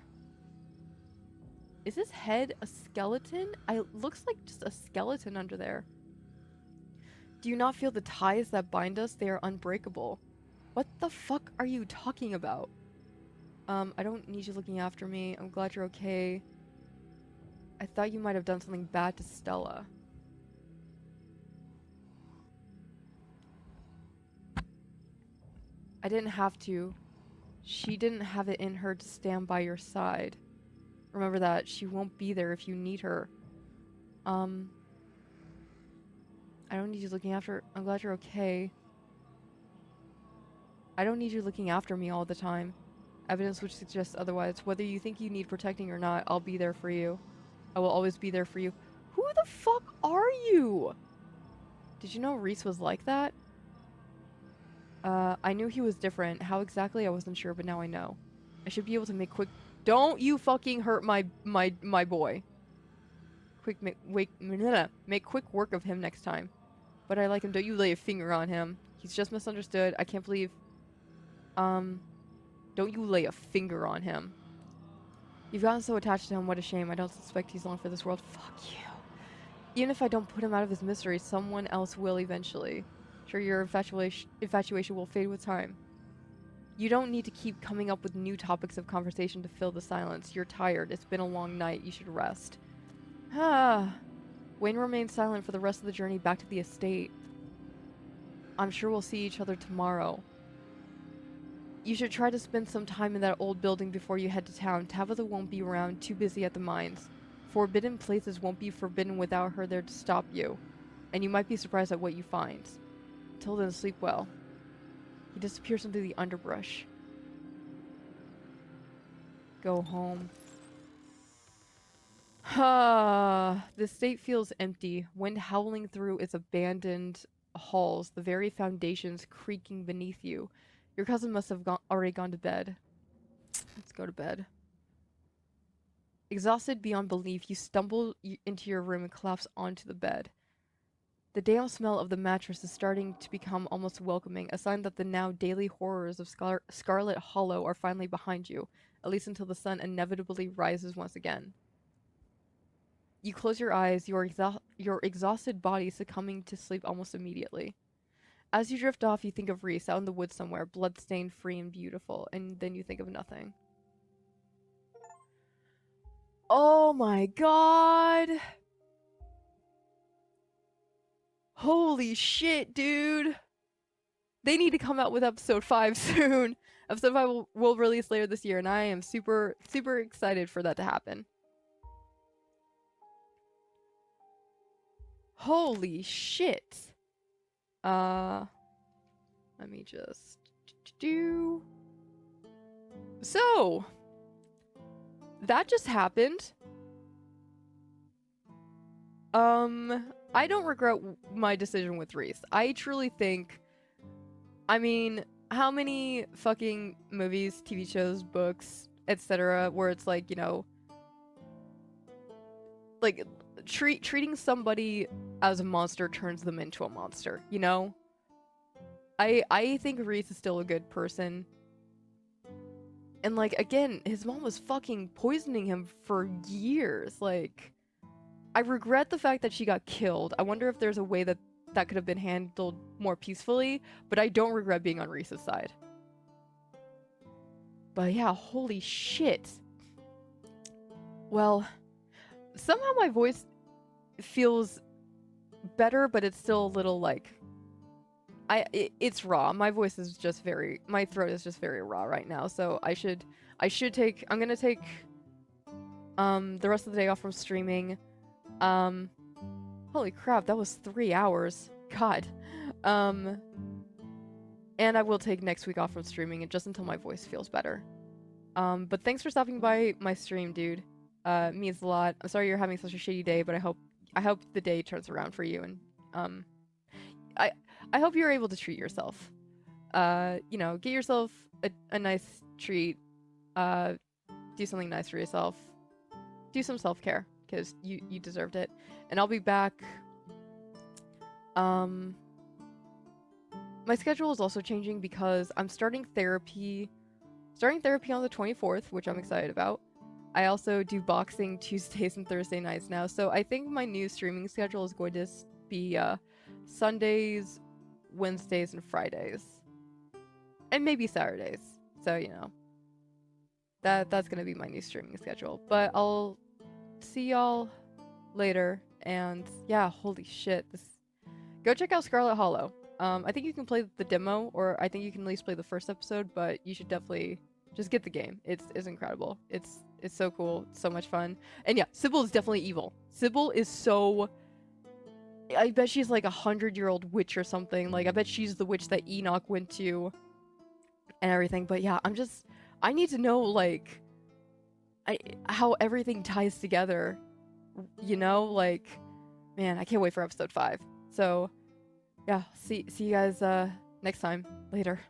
Is his head a skeleton? Looks like just a skeleton under there. Do you not feel the ties that bind us? They are unbreakable. What the fuck are you talking about? I don't need you looking after me. I'm glad you're okay. I thought you might have done something bad to Stella. I didn't have to. She didn't have it in her to stand by your side. Remember that. She won't be there if you need her. I don't need you looking after... I'm glad you're okay. I don't need you looking after me all the time. Evidence which suggests otherwise. Whether you think you need protecting or not, I'll be there for you. I will always be there for you. Who the fuck are you? Did you know Reese was like that? I knew he was different. How exactly, I wasn't sure, but now I know. I should be able to make quick... Don't you fucking hurt my boy. Make quick work of him next time. But I like him. Don't you lay a finger on him. He's just misunderstood. I can't believe... Don't you lay a finger on him. You've gotten so attached to him. What a shame. I don't suspect he's long for this world. Fuck you. Even if I don't put him out of his misery, someone else will eventually. Sure, your infatuation will fade with time. You don't need to keep coming up with new topics of conversation to fill the silence. You're tired. It's been a long night. You should rest. Wayne remained silent for the rest of the journey back to the estate. I'm sure we'll see each other tomorrow. You should try to spend some time in that old building before you head to town. Tabitha won't be around, too busy at the mines. Forbidden places won't be forbidden without her there to stop you. And you might be surprised at what you find. Till then, sleep well. He disappears into the underbrush. Go home. The estate feels empty. Wind howling through its abandoned halls, the very foundations creaking beneath you. Your cousin must have already gone to bed. Let's go to bed. Exhausted beyond belief, you stumble into your room and collapse onto the bed. The damp smell of the mattress is starting to become almost welcoming, a sign that the now daily horrors of Scarlet Hollow are finally behind you, at least until the sun inevitably rises once again. You close your eyes, your exhausted body succumbing to sleep almost immediately. As you drift off, you think of Reese out in the woods somewhere, blood-stained, free, and beautiful, and then you think of nothing. Oh my god! Holy shit, dude! They need to come out with episode 5 soon! Episode 5 will release later this year, and I am super, super excited for that to happen. Holy shit! Let me just do... So, that just happened. I don't regret my decision with Reese. I truly think... I mean, how many fucking movies, TV shows, books, etc., where it's like, you know... like treating somebody as a monster turns them into a monster, you know? I think Reese is still a good person. And like again, his mom was fucking poisoning him for years. Like I regret the fact that she got killed. I wonder if there's a way that that could have been handled more peacefully, but I don't regret being on Reese's side. But yeah, holy shit. Well, somehow my voice feels better, but it's still a little like it's raw. My voice is just very, my throat is just very raw right now. So I should take, I'm gonna take the rest of the day off from streaming. Holy crap, that was 3 hours. God. And I will take next week off from streaming and just until my voice feels better. But thanks for stopping by my stream, dude. Means a lot. I'm sorry you're having such a shitty day, but I hope the day turns around for you, and I hope you're able to treat yourself. You know, get yourself a nice treat. Do something nice for yourself. Do some self-care, because you deserved it. And I'll be back. My schedule is also changing because I'm starting therapy on the 24th, which I'm excited about. I also do boxing Tuesdays and Thursday nights now, so I think my new streaming schedule is going to be Sundays, Wednesdays, and Fridays. And maybe Saturdays. So, you know. That's gonna be my new streaming schedule. But I'll see y'all later. And yeah, holy shit. Go check out Scarlet Hollow. I think you can play the demo, or I think you can at least play the first episode, but you should definitely just get the game. It's incredible. It's so cool. It's so much fun. And yeah, Sybil is definitely evil. Sybil is so... I bet she's like 100-year-old witch or something. Like, I bet she's the witch that Enoch went to and everything. But yeah, I need to know, like, how everything ties together. You know? Like, man, I can't wait for episode 5. So, yeah, see you guys next time. Later.